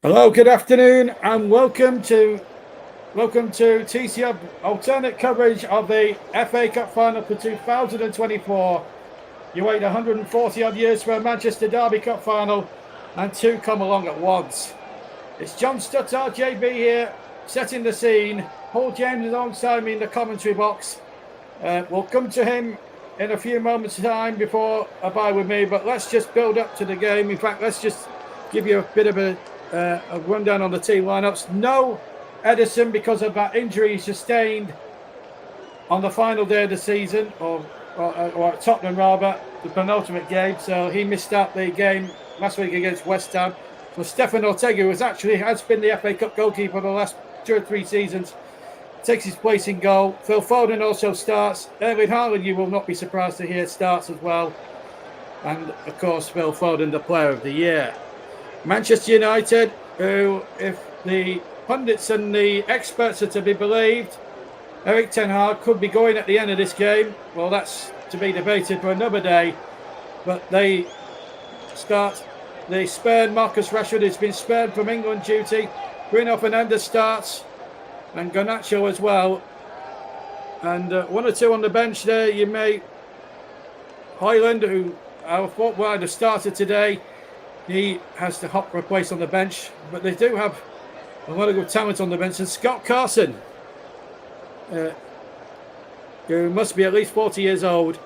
Hello, good afternoon, and welcome to TCF alternate coverage of the FA Cup final for 2024. You wait 140 odd years for a Manchester Derby Cup final, and two come along at once. It's John Stuttard, JB here, setting the scene. Paul James is alongside me in the commentary box. We'll come to him in a few moments' time before a bye with me, but let's just build up to the game. In fact, let's just give you a bit of a rundown on the team lineups. No Edison because of that injury sustained on the final day of the season, or at Tottenham rather, the penultimate game. So he missed out the game last week against West Ham. So Stefan Ortega, who has been the FA Cup goalkeeper for the last 2 or 3 seasons, takes his place in goal. Phil Foden also starts. Erling Haaland, you will not be surprised to hear, starts as well. And of course, Phil Foden, the player of the year. Manchester United, who, if the pundits and the experts are to be believed, Erik ten Hag could be going at the end of this game. Well, that's to be debated for another day. But they spurn Marcus Rashford, who's been spurned from England duty. Bruno Fernandes starts, and Garnacho as well. And 1 or 2 on the bench there. You may Højlund, who I thought would have started today. He has to hop for a place on the bench, but they do have a lot of good talent on the bench. And Scott Carson, who must be at least 40 years old,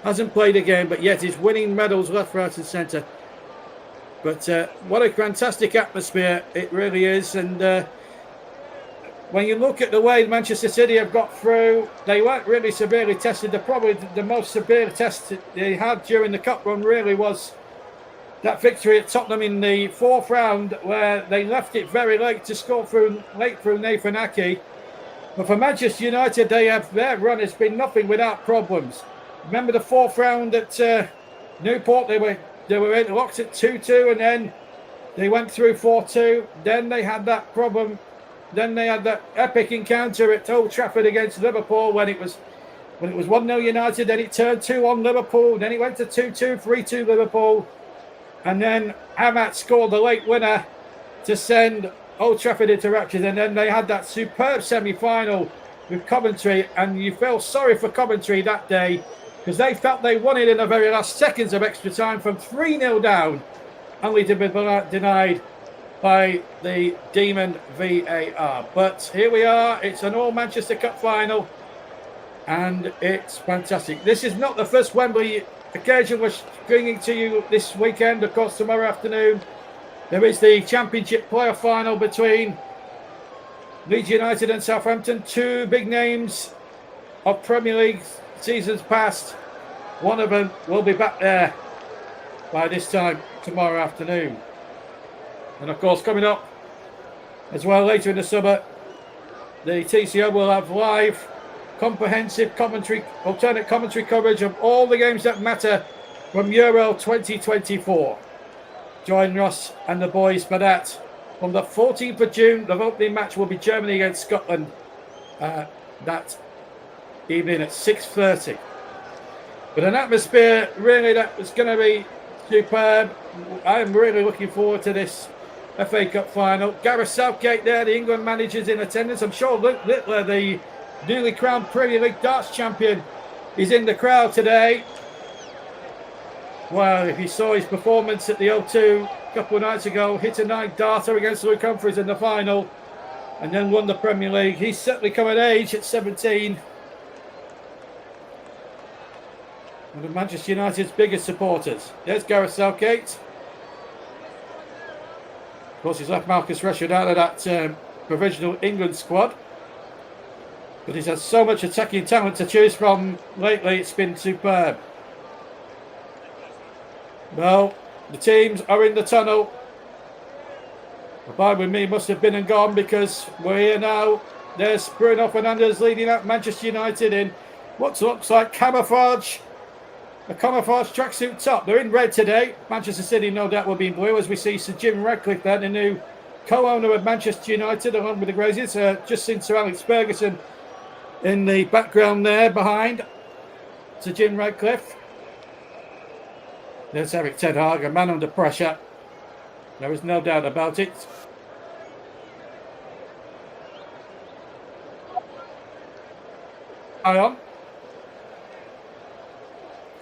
hasn't played a game, but yet is winning medals left, right and centre. But what a fantastic atmosphere it really is. And when you look at the way Manchester City have got through, they weren't really severely tested. Probably the most severe test they had during the cup run really was that victory at Tottenham in the 4th round, where they left it very late to score late through Nathan Ake. But for Manchester United, their run has been nothing without problems. Remember the 4th round at Newport? They were in locked at 2-2, and then they went through 4-2. Then they had that problem. Then they had that epic encounter at Old Trafford against Liverpool when it was 1-0 United. Then it turned 2-1 Liverpool. Then it went to 2-2, 3-2 Liverpool. And then Amat scored the late winner to send Old Trafford into raptures. And then they had that superb semi-final with Coventry. And you feel sorry for Coventry that day, because they felt they won it in the very last seconds of extra time from 3-0 down, only to be denied by the demon VAR. But here we are. It's an all-Manchester Cup final, and it's fantastic. This is not the first Wembley occasion we're bringing to you this weekend. Of course, tomorrow afternoon there is the Championship playoff final between Leeds United and Southampton, 2 big names of Premier League seasons past. One of them will be back there by this time tomorrow afternoon. And of course, coming up as well later in the summer, the TCO will have live comprehensive alternate commentary coverage of all the games that matter from Euro 2024. Join Ross and the boys for that. On the 14th of June, the opening match will be Germany against Scotland that evening at 6:30. But an atmosphere really that was going to be superb. I'm really looking forward to this FA Cup final. Gareth Southgate there, the England manager's in attendance. I'm sure Luke Littler, the newly crowned Premier League darts champion, is in the crowd today. Well, if you saw his performance at the O2 a couple of nights ago, hit a 9 darter against Luke Humphries in the final and then won the Premier League. He's certainly come of age at 17. One of Manchester United's biggest supporters. There's Gareth Southgate. Of course, he's left Marcus Rashford out of that provisional England squad. But he's had so much attacking talent to choose from lately, it's been superb. Well, the teams are in the tunnel. The bye with me must have been and gone, because we're here now. There's Bruno Fernandes leading up Manchester United in what looks like camouflage. A camouflage tracksuit top. They're in red today. Manchester City, no doubt, will be in blue, as we see Sir Jim Ratcliffe there, the new co-owner of Manchester United, along with the Graziers. Just seen Sir Alex Ferguson in the background there behind Sir Jim Ratcliffe. There's Erik ten Hag, a man under pressure. There is no doubt about it. eye on.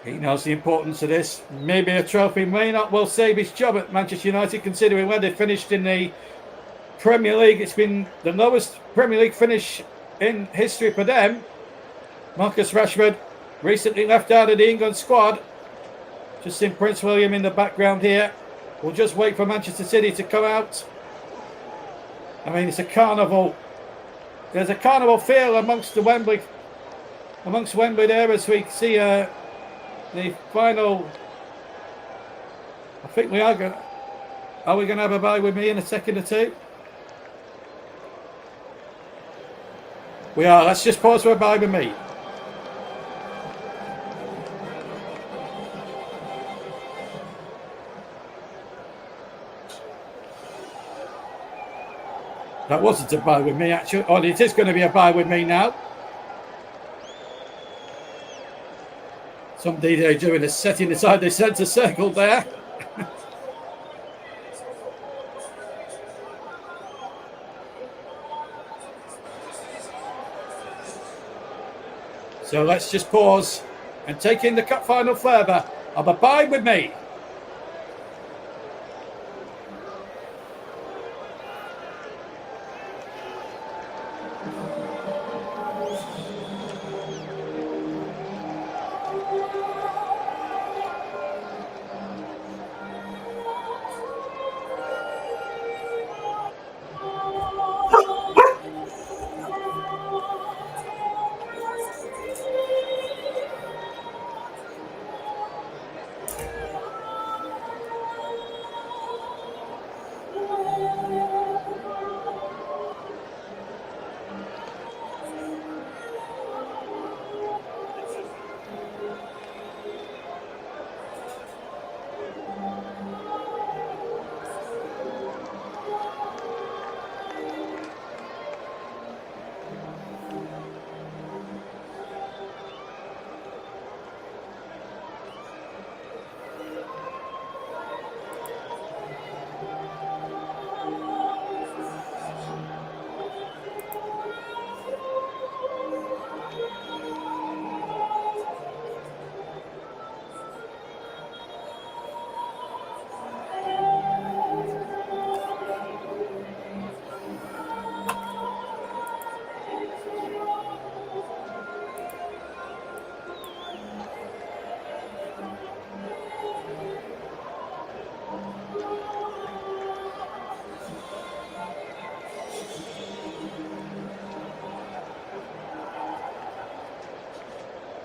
He knows the importance of this. Maybe a trophy may not well save his job at Manchester United, considering where they finished in the Premier League. It's been the lowest Premier League finish in history for them. Marcus Rashford recently left out of the England squad. Just seen Prince William in the background here. We'll just wait for Manchester City to come out. I mean, it's a carnival. There's a carnival feel amongst Wembley there as we see the final. I think we are going. Are we going to have a bye with me in a second or two? We are. Let's just pause for a bye with me. That wasn't a bye with me, actually. Oh, it is going to be a bye with me now. Somebody they're doing is setting aside the centre circle there. So let's just pause and take in the cup final flavour of a bye with me.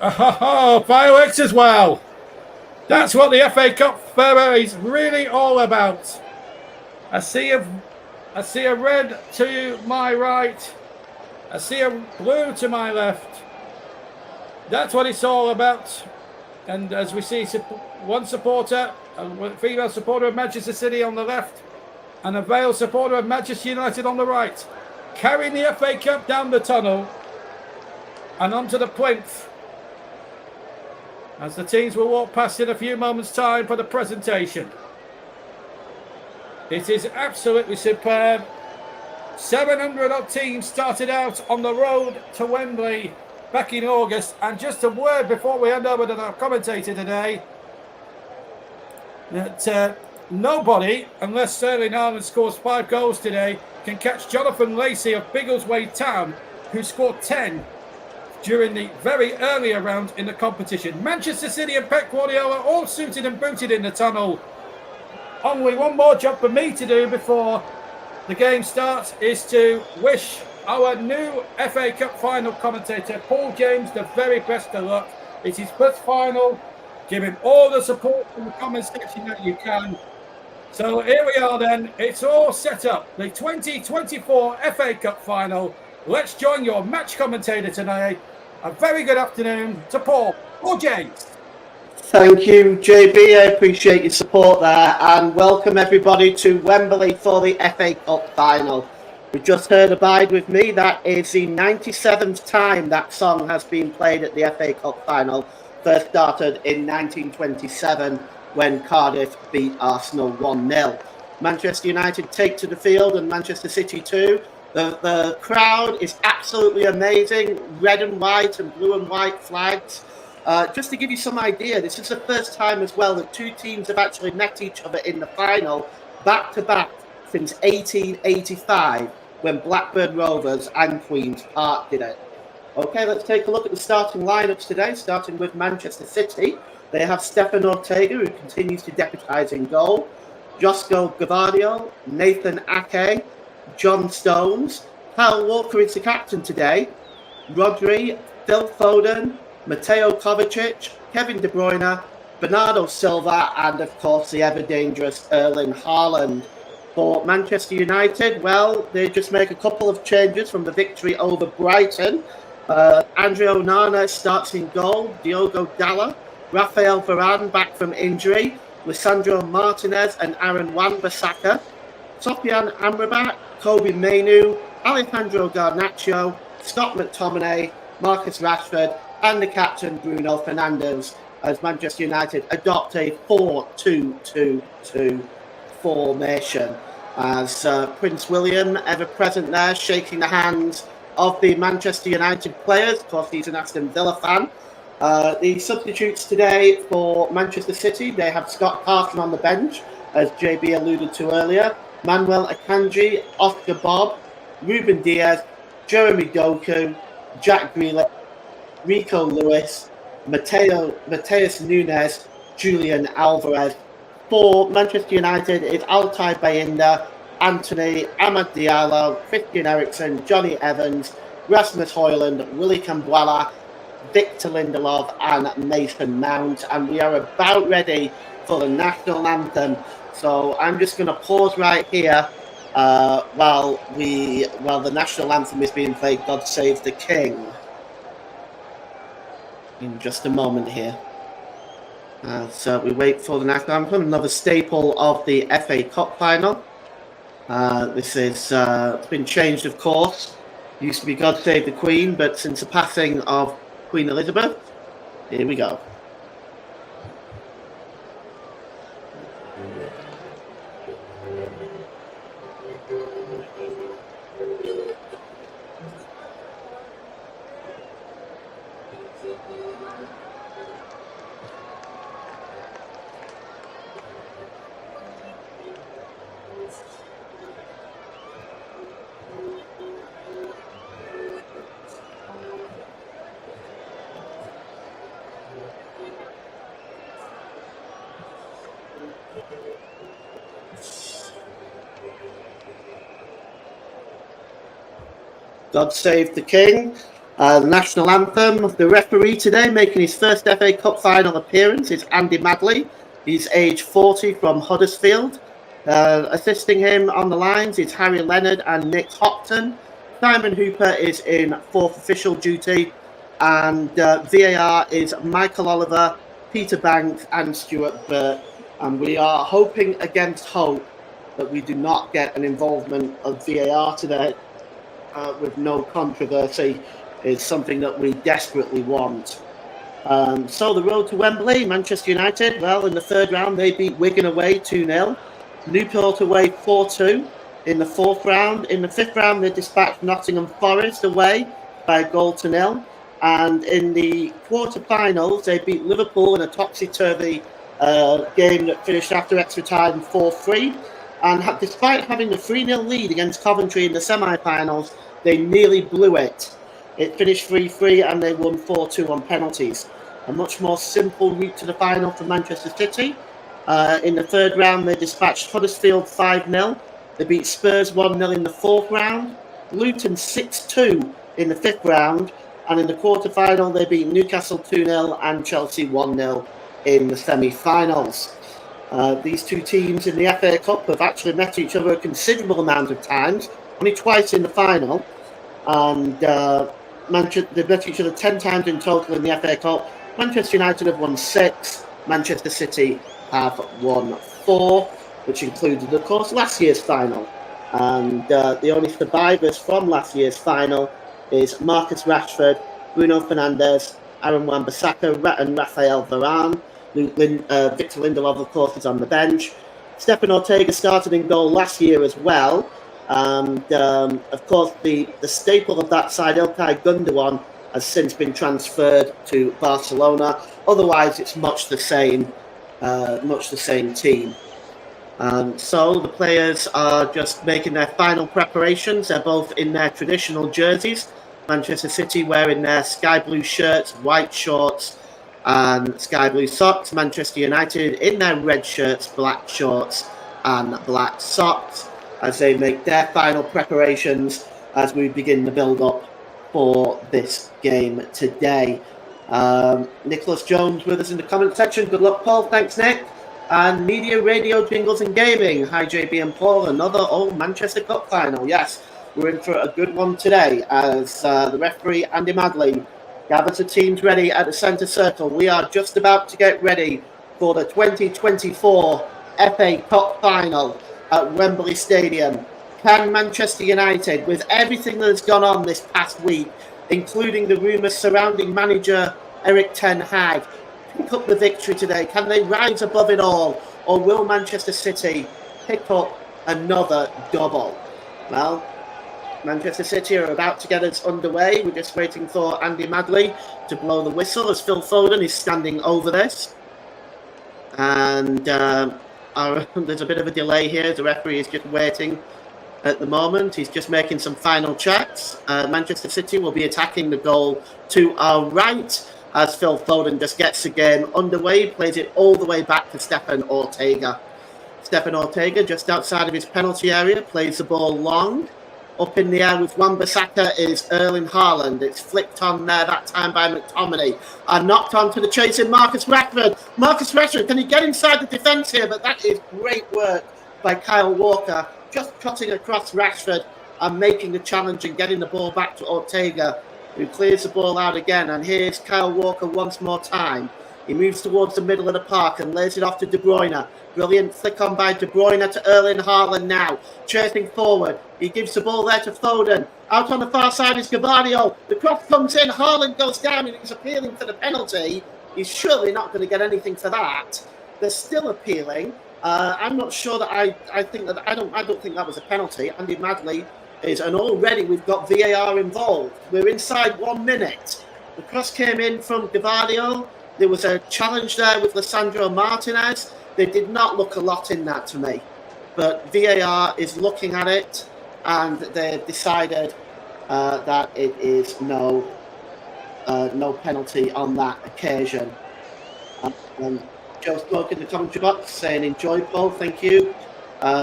Oh, fireworks as well. That's what the FA Cup Fair is really all about. I see a red to my right. I see a blue to my left. That's what it's all about. And as we see, one supporter, a female supporter of Manchester City on the left, and a male supporter of Manchester United on the right, carrying the FA Cup down the tunnel and onto the plinth, as the teams will walk past in a few moments' time for the presentation. It is absolutely superb. 700 odd teams started out on the road to Wembley back in August. And just a word before we hand over to our commentator today, that nobody, unless Sterling Haaland scores 5 goals today, can catch Jonathan Lacey of Biggleswade Town, who scored 10 during the very earlier round in the competition. Manchester City and Pep Guardiola all suited and booted in the tunnel. Only one more job for me to do before the game starts is to wish our new FA Cup final commentator, Paul James, the very best of luck. It's his first final. Give him all the support in the comment section that you can. So here we are then. It's all set up. The 2024 FA Cup final. Let's join your match commentator tonight. A very good afternoon to Paul James. Thank you, JB. I appreciate your support there, and welcome everybody to Wembley for the FA Cup final. We just heard Abide With Me. That is the 97th time that song has been played at the FA Cup final. First started in 1927 when Cardiff beat Arsenal 1-0. Manchester United take to the field, and Manchester City too. The crowd is absolutely amazing. Red and white and blue and white flags. Just to give you some idea, this is the first time as well that two teams have actually met each other in the final back-to-back since 1885, when Blackburn Rovers and Queen's Park did it. Okay, let's take a look at the starting lineups today, starting with Manchester City. They have Stefan Ortega, who continues to deputise in goal. Josko Gvardiol, Nathan Ake, John Stones. Kyle Walker is the captain today. Rodri, Phil Foden, Mateo Kovacic, Kevin De Bruyne, Bernardo Silva, and of course the ever-dangerous Erling Haaland. For Manchester United, well, they just make a couple of changes from the victory over Brighton. Andre Onana starts in goal, Diogo Dalot, Rafael Varane back from injury, Lisandro Martinez and Aaron Wan-Bissaka, Sofian Amrabat, Kobe Mainoo, Alejandro Garnacho, Scott McTominay, Marcus Rashford, and the captain Bruno Fernandes, as Manchester United adopt a 4-2-2-2 formation. As Prince William, ever present there, shaking the hands of the Manchester United players. Of course, he's an Aston Villa fan. The substitutes today for Manchester City, they have Scott Carson on the bench, as JB alluded to earlier, Manuel Akanji, Oscar Bob, Ruben Diaz, Jeremy Doku, Jack Grealish, Rico Lewis, Mateus Nunes, Julian Alvarez. For Manchester United, it's Altay Bayinda, Anthony, Amad Diallo, Christian Eriksen, Johnny Evans, Rasmus Højlund, Willy Cambuala, Victor Lindelof, and Mason Mount. And we are about ready for the national anthem. So I'm just going to pause right here while the national anthem is being played, God Save the King. In just a moment here. So we wait for the national anthem, another staple of the FA Cup final. This is it's been changed, of course. Used to be God Save the Queen, but since the passing of Queen Elizabeth, here we go. God Save the King, the national anthem. The referee today making his first FA Cup final appearance is Andy Madley. He's age 40 from Huddersfield. Assisting him on the lines is Harry Leonard and Nick Hopton. Simon Hooper is in fourth official duty. And VAR is Michael Oliver, Peter Banks and Stuart Burt. And we are hoping against hope that we do not get an involvement of VAR today. With no controversy is something that we desperately want. So the road to Wembley, Manchester United, well, in the third round, they beat Wigan away 2-0. Newport away 4-2 in the fourth round. In the fifth round, they dispatched Nottingham Forest away by a 0-0. And in the quarterfinals, they beat Liverpool in a topsy-turvy game that finished after extra time 4-3. And despite having the 3-0 lead against Coventry in the semi-finals, they nearly blew it. It finished 3-3 and they won 4-2 on penalties. A much more simple route to the final for Manchester City. In the third round, they dispatched Huddersfield 5-0. They beat Spurs 1-0 in the fourth round. Luton 6-2 in the fifth round. And in the quarter-final, they beat Newcastle 2-0 and Chelsea 1-0 in the semi-finals. These two teams in the FA Cup have actually met each other a considerable amount of times, only twice in the final. And they've met each other 10 times in total in the FA Cup. Manchester United have won 6. Manchester City have won 4, which included, of course, last year's final. And the only survivors from last year's final is Marcus Rashford, Bruno Fernandes, Aaron Wan-Bissaka and Rafael Varane. Victor Lindelof, of course, is on the bench. Stefan Ortega started in goal last year as well. And of course, the staple of that side, Ilkay Gundogan, has since been transferred to Barcelona. Otherwise, it's much the same team. So the players are just making their final preparations. They're both in their traditional jerseys. Manchester City wearing their sky blue shirts, white shorts, and sky blue socks. Manchester United in their red shirts, black shorts, and black socks, as they make their final preparations as we begin the build-up for this game today. Nicholas Jones with us in the comment section. Good luck, Paul. Thanks, Nick. And Media, Radio, Jingles and Gaming. Hi, JB and Paul. Another old Manchester Cup final. Yes, we're in for a good one today as the referee, Andy Madley, gathers the teams ready at the centre circle. We are just about to get ready for the 2024 FA Cup final at Wembley Stadium. Can Manchester United, with everything that has gone on this past week, including the rumours surrounding manager Erik ten Hag, pick up the victory today? Can they rise above it all? Or will Manchester City pick up another double? Well, Manchester City are about to get us underway. We're just waiting for Andy Madley to blow the whistle as Phil Foden is standing over this. And there's a bit of a delay here. The referee is just waiting at the moment. He's just making some final checks. Manchester City will be attacking the goal to our right as Phil Foden just gets the game underway, plays it all the way back to Stefan Ortega. Stefan Ortega, just outside of his penalty area, plays the ball long. Up in the air with Wan-Bissaka is Erling Haaland. It's flicked on there that time by McTominay. And knocked on to the chasing Marcus Rashford. Marcus Rashford, can he get inside the defence here? But that is great work by Kyle Walker. Just cutting across Rashford and making the challenge and getting the ball back to Ortega, who clears the ball out again. And here's Kyle Walker once more time. He moves towards the middle of the park and lays it off to De Bruyne. Brilliant flick on by De Bruyne to Erling Haaland now. Chasing forward. He gives the ball there to Foden. Out on the far side is Gvardiol. The cross comes in. Haaland goes down and he's appealing for the penalty. He's surely not going to get anything for that. They're still appealing. I'm not sure that I don't think that was a penalty. Andy Madley is, and already we've got VAR involved. We're inside 1 minute. The cross came in from Gvardiol. There was a challenge there with Lisandro Martinez. There did not look a lot in that to me. But VAR is looking at it and they've decided that it is no penalty on that occasion. Joe Smoke in the commentary box saying, enjoy, Paul, thank you.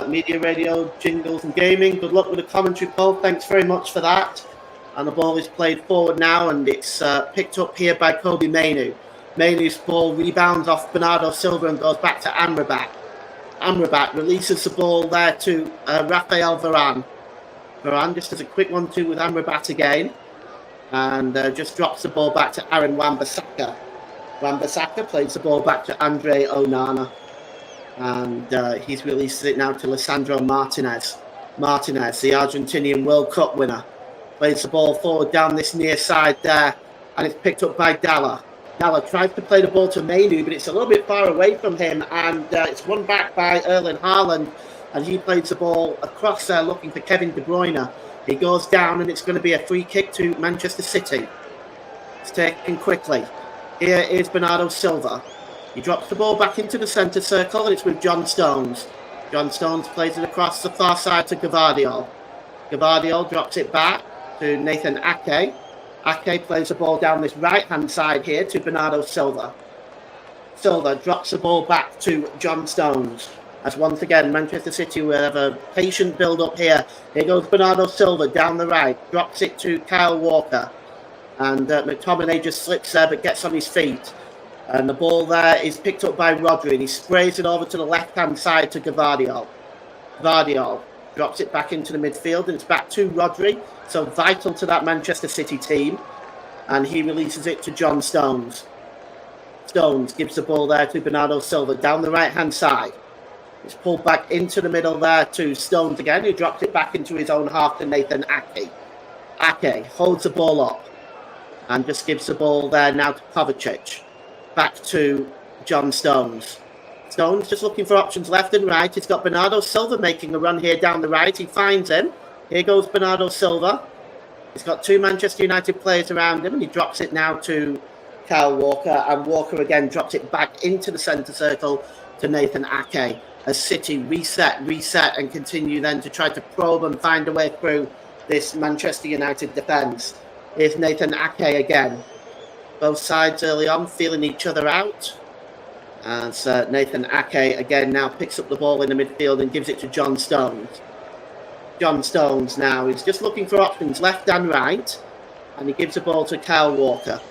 Media, Radio, Jingles and Gaming, good luck with the commentary, Paul, thanks very much for that. And the ball is played forward now and it's picked up here by Kobbie Mainoo. Mainoo's ball rebounds off Bernardo Silva and goes back to Amrabat. Amrabat releases the ball there to Rafael Varane. Varane just does a quick 1-2 with Amrabat again. And just drops the ball back to Aaron Wan-Bissaka. Wan-Bissaka plays the ball back to Andre Onana. And he's released it now to Lisandro Martinez. Martinez, the Argentinian World Cup winner, plays the ball forward down this near side there. And it's picked up by Dalla. Dalla tries to play the ball to Mainoo, but it's a little bit far away from him, and it's won back by Erling Haaland, and he plays the ball across there looking for Kevin De Bruyne. He goes down, and it's going to be a free kick to Manchester City. It's taken quickly. Here is Bernardo Silva. He drops the ball back into the centre circle, and it's with John Stones. John Stones plays it across the far side to Gvardiol. Gvardiol drops it back to Nathan Ake. Ake plays the ball down this right-hand side here to Bernardo Silva. Silva drops the ball back to John Stones. As once again, Manchester City will have a patient build-up here. Here goes Bernardo Silva down the right. Drops it to Kyle Walker. And McTominay just slips there but gets on his feet. And the ball there is picked up by Rodri. And he sprays it over to the left-hand side to Gvardiol. Gvardiol drops it back into the midfield and it's back to Rodri. So vital to that Manchester City team. And he releases it to John Stones. Stones gives the ball there to Bernardo Silva down the right-hand side. It's pulled back into the middle there to Stones again, who drops it back into his own half to Nathan Ake. Ake holds the ball up and just gives the ball there now to Kovacic. Back to John Stones. Stones just looking for options left and right. He's got Bernardo Silva making a run here down the right. He finds him. Here goes Bernardo Silva. He's got 2 Manchester United players around him, and he drops it now to Kyle Walker, and Walker again drops it back into the centre circle to Nathan Ake as City reset, and continue then to try to probe and find a way through this Manchester United defence. Here's Nathan Ake again. Both sides early on feeling each other out. As Nathan Ake again now picks up the ball in the midfield and gives it to John Stones. John Stones now is just looking for options left and right, and he gives the ball to Kyle Walker.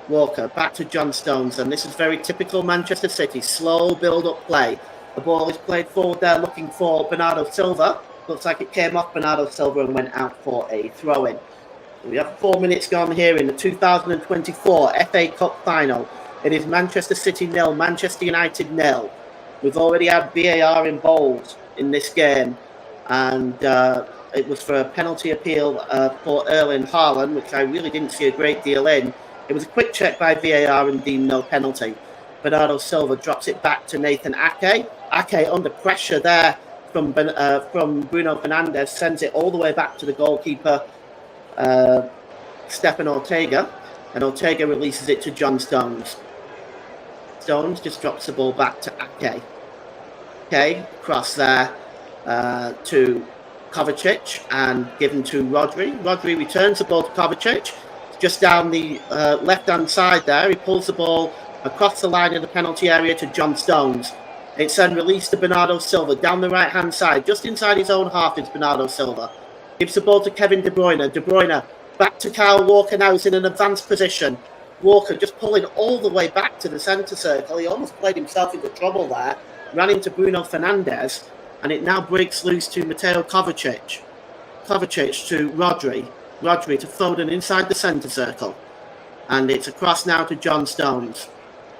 Walker back to John Stones, and this is very typical Manchester City. Slow build-up play. The ball is played forward there looking for Bernardo Silva. Looks like it came off Bernardo Silva and went out for a throw-in. We have 4 minutes gone here in the 2024 FA Cup final. It is Manchester City 0, Manchester United 0. We've already had VAR involved in this game, and it was for a penalty appeal for Erling Haaland, which I really didn't see a great deal in. It was a quick check by VAR and deemed no penalty. Bernardo Silva drops it back to Nathan Ake. Ake under pressure there from Bruno Fernandes, sends it all the way back to the goalkeeper, Stefan Ortega, and Ortega releases it to John Stones. Stones just drops the ball back to Ake. Okay, cross there to Kovacic and given to Rodri. Rodri returns the ball to Kovacic. Just down the left-hand side there, he pulls the ball across the line of the penalty area to John Stones. It's then released to Bernardo Silva down the right-hand side. Just inside his own half is Bernardo Silva. Gives the ball to Kevin De Bruyne. De Bruyne back to Kyle Walker now. He's in an advanced position. Walker just pulling all the way back to the centre circle. He almost played himself into trouble there. Ran into Bruno Fernandes. And it now breaks loose to Mateo Kovacic. Kovacic to Rodri. Rodri to Foden inside the centre circle. And it's across now to John Stones.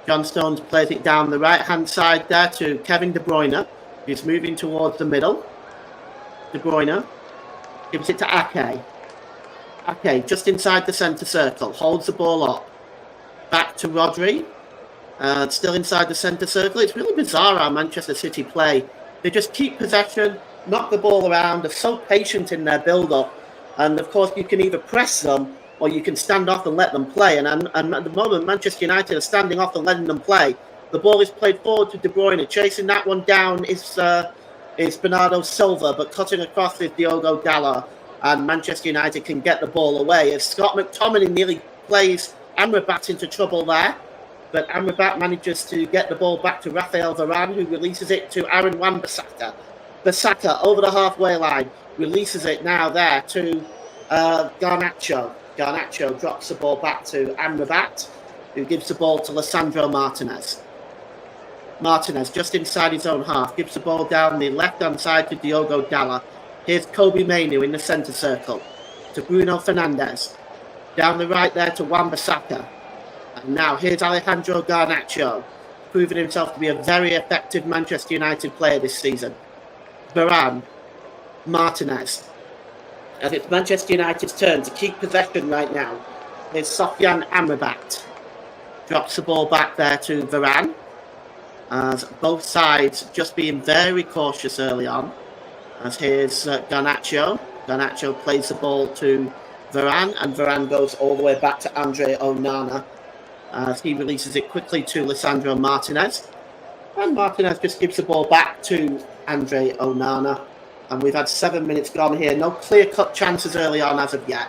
John Stones plays it down the right-hand side there to Kevin De Bruyne. He's moving towards the middle. De Bruyne gives it to Ake. Ake just inside the centre circle. Holds the ball up. Back to Rodri. Still inside the centre circle. It's really bizarre how Manchester City play. They just keep possession, knock the ball around. They're so patient in their build-up. And, of course, you can either press them or you can stand off and let them play. And at the moment, Manchester United are standing off and letting them play. The ball is played forward to De Bruyne. Chasing that one down is Bernardo Silva, but cutting across is Diogo Dalot. And Manchester United can get the ball away. As Scott McTominay nearly plays Amrabat into trouble there. But Amrabat manages to get the ball back to Rafael Varane, who releases it to Aaron Wan-Bissaka. Bissaka over the halfway line. Releases it now there to Garnacho. Garnacho drops the ball back to Amrabat, who gives the ball to Lisandro Martinez. Martinez just inside his own half. Gives the ball down the left-hand side to Diogo Dalot. Here's Kobbie Mainoo in the centre circle to Bruno Fernandes. Down the right there to Wan-Bissaka. And now here's Alejandro Garnacho, proving himself to be a very effective Manchester United player this season. Varane, Martinez. And it's Manchester United's turn to keep possession right now. Here's Sofyan Amrabat. Drops the ball back there to Varane. As both sides just being very cautious early on. As here's Garnacho. Garnacho plays the ball to Varane, and Varane goes all the way back to Andre Onana as he releases it quickly to Lisandro Martinez. And Martinez just gives the ball back to Andre Onana. And we've had 7 minutes gone here. No clear-cut chances early on as of yet.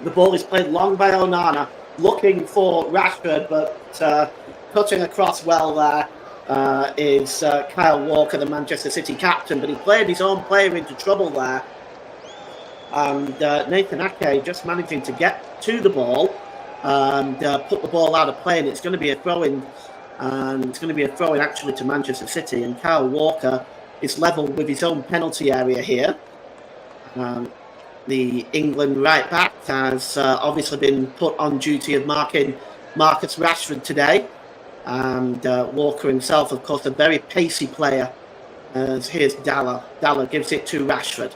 The ball is played long by Onana, looking for Rashford, but cutting across well there is Kyle Walker, the Manchester City captain. But he played his own player into trouble there. And Nathan Ake just managing to get to the ball and put the ball out of play, and it's going to be a throw-in, and it's going to be a throw-in actually to Manchester City, and Kyle Walker is level with his own penalty area here. The England right back has obviously been put on duty of marking Marcus Rashford today, and Walker himself, of course, a very pacey player. Here's Dalot. Dalot gives it to Rashford.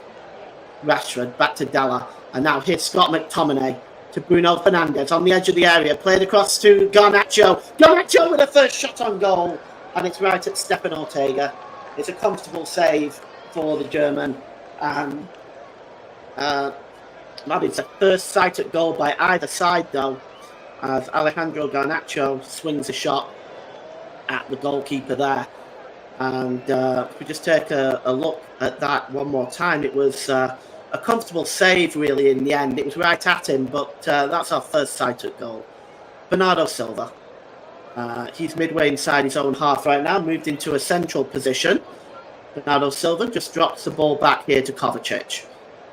Rashford back to Dalot, and now here's Scott McTominay to Bruno Fernandes on the edge of the area. Played across to Garnacho. Garnacho with a first shot on goal. And it's right at Stefan Ortega. It's a comfortable save for the German. And that is the first sight at goal by either side, though, as Alejandro Garnacho swings a shot at the goalkeeper there. And if we just take a look at that one more time, it was a comfortable save, really, in the end. It was right at him, but that's our first sight at goal. Bernardo Silva. He's midway inside his own half right now, moved into a central position. Bernardo Silva just drops the ball back here to Kovacic.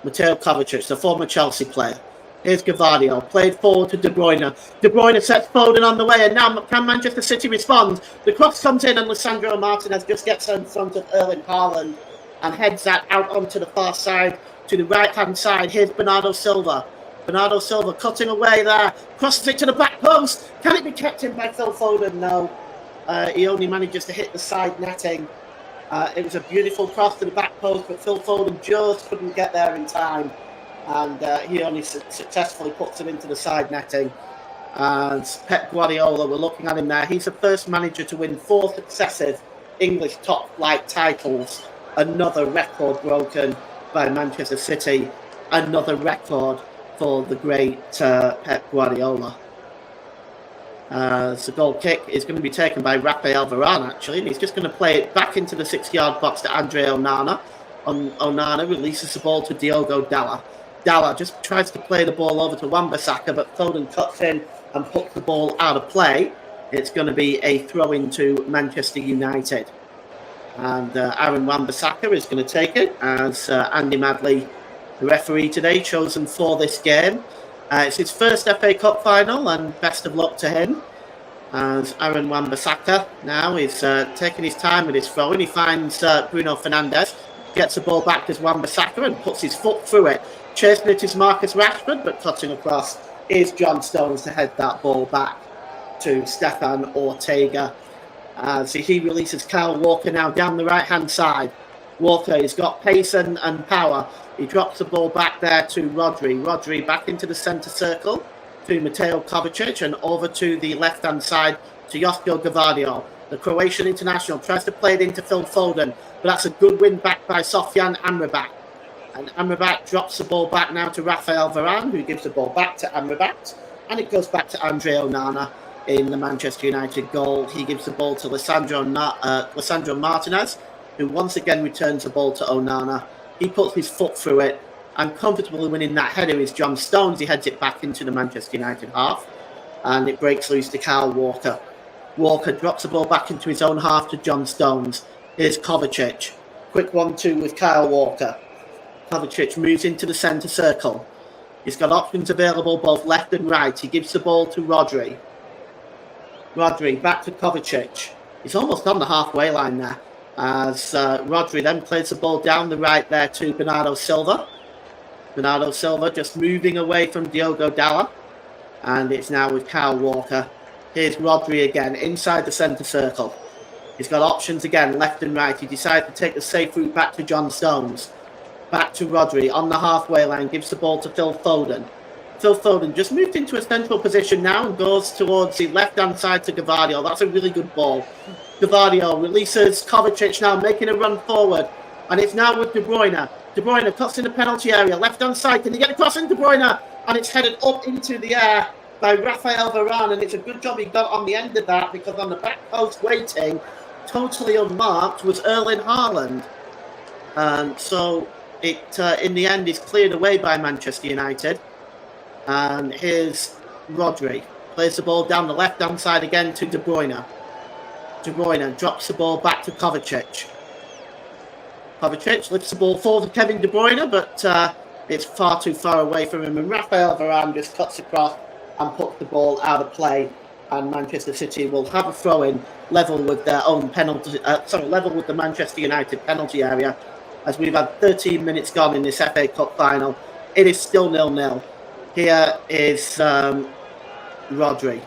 Mateo Kovacic, the former Chelsea player. Here's Gavardio, played forward to De Bruyne. De Bruyne sets Foden on the way, and now can Manchester City respond? The cross comes in, and Lisandro Martinez just gets in front of Erling Haaland and heads that out onto the far side, to the right-hand side. Here's Bernardo Silva. Bernardo Silva cutting away there, crosses it to the back post. Can it be kept in by Phil Foden? No. He only manages to hit the side netting. It was a beautiful cross to the back post, but Phil Foden just couldn't get there in time. And he only successfully puts it into the side netting. And Pep Guardiola, we're looking at him there. He's the first manager to win 4 successive English top-flight titles. Another record broken by Manchester City. Another record for the great Pep Guardiola. The goal kick is going to be taken by Rafael Varane, actually, and he's just going to play it back into the 6-yard box to Andre Onana. Onana releases the ball to Diogo Dalot. Dalot just tries to play the ball over to Wan-Bissaka, but Foden cuts in and puts the ball out of play. It's going to be a throw-in to Manchester United. And Aaron Wan-Bissaka is going to take it as Andy Madley, the referee today, chosen for this game. It's his first FA Cup final, and best of luck to him. As Aaron Wan-Bissaka now is taking his time with his throw-in. He finds Bruno Fernandes, gets the ball back to Wan-Bissaka and puts his foot through it. Chasing it is Marcus Rashford, but cutting across is John Stones to head that ball back to Stefan Ortega. As he releases Kyle Walker now down the right-hand side. Walker has got pace and power. He drops the ball back there to Rodri. Rodri back into the centre circle to Mateo Kovacic and over to the left-hand side to Josko Gavardio. The Croatian international tries to play it into Phil Foden, but that's a good win back by Sofyan Amrabat. And Amrabat drops the ball back now to Rafael Varane, who gives the ball back to Amrabat. And it goes back to Andre Onana in the Manchester United goal. He gives the ball to Lisandro Martinez, who once again returns the ball to Onana. He puts his foot through it, and comfortably winning that header is John Stones. He heads it back into the Manchester United half, and it breaks loose to Kyle Walker. Walker drops the ball back into his own half to John Stones. Here's Kovacic. Quick 1-2 with Kyle Walker. Kovacic moves into the centre circle. He's got options available both left and right. He gives the ball to Rodri. Rodri back to Kovacic. He's almost on the halfway line there. As Rodri then plays the ball down the right there to Bernardo Silva. Bernardo Silva just moving away from Diogo Dalot. And it's now with Kyle Walker. Here's Rodri again inside the centre circle. He's got options again, left and right. He decides to take the safe route back to John Stones. Back to Rodri on the halfway line, gives the ball to Phil Foden. Phil Foden just moved into a central position now and goes towards the left-hand side to Gavardio. That's a really good ball. Gavardio releases Kovacic now, making a run forward. And it's now with De Bruyne. De Bruyne cuts in the penalty area, left-hand side. Can he get across in De Bruyne? And it's headed up into the air by Rafael Varane. And it's a good job he got on the end of that, because on the back post waiting, totally unmarked, was Erling Haaland. And so it, in the end, is cleared away by Manchester United. And here's Rodri. Plays the ball down the left-hand side again to De Bruyne. De Bruyne drops the ball back to Kovacic. Kovacic lifts the ball forward to Kevin De Bruyne, but it's far too far away from him. And Rafael Varane just cuts across and puts the ball out of play. And Manchester City will have a throw-in level with their own penalty. Level with the Manchester United penalty area. As we've had 13 minutes gone in this FA Cup final, it is still 0-0. Here is Rodri.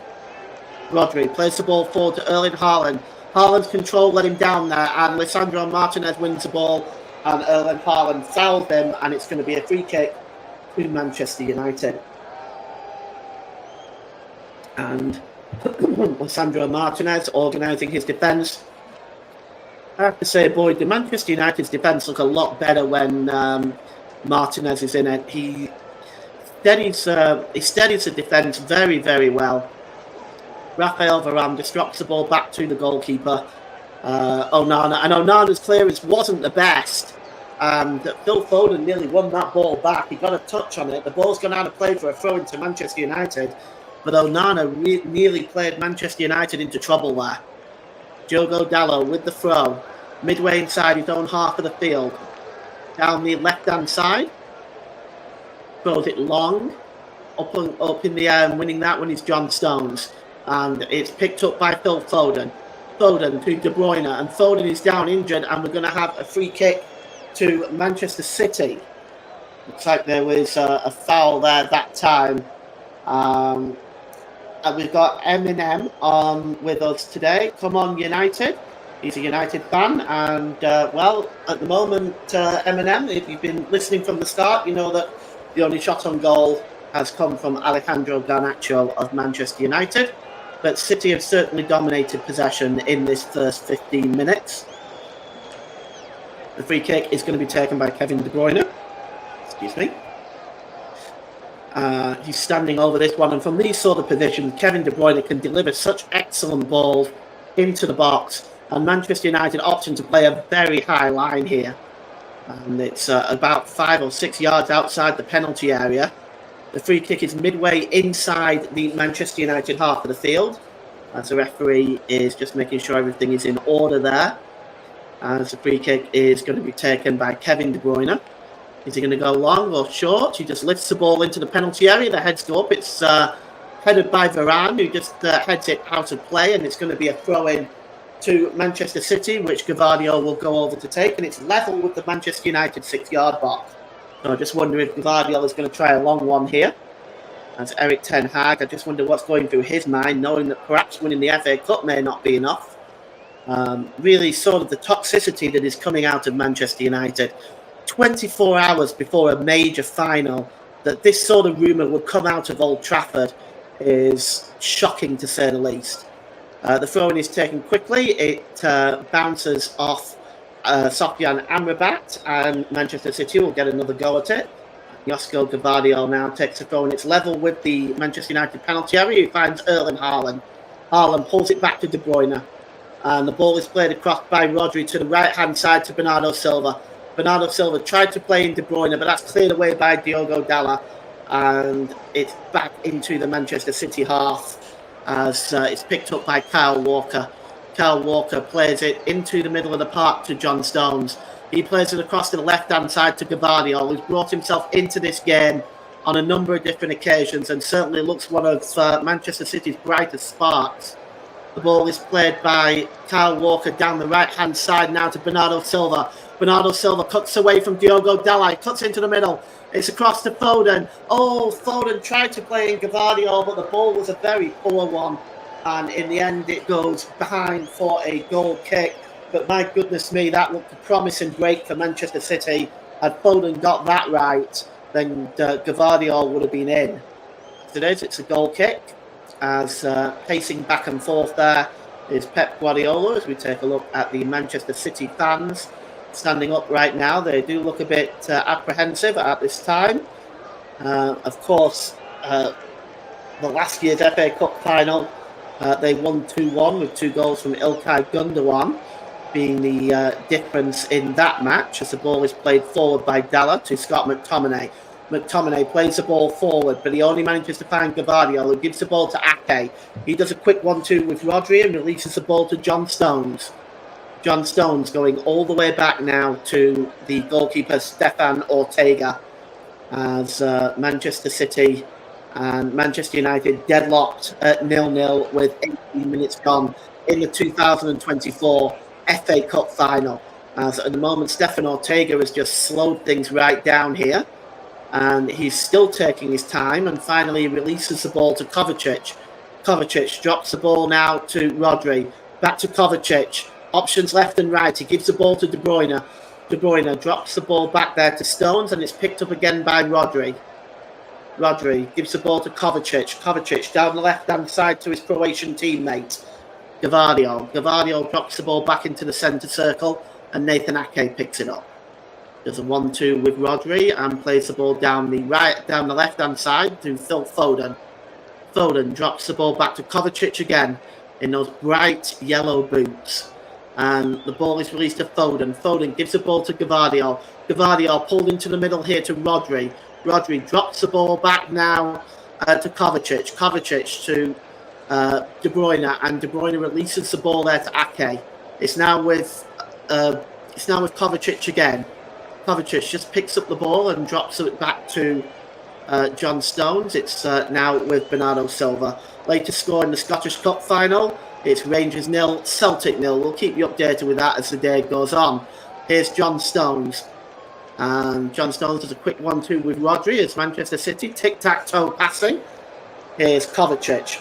Rodri plays the ball forward to Erling Haaland. Haaland's control let him down there, and Lisandro Martinez wins the ball, and Erling Haaland fouls him, and it's going to be a free kick to Manchester United. and Lisandro Martinez organising his defence. I have to say, boy, the Manchester United's defence look a lot better when Martinez is in it. He steadies the defence very, very well. Rafael Varane disrupts the ball back to the goalkeeper, Onana, and Onana's clearance wasn't the best. Phil Foden nearly won that ball back. He got a touch on it. The ball's gone out of play for a throw into Manchester United, but Onana nearly played Manchester United into trouble there. Diogo Dalot with the throw, midway inside his own half of the field, down the left-hand side, throws it long, up in the air, and winning that one is John Stones. And it's picked up by Phil Foden. Foden to De Bruyne, and Foden is down injured, and we're going to have a free kick to Manchester City. Looks like there was a foul there that time. And we've got Eminem on with us today. Come on, United. He's a United fan, and well, at the moment, Eminem, if you've been listening from the start, you know that the only shot on goal has come from Alejandro Garnacho of Manchester United. But City have certainly dominated possession in this first 15 minutes. The free kick is going to be taken by Kevin De Bruyne. Excuse me. He's standing over this one, and from these sort of positions, Kevin De Bruyne can deliver such excellent balls into the box, and Manchester United opting to play a very high line here. And it's about 5 or 6 yards outside the penalty area. The free kick is midway inside the Manchester United half of the field, as the referee is just making sure everything is in order there. As the free kick is going to be taken by Kevin De Bruyne. Is he going to go long or short? He just lifts the ball into the penalty area. The heads go up. It's headed by Varane, who just heads it out of play, and it's going to be a throw-in to Manchester City, which Gvardiol will go over to take, and it's level with the Manchester United 6-yard box. So I just wonder if Gvardiol is going to try a long one here. As Eric Ten Hag, I just wonder what's going through his mind, knowing that perhaps winning the FA Cup may not be enough. Really sort of the toxicity that is coming out of Manchester United. 24 hours before a major final, that this sort of rumour would come out of Old Trafford is shocking, to say the least. The throw-in is taken quickly. It bounces off Sofyan Amrabat, and Manchester City will get another go at it. Josko Gvardiol now takes a throw, and it's level with the Manchester United penalty area. He finds Erling Haaland. Haaland pulls it back to De Bruyne, and the ball is played across by Rodri to the right-hand side to Bernardo Silva. Bernardo Silva tried to play in De Bruyne, but that's cleared away by Diogo Dalot, and it's back into the Manchester City half as it's picked up by Kyle Walker. Kyle Walker plays it into the middle of the park to John Stones. He plays it across to the left-hand side to Gvardiol, who's brought himself into this game on a number of different occasions and certainly looks one of Manchester City's brightest sparks. The ball is played by Kyle Walker down the right-hand side now to Bernardo Silva. Bernardo Silva cuts away from Diogo Dalot, cuts into the middle. It's across to Foden. Oh, Foden tried to play in Gvardiol, but the ball was a very poor one. And in the end, it goes behind for a goal kick. But my goodness me, that looked a promising break for Manchester City. Had Foden got that right, then Gvardiol would have been in. Today, it's a goal kick. As pacing back and forth there is Pep Guardiola. As we take a look at the Manchester City fans standing up right now, they do look a bit apprehensive at this time. Of course, the last year's FA Cup final, they won 2-1 with 2 goals from Ilkay Gundogan, being the difference in that match, as the ball is played forward by Dalot to Scott McTominay. McTominay plays the ball forward, but he only manages to find Gvardiol, who gives the ball to Ake. He does a quick 1-2 with Rodri and releases the ball to John Stones. John Stones going all the way back now to the goalkeeper Stefan Ortega, as Manchester City and Manchester United deadlocked at 0-0 with 18 minutes gone in the 2024 FA Cup final. As at the moment, Stefan Ortega has just slowed things right down here, and he's still taking his time, and finally releases the ball to Kovacic. Kovacic drops the ball now to Rodri, back to Kovacic, options left and right. He gives the ball to De Bruyne. De Bruyne drops the ball back there to Stones, and it's picked up again by Rodri. Rodri gives the ball to Kovacic. Kovacic down the left-hand side to his Croatian teammate, Gavardio. Gavardio drops the ball back into the centre circle, and Nathan Ake picks it up. Does a 1-2 with Rodri and plays the ball down the left-hand side to Phil Foden. Foden drops the ball back to Kovacic again in those bright yellow boots. And the ball is released to Foden. Foden gives the ball to Gavardio. Gavardio pulled into the middle here to Rodri. Rodri drops the ball back now to Kovacic. Kovacic to De Bruyne, and De Bruyne releases the ball there to Ake. It's now with Kovacic again. Kovacic just picks up the ball and drops it back to John Stones. It's now with Bernardo Silva. Latest score in the Scottish Cup final. It's Rangers 0, Celtic 0. We'll keep you updated with that as the day goes on. Here's John Stones. And John Stones does a quick 1-2 with Rodri as Manchester City. Tic-tac-toe passing. Here's Kovacic.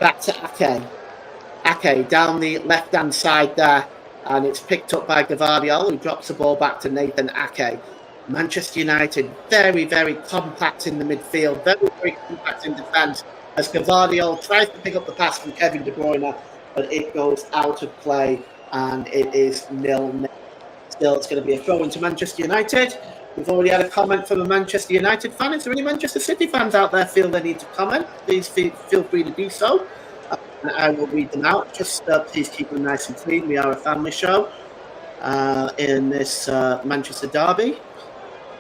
Back to Ake. Ake down the left-hand side there. And it's picked up by Gavardio, who drops the ball back to Nathan Ake. Manchester United, very, very compact in the midfield, very, very compact in defence, as Gavardio tries to pick up the pass from Kevin De Bruyne, but it goes out of play, and it is 0-0. Still, it's going to be a throw into Manchester United. We've already had a comment from a Manchester United fan. Is there any Manchester City fans out there feel they need to comment? Please feel free to do so. I will read them out. Just please keep them nice and clean. We are a family show in this Manchester derby.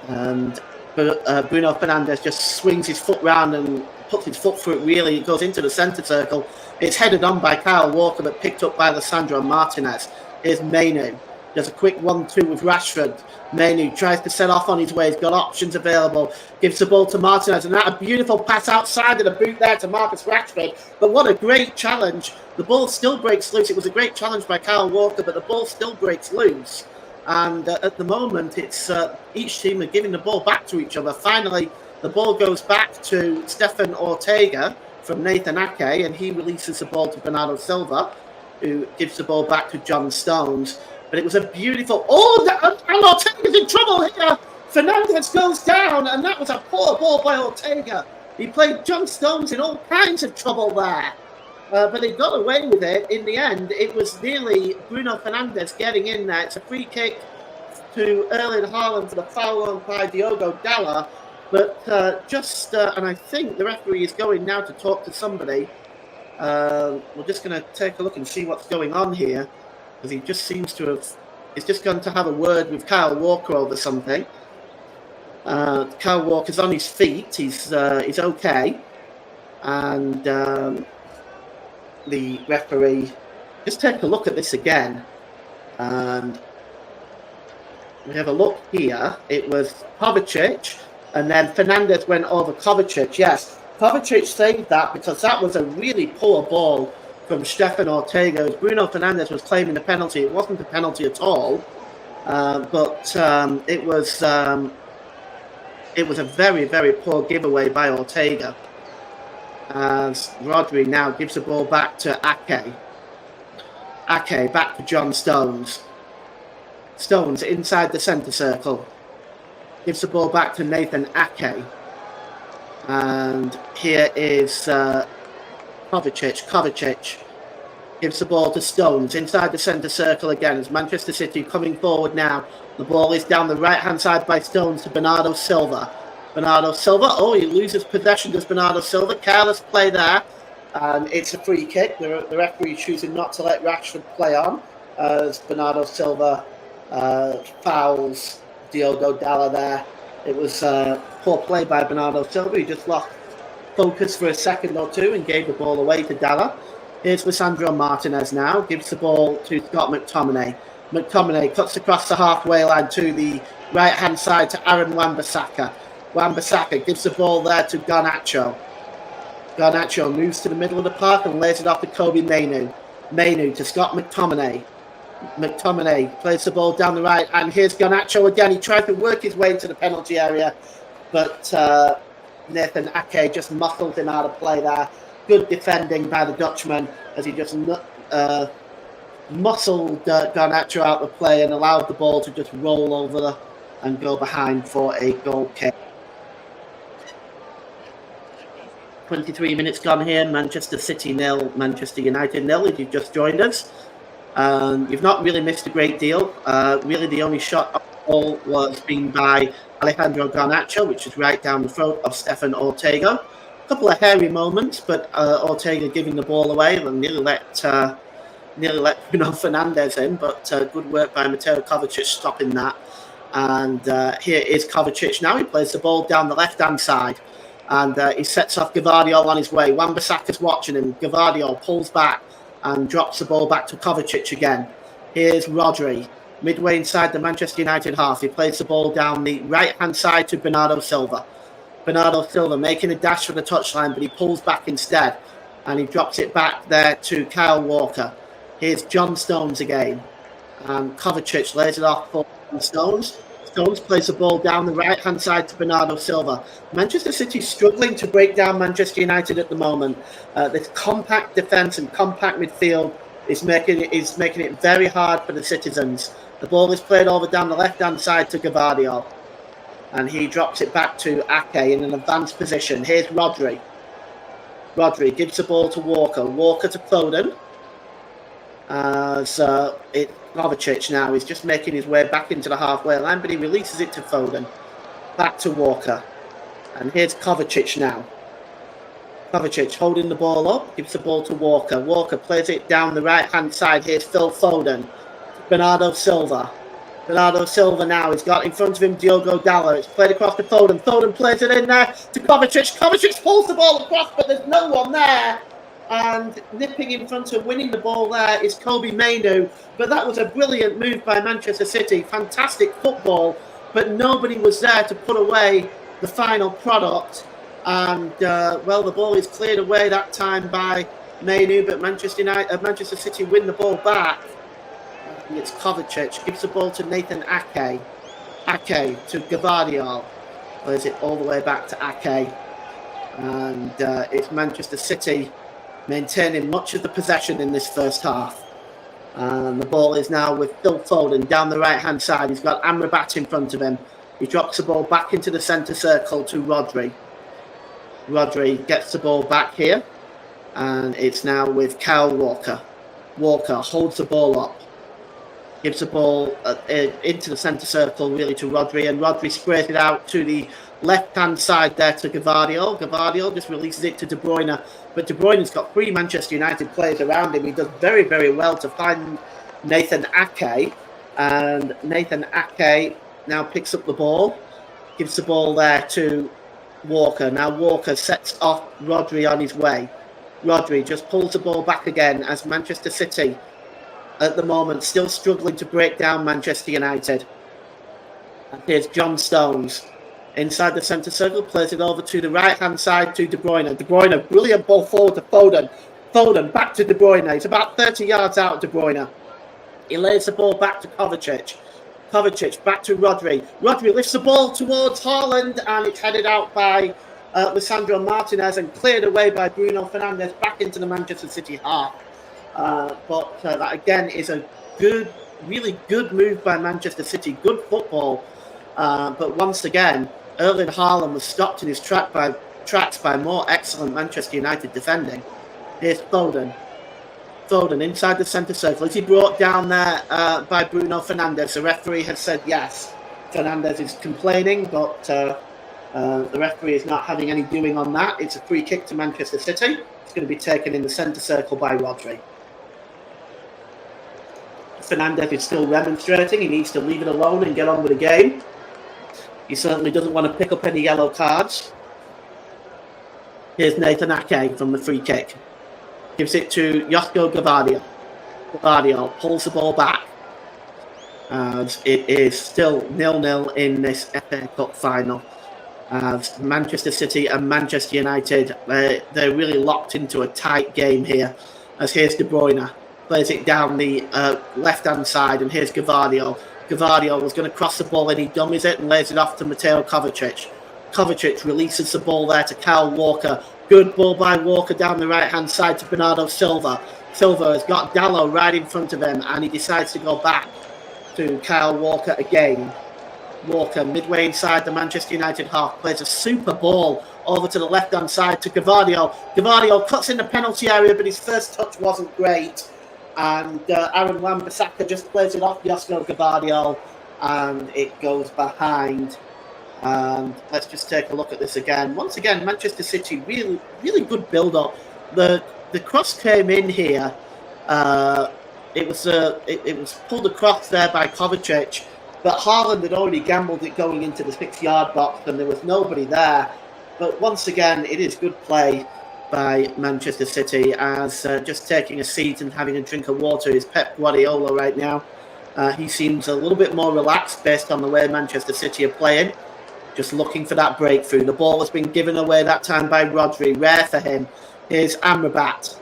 And Bruno Fernandes just swings his foot round and puts his foot through it. Really, it goes into the centre circle. It's headed on by Kyle Walker, but picked up by Lisandro Martinez. Here's Mainu. There's a quick 1-2 with Rashford. Mainu tries to set off on his way. He's got options available. Gives the ball to Martinez. And that a beautiful pass outside of the boot there to Marcus Rashford. But what a great challenge. The ball still breaks loose. It was a great challenge by Kyle Walker, but the ball still breaks loose. And at the moment, it's each team are giving the ball back to each other. Finally, the ball goes back to Stefan Ortega from Nathan Ake, and he releases the ball to Bernardo Silva, who gives the ball back to John Stones. But it was a beautiful... and Ortega's in trouble here. Fernandes goes down, and that was a poor ball by Ortega. He played John Stones in all kinds of trouble there. But he got away with it. In the end, it was nearly Bruno Fernandes getting in there. It's a free kick to Erling Haaland for the foul on by Diogo Dalla. But and I think the referee is going now to talk to somebody. We're just going to take a look and see what's going on here. Because he just seems to have... He's just going to have a word with Kyle Walker over something. Kyle Walker's on his feet. He's okay. And the referee... Just take a look at this again. And we have a look here. It was Kovacic, and then Fernandes went over Kovacic. Yes, Kovacic saved that because that was a really poor ball from Stefan Ortega. Bruno Fernandes was claiming the penalty. It wasn't a penalty at all, but it was a very, very poor giveaway by Ortega. As Rodri now gives the ball back to Ake. Ake back to John Stones. Stones inside the centre circle. Gives the ball back to Nathan Ake. And here is Kovacic. Kovacic gives the ball to Stones inside the centre circle again as Manchester City coming forward now. The ball is down the right-hand side by Stones to Bernardo Silva. Bernardo Silva, he loses possession, does Bernardo Silva. Careless play there. And it's a free kick. The referee choosing not to let Rashford play on as Bernardo Silva fouls Diogo Dalla there. It was poor play by Bernardo Silva. He just lost focus for a second or two and gave the ball away to Dalla. Here's Lisandro Martinez now. Gives the ball to Scott McTominay. McTominay cuts across the halfway line to the right-hand side to Aaron Wan-Bissaka. Wan-Bissaka gives the ball there to Garnacho. Garnacho moves to the middle of the park and lays it off to Kobbie Mainoo. Mainoo to Scott McTominay. McTominay plays the ball down the right, and here's Garnacho again. He tried to work his way into the penalty area, but Nathan Ake just muscled him out of play there. Good defending by the Dutchman as he just muscled Garnacho out of play and allowed the ball to just roll over and go behind for a goal kick. 23 minutes gone here. Manchester City 0, Manchester United 0, if you've just joined us. You've not really missed a great deal. Really, the only shot on goal was being by Alejandro Garnacho, which is right down the throat of Stefan Ortega. A couple of hairy moments, but Ortega giving the ball away and nearly let Bruno Fernandes in, but good work by Mateo Kovacic stopping that. And here is Kovacic now. He plays the ball down the left-hand side, and he sets off Gvardiol on his way. Wan-Bissaka's watching him. Gvardiol pulls back and drops the ball back to Kovacic again. Here's Rodri, midway inside the Manchester United half. He plays the ball down the right-hand side to Bernardo Silva. Bernardo Silva making a dash for the touchline, but he pulls back instead, and he drops it back there to Kyle Walker. Here's John Stones again, and Kovacic lays it off for Stones. Stones plays the ball down the right-hand side to Bernardo Silva. Manchester City struggling to break down Manchester United at the moment. This compact defence and compact midfield is making it very hard for the citizens. The ball is played over down the left-hand side to Gvardiol, and he drops it back to Ake in an advanced position. Here's Rodri. Rodri gives the ball to Walker. Walker to Foden. It's Kovacic now. He's just making his way back into the halfway line, but he releases it to Foden. Back to Walker. And here's Kovacic now. Kovacic holding the ball up, gives the ball to Walker. Walker plays it down the right-hand side. Here's Phil Foden. Bernardo Silva. Bernardo Silva now. He's got in front of him Diogo Dalot. It's played across to Foden. Foden plays it in there to Kovacic. Kovacic pulls the ball across, but there's no one there. And nipping in front of winning the ball there is Kobbie Mainoo. But that was a brilliant move by Manchester City. Fantastic football, but nobody was there to put away the final product. And, the ball is cleared away that time by Mainoo, but Manchester City win the ball back. And it's Kovacic. Gives the ball to Nathan Ake. Ake to Gvardiol. Plays it all the way back to Ake. And it's Manchester City maintaining much of the possession in this first half. And the ball is now with Phil Foden down the right-hand side. He's got Amrabat in front of him. He drops the ball back into the centre circle to Rodri. Rodri gets the ball back here. And it's now with Kyle Walker. Walker holds the ball up. Gives the ball into the centre circle, really, to Rodri. And Rodri sprays it out to the left-hand side there to Gvardiol. Gvardiol just releases it to De Bruyne. But De Bruyne's got three Manchester United players around him. He does very, very well to find Nathan Ake. And Nathan Ake now picks up the ball. Gives the ball there to Walker. Now Walker sets off Rodri on his way. Rodri just pulls the ball back again as Manchester City, at the moment, still struggling to break down Manchester United. And here's John Stones. Inside the centre circle, plays it over to the right-hand side to De Bruyne. De Bruyne, brilliant ball forward to Foden. Foden, back to De Bruyne. He's about 30 yards out, De Bruyne. He lays the ball back to Kovacic. Kovacic, back to Rodri. Rodri lifts the ball towards Haaland, and it's headed out by Lisandro Martinez and cleared away by Bruno Fernandes back into the Manchester City half. But that, again, is a really good move by Manchester City. Good football. But once again, Erling Haaland was stopped in his tracks by more excellent Manchester United defending. Here's Foden. Foden inside the centre circle. Is he brought down there by Bruno Fernandes? The referee has said yes. Fernandes is complaining, but the referee is not having any doing on that. It's a free kick to Manchester City. It's going to be taken in the centre circle by Rodri. Fernandes is still remonstrating. He needs to leave it alone and get on with the game. He certainly doesn't want to pick up any yellow cards. Here's Nathan Ake from the free kick. Gives it to Josko Gvardiol. Gvardiol pulls the ball back. As it is still 0-0 in this FA Cup final. As Manchester City and Manchester United, they're really locked into a tight game here. As here's De Bruyne. Plays it down the left-hand side, and here's Gvardiol. Gvardiol was going to cross the ball, and he dummies it and lays it off to Mateo Kovacic. Kovacic releases the ball there to Kyle Walker. Good ball by Walker down the right-hand side to Bernardo Silva. Silva has got Dalot right in front of him, and he decides to go back to Kyle Walker again. Walker, midway inside the Manchester United half, plays a super ball over to the left-hand side to Gavardio. Gavardio cuts in the penalty area, but his first touch wasn't great. And Aaron Wan-Bissaka just plays it off Josko Gavardio, and it goes behind. And let's just take a look at this again. Once again, Manchester City, really, really good build-up. The cross came in here. It was pulled across there by Kovacic, but Haaland had already gambled it going into the 6-yard box, and there was nobody there. But once again, it is good play by Manchester City, as just taking a seat and having a drink of water is Pep Guardiola right now. He seems a little bit more relaxed based on the way Manchester City are playing. Just looking for that breakthrough. The ball has been given away that time by Rodri. Rare for him. Here's Amrabat.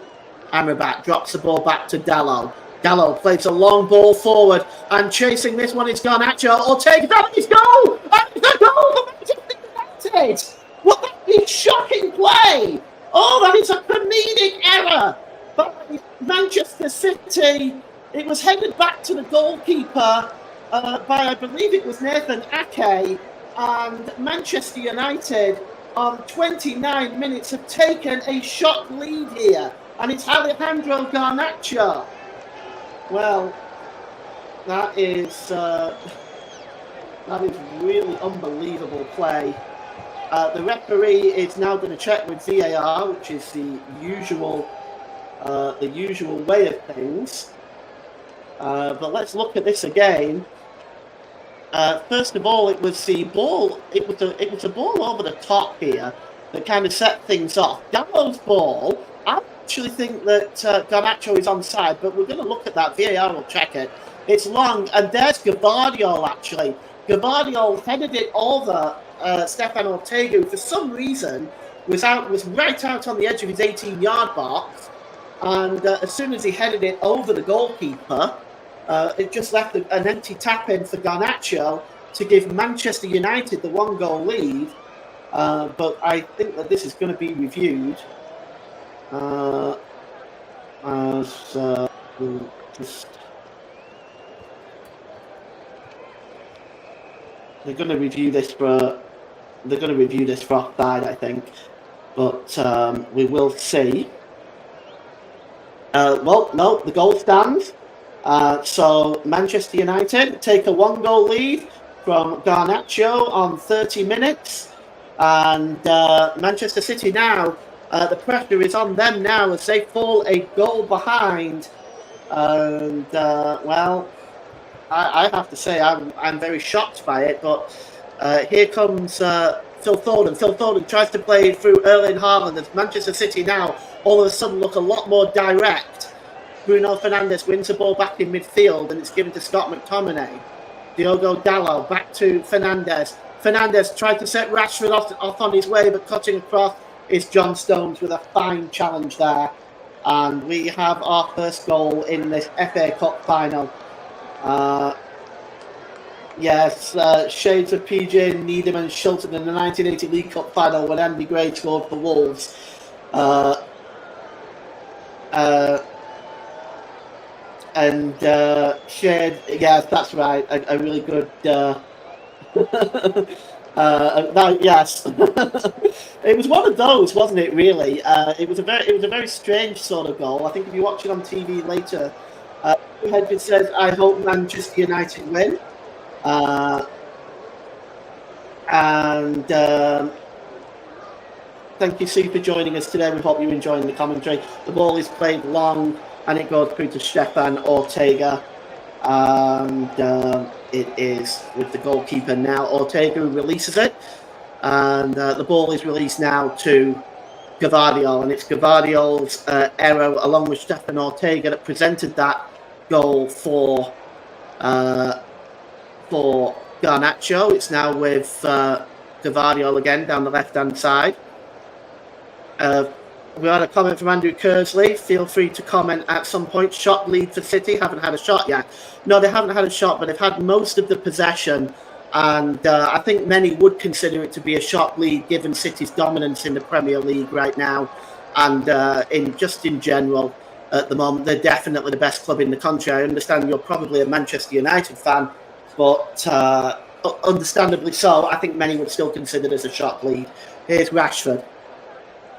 Amrabat drops the ball back to Dalot. Dalot plays a long ball forward, and chasing this one is Garnacho. Ortega, that is goal! And the goal for Manchester United! What that is shocking play! Oh, that is a comedic error by Manchester City. It was headed back to the goalkeeper by, I believe it was Nathan Ake. And Manchester United, on 29 minutes, have taken a shot lead here. And it's Alejandro Garnacho. Well, that is really unbelievable play. The referee is now going to check with VAR, which is the usual way of things. But let's look at this again. First of all, it was the ball. It was a ball over the top here that kind of set things off. Dalot's ball. I actually think that Garnacho is onside, but we're going to look at that. VAR will check it. It's long, and there's Gavardio actually. Gavardio headed it over Stefan Ortega, who for some reason was right out on the edge of his 18-yard box, and as soon as he headed it over the goalkeeper, it just left an empty tap-in for Garnacho to give Manchester United the 1-goal lead. But I think that this is going to be reviewed they're going to review this for offside, I think. But we will see. Well, no, the goal stands. So Manchester United take a 1-goal lead from Garnacho on 30 minutes. And Manchester City now, the pressure is on them now as they fall a goal behind. And, well, I have to say I'm very shocked by it. But here comes Phil Foden. Phil Foden tries to play through Erling Haaland as Manchester City now all of a sudden look a lot more direct. Bruno Fernandes wins the ball back in midfield, and it's given to Scott McTominay. Diogo Dalot back to Fernandes. Fernandes tried to set Rashford off on his way, but cutting across is John Stones with a fine challenge there. And we have our first goal in this FA Cup final. Yes, shades of PJ Needham and Shilton in the 1980 League Cup final when Andy Gray scored for Wolves. And shared, yes, that's right, a really good. Yes, it was one of those, wasn't it? Really, it was a very strange sort of goal. I think if you watch it on TV later, Hedges says, "I hope Manchester United win," and thank you, Sue, for joining us today. We hope you're enjoying the commentary. The ball is played long, and it goes through to Stefan Ortega. And it is with the goalkeeper now, Ortega, who releases it. And the ball is released now to Gavardio. And it's Gavardio's error, along with Stefan Ortega, that presented that goal for Garnacho. It's now with Gavardio again down the left-hand side. We had a comment from Andrew Kersley. Feel free to comment at some point. Shot lead for City. Haven't had a shot yet. No, they haven't had a shot, but they've had most of the possession. And I think many would consider it to be a shot lead, given City's dominance in the Premier League right now. And in general, at the moment, they're definitely the best club in the country. I understand you're probably a Manchester United fan, but understandably so, I think many would still consider it as a shot lead. Here's Rashford.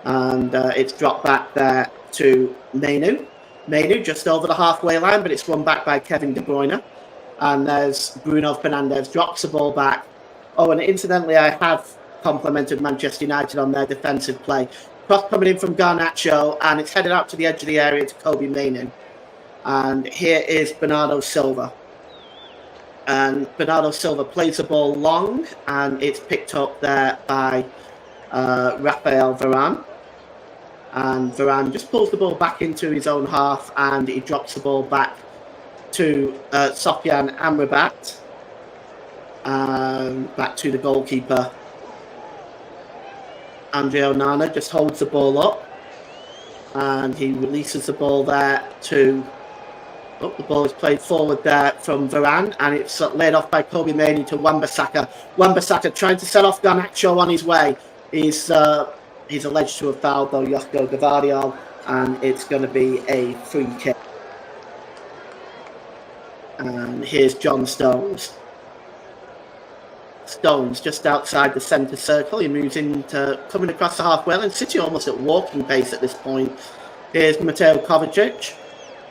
And it's dropped back there to Mainu. Mainu just over the halfway line, but it's won back by Kevin De Bruyne. And there's Bruno Fernandes, drops the ball back. Oh, and incidentally, I have complimented Manchester United on their defensive play. Cross coming in from Garnacho, and it's headed out to the edge of the area to Kobe Mainu. And here is Bernardo Silva. And Bernardo Silva plays the ball long, and it's picked up there by Rafael Varane. And Varane just pulls the ball back into his own half, and he drops the ball back to Sofyan Amrabat. Back to the goalkeeper. Andre Onana just holds the ball up, and he releases the ball there to... Oh, the ball is played forward there from Varane, and it's laid off by Kobe Mainoo to Wan-Bissaka. Wan-Bissaka trying to set off Garnacho on his way. He's alleged to have fouled, though, Josko Gvardiol, and it's going to be a free kick. And here's John Stones. Stones just outside the centre circle. He moves into coming across the halfway line. City almost at walking pace at this point. Here's Mateo Kovacic.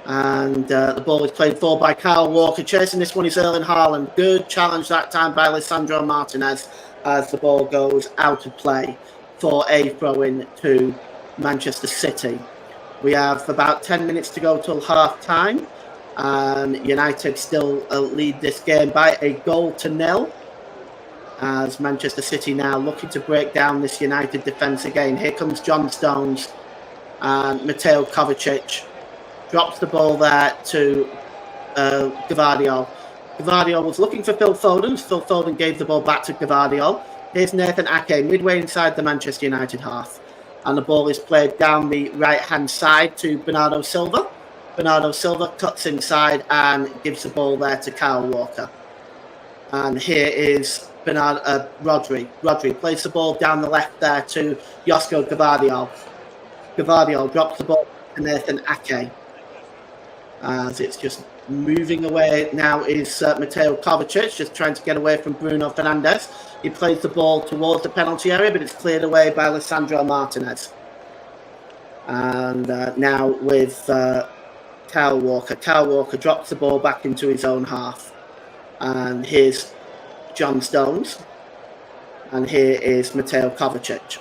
And the ball is played forward by Kyle Walker. Chasing this one is Erling Haaland. Good challenge that time by Lisandro Martinez as the ball goes out of play for a throw-in to Manchester City. We have about 10 minutes to go till half-time. And United still lead this game by a 1-0. As Manchester City now looking to break down this United defence again. Here comes John Stones and Mateo Kovacic. Drops the ball there to Gvardiol. Gvardiol was looking for Phil Foden. Phil Foden gave the ball back to Gvardiol. Here's Nathan Ake, midway inside the Manchester United half. And the ball is played down the right-hand side to Bernardo Silva. Bernardo Silva cuts inside and gives the ball there to Kyle Walker. And here is Rodri. Rodri plays the ball down the left there to Josko Gvardiol. Gvardiol drops the ball to Nathan Ake. As it's just moving away now is Mateo Kovacic, just trying to get away from Bruno Fernandes. He plays the ball towards the penalty area, but it's cleared away by Lisandro Martinez. And now with Kyle Walker. Kyle Walker drops the ball back into his own half. And here's John Stones. And here is Mateo Kovacic.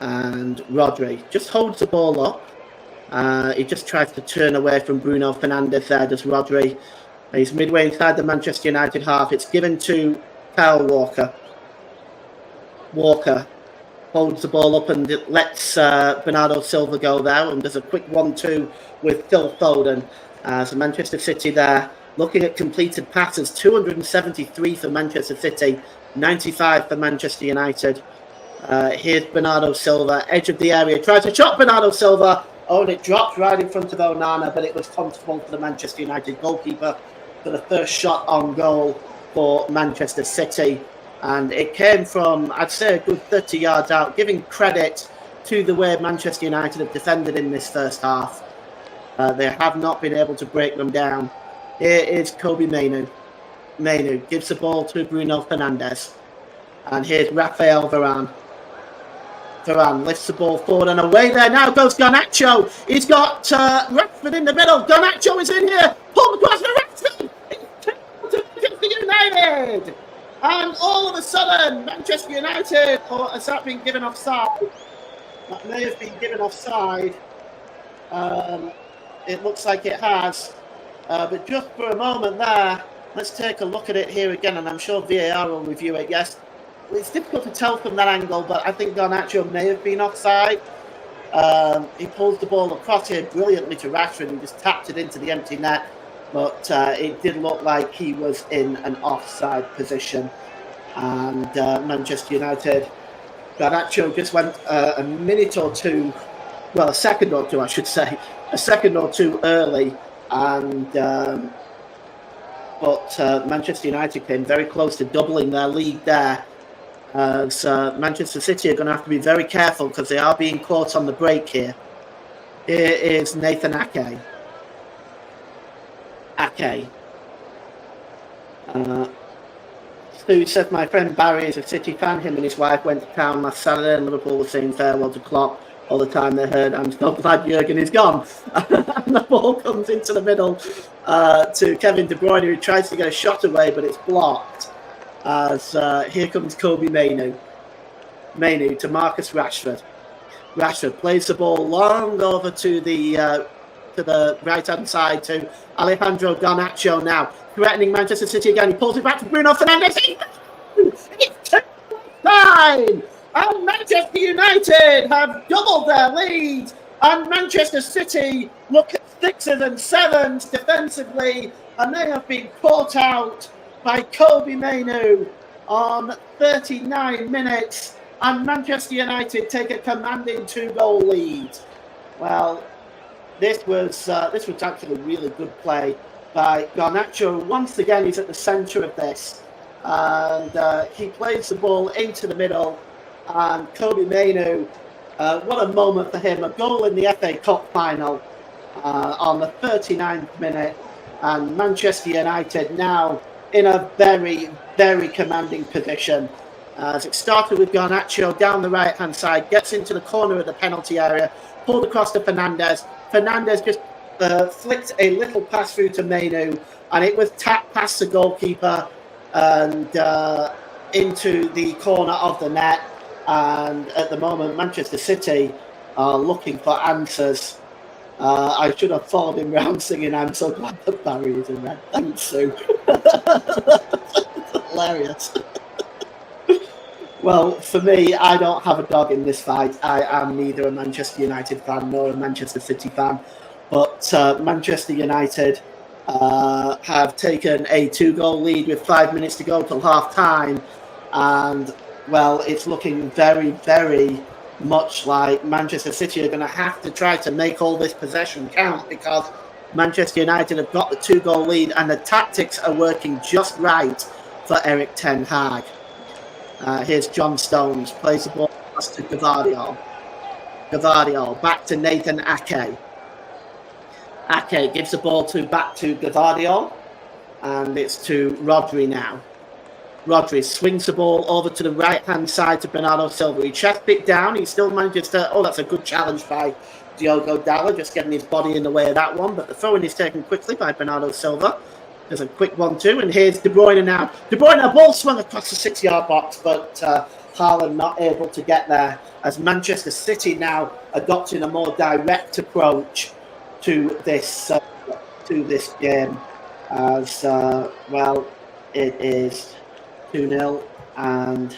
And Rodri just holds the ball up. He just tries to turn away from Bruno Fernandes there, does Rodri. He's midway inside the Manchester United half. It's given to Kyle Walker. Walker holds the ball up and it lets Bernardo Silva go there, and does a quick 1-2 with Phil Foden. So Manchester City there, looking at completed passes, 273 for Manchester City, 95 for Manchester United. Here's Bernardo Silva, edge of the area, tries to shot Bernardo Silva. Oh, and it dropped right in front of Onana, but it was comfortable for the Manchester United goalkeeper for the first shot on goal for Manchester City. And it came from, I'd say, a good 30 yards out, giving credit to the way Manchester United have defended in this first half. They have not been able to break them down. Here is Kobe Mainoo. Mainoo gives the ball to Bruno Fernandes. And here's Rafael Varane. Varane lifts the ball forward and away there. Now goes Garnacho. He's got Rashford in the middle. Garnacho is in here. Pulled across for Rashford. Manchester United. And all of a sudden, Manchester United, or has that been given offside? That may have been given offside. It looks like it has. But just for a moment there, let's take a look at it here again, and I'm sure VAR will review it. Yes, it's difficult to tell from that angle, but I think Garnacho may have been offside. He pulls the ball across here brilliantly to Rashford and just tapped it into the empty net. But it did look like he was in an offside position. And Manchester United, Garnacho just went a minute or two, well, a second or two, I should say, a second or two early. And but Manchester United came very close to doubling their lead there. So Manchester City are going to have to be very careful because they are being caught on the break here. Here is Nathan Ake. Who said my friend Barry is a City fan. Him and his wife went to town last Saturday and Liverpool was saying farewell to Klopp all the time they heard, I'm so glad Jurgen is gone. And the ball comes into the middle to Kevin De Bruyne, who tries to get a shot away, but it's blocked. As here comes Kobbie Mainoo. Mainoo to Marcus Rashford. Rashford plays the ball long over to the right-hand side to Alejandro Garnacho now, threatening Manchester City again. He pulls it back to Bruno Fernandes. It's time! And Manchester United have doubled their lead. And Manchester City look at 6s and 7s defensively. And they have been caught out by Kobbie Mainoo on 39 minutes. And Manchester United take a commanding 2-goal lead. Well, this was actually really good play by Garnacho. Once again, he's at the centre of this. And he plays the ball into the middle. And Kobbie Mainoo, what a moment for him. A goal in the FA Cup final on the 39th minute. And Manchester United now in a very, very commanding position. As it started with Garnacho down the right-hand side, gets into the corner of the penalty area, pulled across to Fernandes. Fernandes just flicked a little pass through to Mainoo, and it was tapped past the goalkeeper and into the corner of the net. And at the moment, Manchester City are looking for answers. I should have followed him round singing, I'm so glad that Barry is in red. Thanks, Sue. Hilarious. Well, for me, I don't have a dog in this fight. I am neither a Manchester United fan nor a Manchester City fan. But Manchester United have taken a 2-goal lead with 5 minutes to go till half-time. And, well, it's looking very, very much like Manchester City are going to have to try to make all this possession count, because Manchester United have got the 2-goal lead and the tactics are working just right for Erik ten Hag. Here's John Stones, plays the ball to Gvardiol. Gvardiol, back to Nathan Ake. Ake gives the ball back to Gvardiol, and it's to Rodri now. Rodri swings the ball over to the right-hand side to Bernardo Silva. He chests it down. He still manages to... Oh, that's a good challenge by Diogo Dalot, just getting his body in the way of that one. But the throw-in is taken quickly by Bernardo Silva. There's a quick 1-2, and here's De Bruyne now. De Bruyne, a ball swung across the 6-yard box, but Haaland not able to get there, as Manchester City now adopting a more direct approach to this game. As, well, it is 2-0, and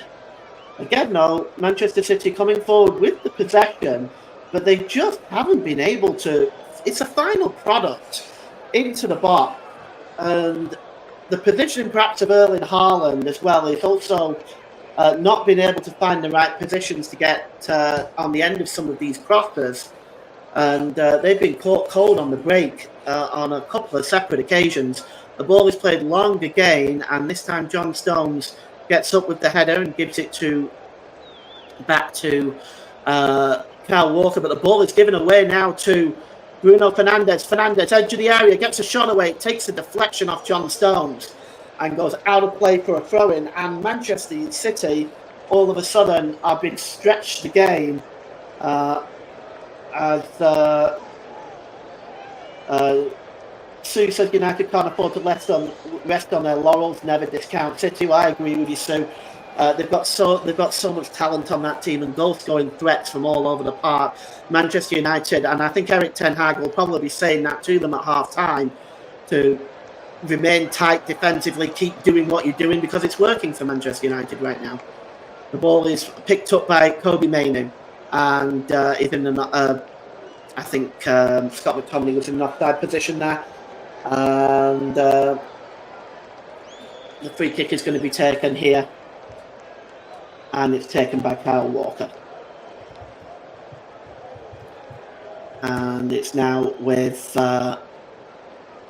again, no, Manchester City coming forward with the possession, but they just haven't been able to... It's a final product into the box. And the positioning perhaps of Erling Haaland as well is also not being able to find the right positions to get on the end of some of these crosses. And they've been caught cold on the break on a couple of separate occasions. The ball is played long again, and this time John Stones gets up with the header and gives it back to Kyle Walker. But the ball is given away now to Bruno Fernandes. Fernandes, edge of the area, gets a shot away, takes a deflection off John Stones and goes out of play for a throw-in. And Manchester City, all of a sudden, are being stretched the game as Sue said United can't afford to rest on their laurels, never discount City. Well, I agree with you, Sue. They've got so much talent on that team and goal-scoring threats from all over the park. Manchester United, and I think Erik ten Hag will probably be saying that to them at half-time, to remain tight defensively, keep doing what you're doing, because it's working for Manchester United right now. The ball is picked up by Kobbie Mainoo, and even I think Scott McTominay was in an offside position there, and the free kick is going to be taken here. And it's taken by Kyle Walker. And it's now with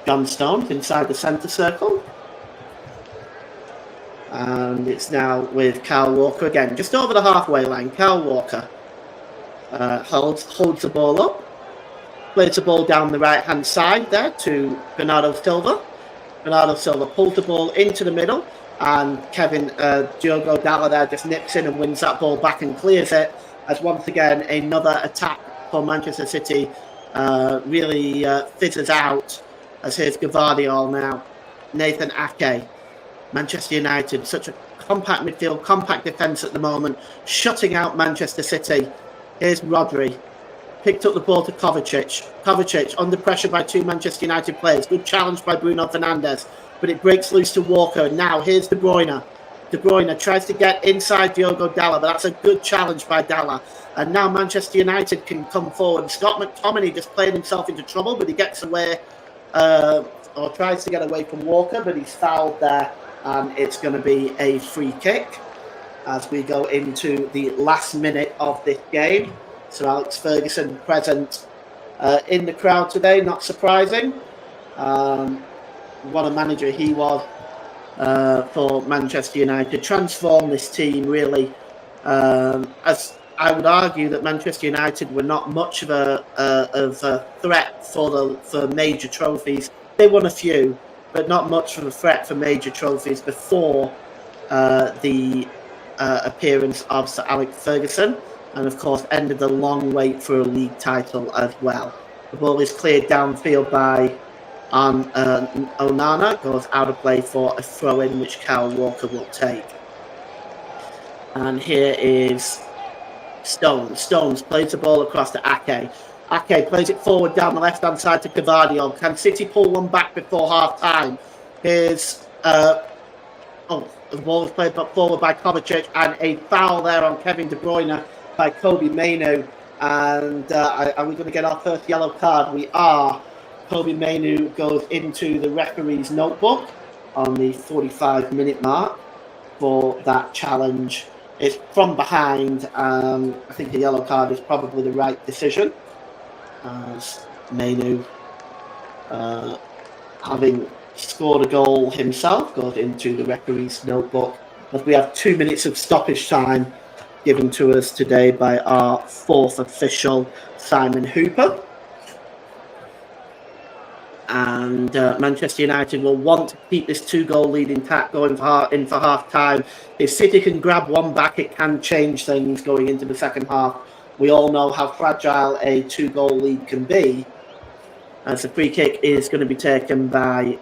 John Stones inside the centre circle. And it's now with Kyle Walker again, just over the halfway line. Kyle Walker holds the ball up, plays the ball down the right-hand side there to Bernardo Silva. Bernardo Silva pulls the ball into the middle, and Diogo Dalla there just nips in and wins that ball back and clears it, as once again another attack for Manchester City really fizzes out, as here's Gvardiol now. Nathan Ake, Manchester United, such a compact midfield, compact defence at the moment, shutting out Manchester City. Here's Rodri, picked up the ball to Kovacic. Kovacic under pressure by two Manchester United players. Good challenge by Bruno Fernandes, but it breaks loose to Walker. Now here's De Bruyne. De Bruyne tries to get inside Diogo Dalla, but that's a good challenge by Dalla. And now Manchester United can come forward. Scott McTominay just played himself into trouble, but he gets away, or tries to get away from Walker, but he's fouled there. And it's going to be a free kick as we go into the last minute of this game. So Alex Ferguson present in the crowd today, not surprising. What a manager he was for Manchester United. Transformed this team really. As I would argue that Manchester United were not much of a threat for major trophies. They won a few, but not much of a threat for major trophies before the appearance of Sir Alex Ferguson, and of course ended the long wait for a league title as well. The ball is cleared downfield by Onana, goes out of play for a throw-in which Kyle Walker will take. And here is Stones. Stones plays the ball across to Ake. Ake plays it forward down the left-hand side to Gvardiol. Can City pull one back before half-time? Here's... the ball is played forward by Kovacic, and a foul there on Kevin De Bruyne by Kobbie Mainoo. And are we going to get our first yellow card? We are. Kobbie Mainoo goes into the referee's notebook on the 45-minute mark for that challenge. It's from behind. I think the yellow card is probably the right decision, as Mainoo, having scored a goal himself, goes into the referee's notebook. As we have 2 minutes of stoppage time given to us today by our fourth official, Simon Hooper. And Manchester United will want to keep this 2-goal lead intact going in for half-time. If City can grab one back, it can change things going into the second half. We all know how fragile a 2-goal lead can be. As the free kick is going to be taken by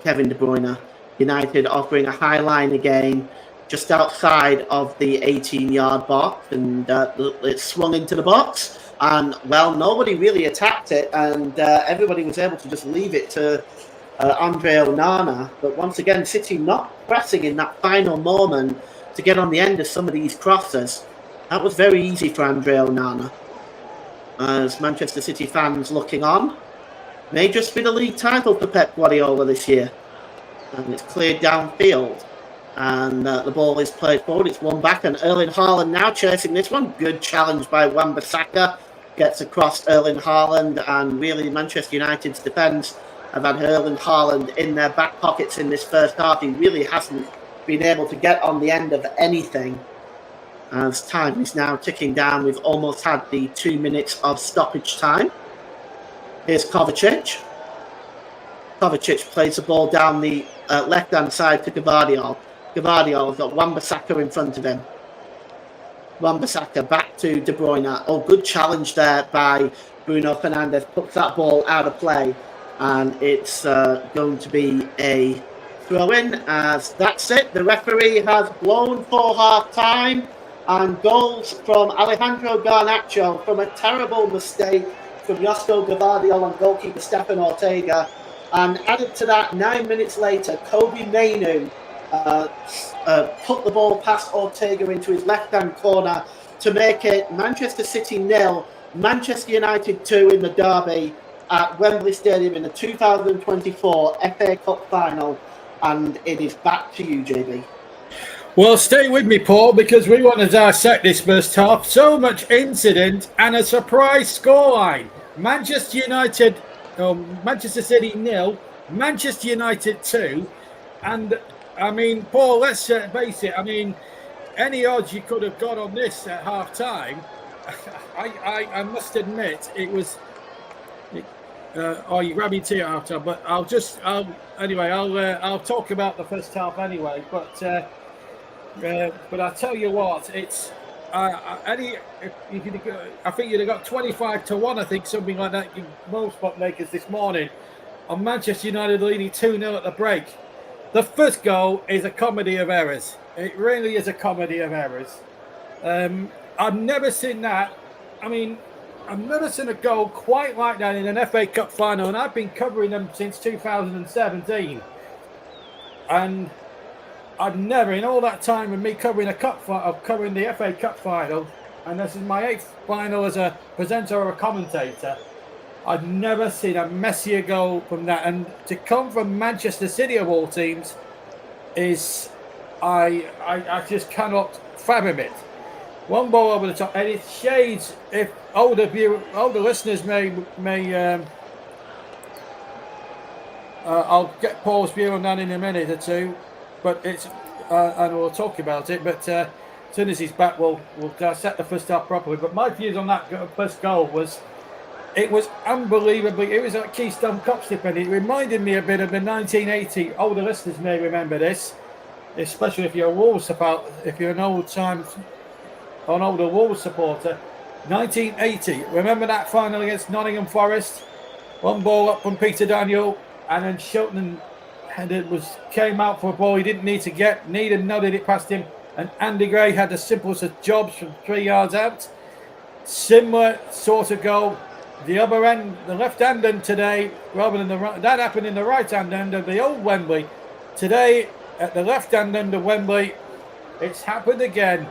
Kevin De Bruyne. United offering a high line again, just outside of the 18-yard box, and it swung into the box. And, well, nobody really attacked it, and everybody was able to just leave it to Andre Onana. But once again, City not pressing in that final moment to get on the end of some of these crosses. That was very easy for Andre Onana. As Manchester City fans looking on, may just be the league title for Pep Guardiola this year. And it's cleared downfield. And the ball is played forward. It's won back, and Erling Haaland now chasing this one. Good challenge by Wan-Bissaka. Gets across Erling Haaland, and really Manchester United's defence have had Erling Haaland in their back pockets in this first half. He really hasn't been able to get on the end of anything. As time is now ticking down, we've almost had the 2 minutes of stoppage time. Here's Kovacic. Kovacic plays the ball down the left-hand side to Gvardiol. Gvardiol's got Wan-Bissaka in front of him. Wan-Bissaka back to De Bruyne. Oh, good challenge there by Bruno Fernandes. Puts that ball out of play. And it's going to be a throw-in, as that's it. The referee has blown for half-time. And goals from Alejandro Garnacho from a terrible mistake from Josko Gvardiol and goalkeeper Stefan Ortega. And added to that, 9 minutes later, Kobbie Mainoo put the ball past Ortega into his left-hand corner to make it Manchester City 0, Manchester United 2 in the derby at Wembley Stadium in the 2024 FA Cup final. And it is back to you, JB. Well, stay with me, Paul, because we want to dissect this first half. So much incident and a surprise scoreline. Manchester City 0, Manchester United 2. And, I mean, Paul, let's face it. I mean, any odds you could have got on this at half-time, I must admit, you grab your tea after, but I'll talk about the first half anyway. But I tell you what, it's I think you'd have got 25-1. I think something like that. Most bookmakers this morning on Manchester United leading 2-0 at the break. The first goal is a comedy of errors. It really is a comedy of errors. I've never seen that. I mean, I've never seen a goal quite like that in an FA Cup final, and I've been covering them since 2017. And I've never, in all that time with me covering covering the FA Cup final, and this is my 8th final as a presenter or a commentator, I've never seen a messier goal from that. And to come from Manchester City of all teams is, I just cannot fathom it. One ball over the top, and it shades. If older listeners may, I'll get Paul's view on that in a minute or two, but it's and we'll talk about it. But as soon as he's back, we'll dissect the first half properly. But my views on that first goal was, it was unbelievably. It was like Keystone Cup slipping. It reminded me a bit of the 1980. Older listeners may remember this, especially if you're a Wolves supporter. If you're an older Wolves supporter, 1980. Remember that final against Nottingham Forest? One ball up from Peter Daniel, and then Shilton came out for a ball he didn't need to get. Needham nodded it past him, and Andy Gray had the simplest of jobs from 3 yards out. Similar sort of goal. The other end, the left hand end today, rather than the right. That happened in the right hand end of the old Wembley. Today, at the left hand end of Wembley, it's happened again.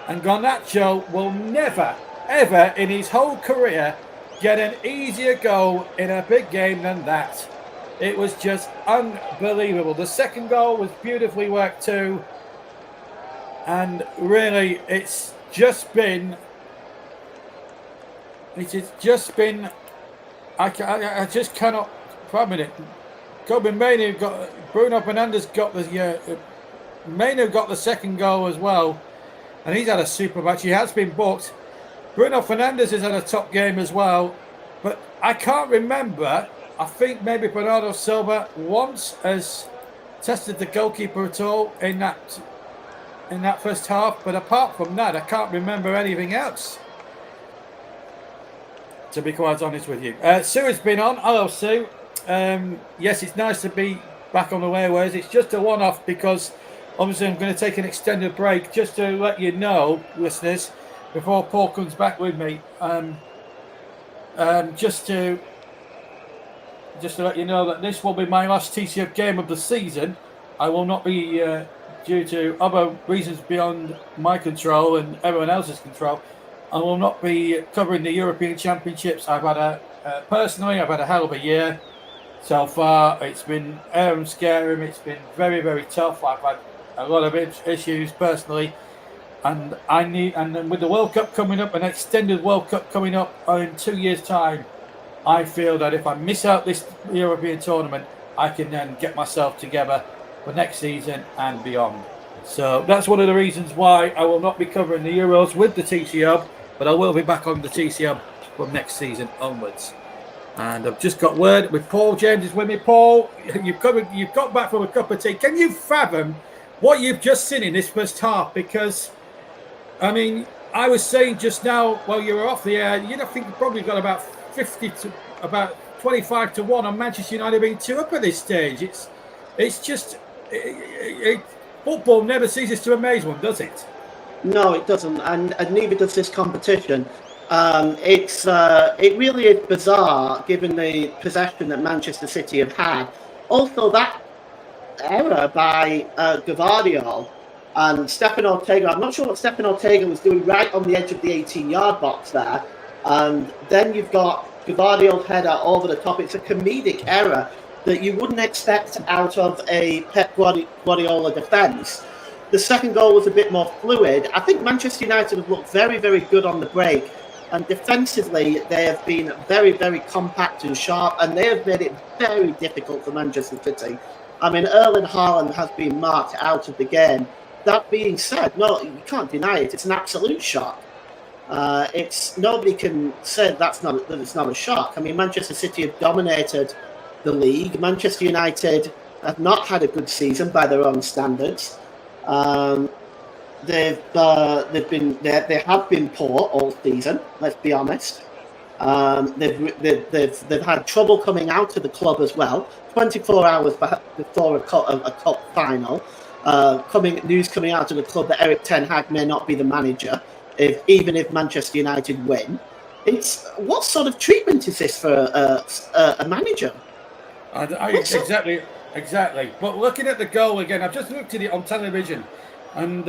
And Garnacho will never, ever in his whole career get an easier goal in a big game than that. It was just unbelievable. The second goal was beautifully worked too. And really, it's just been, I just cannot fathom it. Bruno Fernandes got Mainu got the second goal as well. And he's had a super match. He has been booked. Bruno Fernandes has had a top game as well. But I can't remember. I think maybe Bernardo Silva once has tested the goalkeeper at all in that first half. But apart from that, I can't remember anything else, to be quite honest with you. Sue has been on. Hello, Sue. Yes, it's nice to be back on the airwaves. It's just a one-off because obviously I'm going to take an extended break just to let you know, listeners, before Paul comes back with me. Just to let you know that this will be my last TCF game of the season. I will not be, due to other reasons beyond my control and everyone else's control, I will not be covering the European Championships. Personally, I've had a hell of a year so far. It's been scary. It's been very, very tough. I've had a lot of issues personally, and then with the World Cup coming up, an extended World Cup coming up in 2 years' time, I feel that if I miss out this European tournament, I can then get myself together for next season and beyond. So that's one of the reasons why I will not be covering the Euros with the TC Hub, but I will be back on the TC Hub from next season onwards. And I've just got word with Paul James is with me. Paul, you've got back from a cup of tea. Can you fathom what you've just seen in this first half? Because, I mean, I was saying just now while you were off the air, I think you probably got about 25-1 on Manchester United being 2 up at this stage. It's just football never ceases to amaze one, does it? No, it doesn't, and neither does this competition. It really is bizarre given the possession that Manchester City have had. Also, that error by Gvardiol and Stefan Ortega. I'm not sure what Stefan Ortega was doing right on the edge of the 18-yard box there. And then you've got Gvardiol's header over the top. It's a comedic error that you wouldn't expect out of a Pep Guardiola defence. The second goal was a bit more fluid. I think Manchester United have looked very, very good on the break. And defensively, they have been very, very compact and sharp. And they have made it very difficult for Manchester City. I mean, Erling Haaland has been marked out of the game. That being said, no, you can't deny it. It's an absolute shock. It's nobody can say that it's not a shock. I mean, Manchester City have dominated the league. Manchester United have not had a good season by their own standards. They have been poor all season. Let's be honest. They've had trouble coming out of the club as well. 24 hours before a cup final, news coming out of the club that Eric Ten Hag may not be the manager, even if Manchester United win. What sort of treatment is this for a manager? Exactly. But looking at the goal again, I've just looked at it on television, and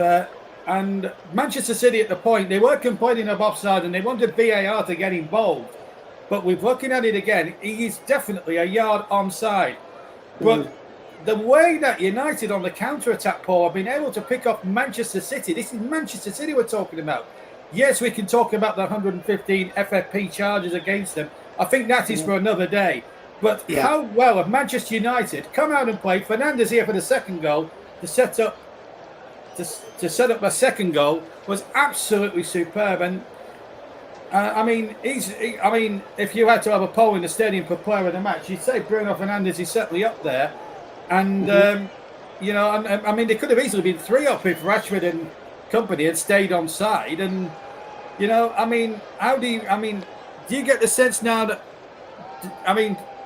Manchester City at the point, they were complaining of offside and they wanted VAR to get involved. But we're looking at it again, he is definitely a yard onside. But the way that United on the counter-attack, Paul, have been able to pick up Manchester City, this is Manchester City we're talking about. Yes, we can talk about the 115 FFP charges against them. I think that is for another day. But how well have Manchester United come out and played? Fernandes here for the second goal to set up a second goal was absolutely superb. And if you had to have a poll in the stadium for player of the match, you'd say Bruno Fernandes is certainly up there. And they could have easily been 3 up if Rashford and company had stayed on side. And do you get the sense now that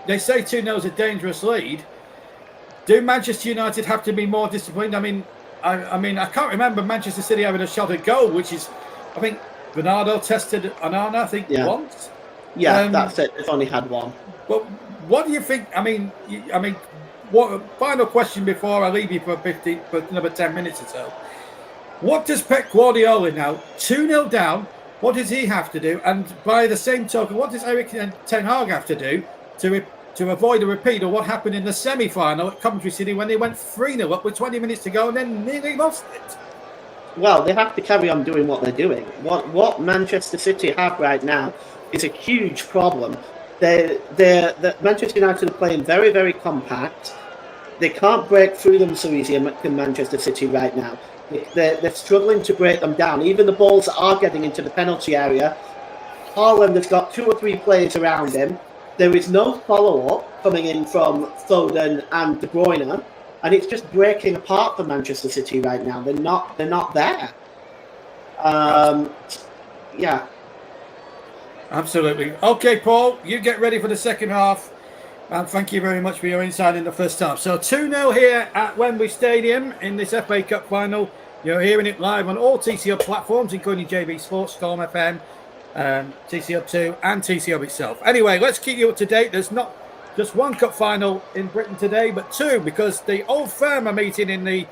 they say 2-0 is a dangerous lead? Do Manchester United have to be more disciplined? I can't remember Manchester City having a shot at goal, which is, I think, Bernardo tested Onana, once. Yeah, that's it. They've only had one. But what do you think? What final question before I leave you for another 10 minutes or so? What does Pep Guardiola now, 2-0 down, what does he have to do? And by the same token, what does Eric Ten Hag have to do to avoid a repeat of what happened in the semi-final at Coventry City when they went 3-0 up with 20 minutes to go and then nearly lost it? Well, they have to carry on doing what they're doing. What Manchester City have right now is a huge problem. Manchester United are playing very, very compact. They can't break through them so easy in Manchester City right now. They're struggling to break them down. Even the balls that are getting into the penalty area, Haaland has got 2 or 3 players around him. There is no follow-up coming in from Foden and De Bruyne, and it's just breaking apart for Manchester City right now. They're not there. Yeah. Absolutely. Okay, Paul, you get ready for the second half. And thank you very much for your insight in the first half. So 2-0 here at Wembley Stadium in this FA Cup final. You're hearing it live on all TC Hub platforms, including JB Sports, Storm FM, TC Hub 2 and TC Hub itself. Anyway, let's keep you up to date. There's not just one cup final in Britain today, but 2, because the Old Firm are meeting in the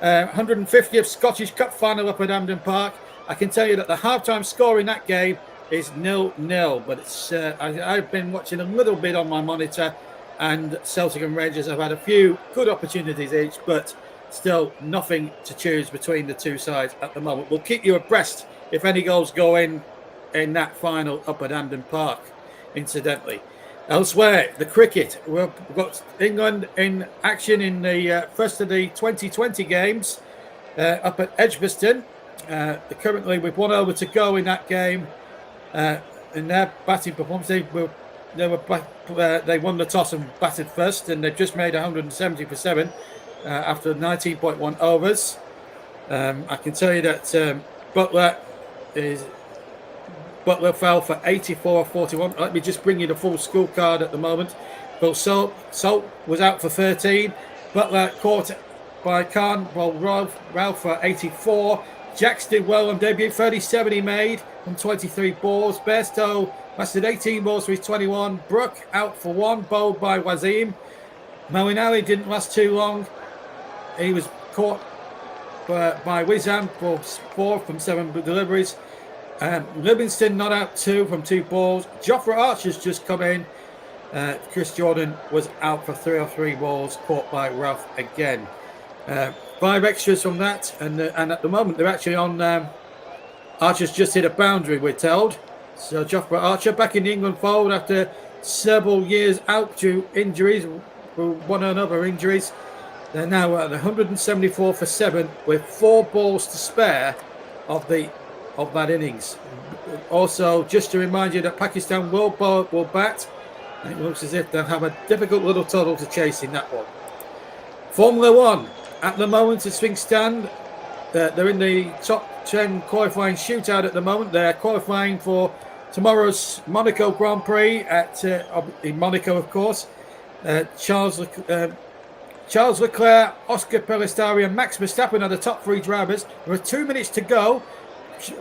150th Scottish Cup final up at Hampden Park. I can tell you that the halftime score in that game is 0-0, but it's I've been watching a little bit on my monitor, and Celtic and Rangers have had a few good opportunities each, but still nothing to choose between the two sides at the moment. We'll keep you abreast if any goals go in that final up at Hampden Park, incidentally. Elsewhere, the cricket, we've got England in action in the first of the 2020 games up at Edgbaston. Currently with 1 over to go in that game. In their batting performance, they won the toss and batted first, and they've just made 170 for 7 after 19.1 overs. I can tell you that Butler fell for 84 of 41. Let me just bring you the full scorecard at the moment. Well, Salt was out for 13. Butler caught by Khan. Well, Ralph for 84. Jacks did well on debut. 37 he made from 23 balls. Bairstow lasted 18 balls for his 21. Brook out for 1, bowled by Wasim. Moeen didn't last too long. He was caught by Wizam for 4 from 7 deliveries. Livingston not out 2 from 2 balls. Jofra Archer's just come in. Chris Jordan was out for 3 or 3 balls, caught by Ralph again. 5 extras from that, and at the moment they're actually on. Archer's just hit a boundary, we're told. So Jofra Archer back in the England fold after several years out due injuries, one and other injuries. They're now at 174 for 7 with 4 balls to spare of the of that innings. Also, just to remind you that Pakistan will bat. And it looks as if they'll have a difficult little total to chase in that one. Formula One, at the moment, as things stand, they're in the top 10 qualifying shootout at the moment. They're qualifying for tomorrow's Monaco Grand Prix in Monaco, of course. Charles Leclerc, Oscar Piastri, and Max Verstappen are the top three drivers. There are 2 minutes to go.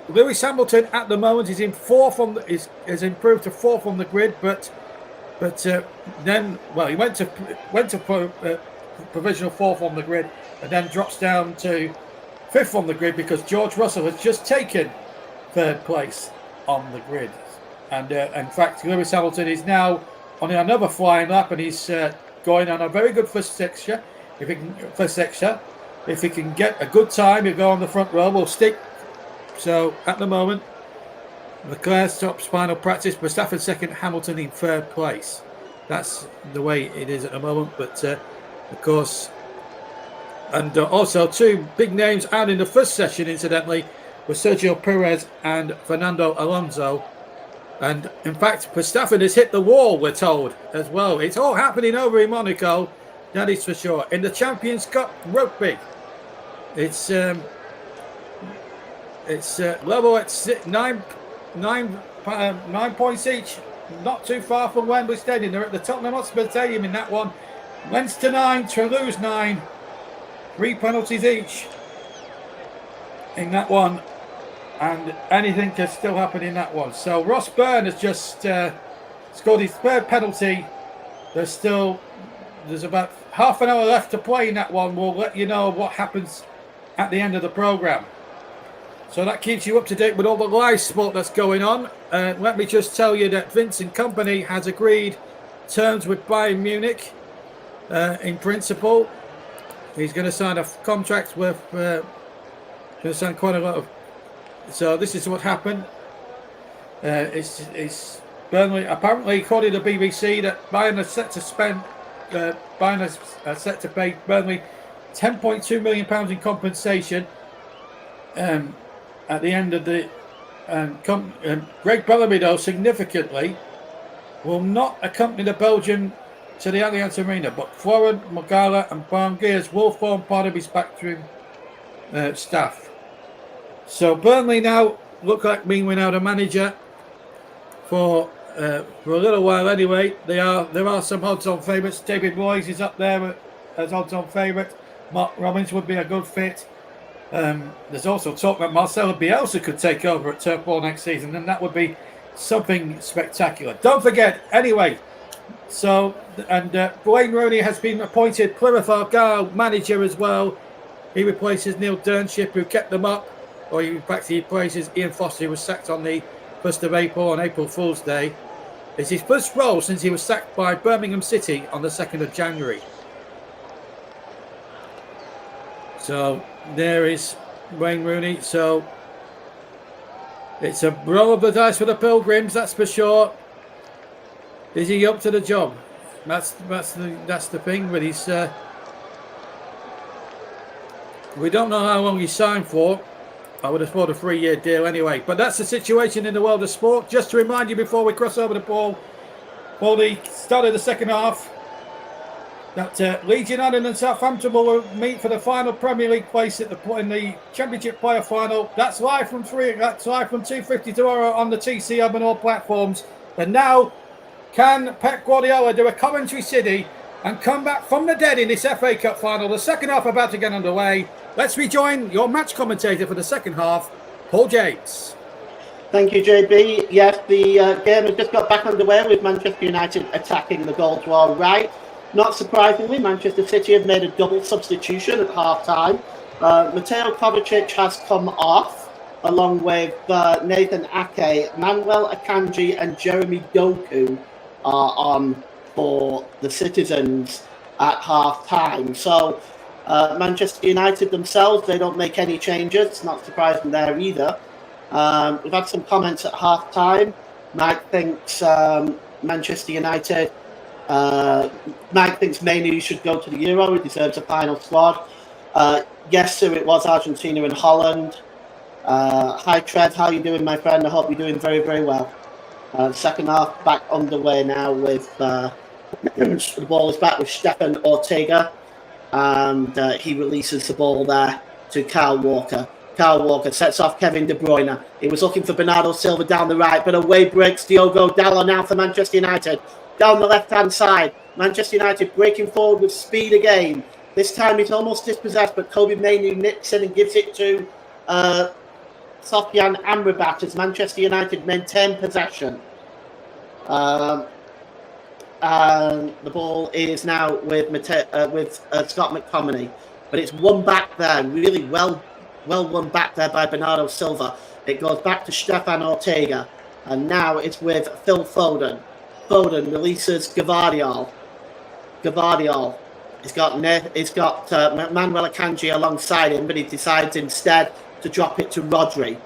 Lewis Hamilton at the moment is in fourth is improved to fourth on the grid, but then he went to provisional fourth on the grid, and then drops down to fifth on the grid because George Russell has just taken third place on the grid, and in fact Lewis Hamilton is now on another flying lap, and he's going on a very good first sector. If he can get a good time, he'll go on the front row. We'll stick. So at the moment, Leclerc's top final practice, Verstappen second, Hamilton in third place. That's the way it is at the moment. But of course, and also 2 big names out in the first session, incidentally, were Sergio Perez and Fernando Alonso. And in fact, Verstappen has hit the wall, we're told, as well. It's all happening over in Monaco, that is for sure. In the Champions Cup rugby, it's level at 9 points each, not too far from Wembley Stadium. They're at the Tottenham Hotspur Stadium in that one. Leinster 9, Toulouse 9, 3 penalties each in that one, and anything can still happen in that one. So Ross Byrne has just scored his third penalty. There's about half an hour left to play in that one. We'll let you know what happens at the end of the programme. So that keeps you up to date with all the live sport that's going on. Let me just tell you that Vincent Kompany has agreed terms with Bayern Munich in principle. He's going to sign a contract with going to sign quite a lot of. So this is what happened. It's Burnley, apparently, according to BBC, that Bayern is set to spend. Bayern is set to pay Burnley £10.2 million in compensation. At the end of the Greg Bellamy, though, significantly will not accompany the Belgian to the Allianz Arena, but Florent Magala and Barnes will form part of his backroom staff. So Burnley now look like being without a manager for a little while anyway. There are some odds-on favourites. David Moyes is up there as odds-on favourite. Mark Robbins would be a good fit. There's also talk that Marcelo Bielsa could take over at Turf Moor next season, and that would be something spectacular. Don't forget, anyway. So, and Wayne Rooney has been appointed Plymouth Argyle manager as well. He replaces Neil Durnship, who kept them up. Or in fact, he replaces Ian Foster, who was sacked on the 1st of April, on April Fool's Day. It's his first role since he was sacked by Birmingham City on the 2nd of January. So there is Wayne Rooney. So it's a roll of the dice for the Pilgrims, that's for sure. Is he up to the job? That's the thing. But he's we don't know how long he signed for. I would have thought a 3-year deal anyway. But that's the situation in the world of sport. Just to remind you before we cross over the ball for the start of the second half, that Leeds United and Southampton will meet for the final Premier League place in the Championship Player Final. That's live from 2:50 tomorrow on the TC Hub and all platforms. And now, can Pep Guardiola do a Coventry City and come back from the dead in this FA Cup final? The second half about to get underway. Let's rejoin your match commentator for the second half, Paul James. Thank you, JB. Yes, the game has just got back underway with Manchester United attacking the goal to our right. Not surprisingly, Manchester City have made a double substitution at half-time. Mateo Kovacic has come off, along with Nathan Ake, Manuel Akanji and Jeremy Doku are on for the Citizens at half-time. So Manchester United themselves, they don't make any changes. Not surprising there either. We've had some comments at half-time. Mike thinks Manchester United... Mike thinks Mainu should go to the Euro. He deserves a final squad. Yes, sir, it was Argentina and Holland. Hi Trev, how you doing, my friend? I hope you're doing very, very well. Second half back underway now with the ball is back with Stefan Ortega, and he releases the ball there to Kyle Walker. Kyle Walker sets off Kevin De Bruyne. He was looking for Bernardo Silva down the right, but away breaks Diogo Dalot now for Manchester United. Down the left-hand side, Manchester United breaking forward with speed again. This time he's almost dispossessed, but Kobbie Mainoo nips in and gives it to Sofian Amrabat as Manchester United maintain possession. And the ball is now with Scott McTominay, but it's won back there, really well won back there by Bernardo Silva. It goes back to Stefan Ortega, and now it's with Phil Foden. Foden releases Gvardiol. He's got Manuel Akanji alongside him, but he decides instead to drop it to Rodri.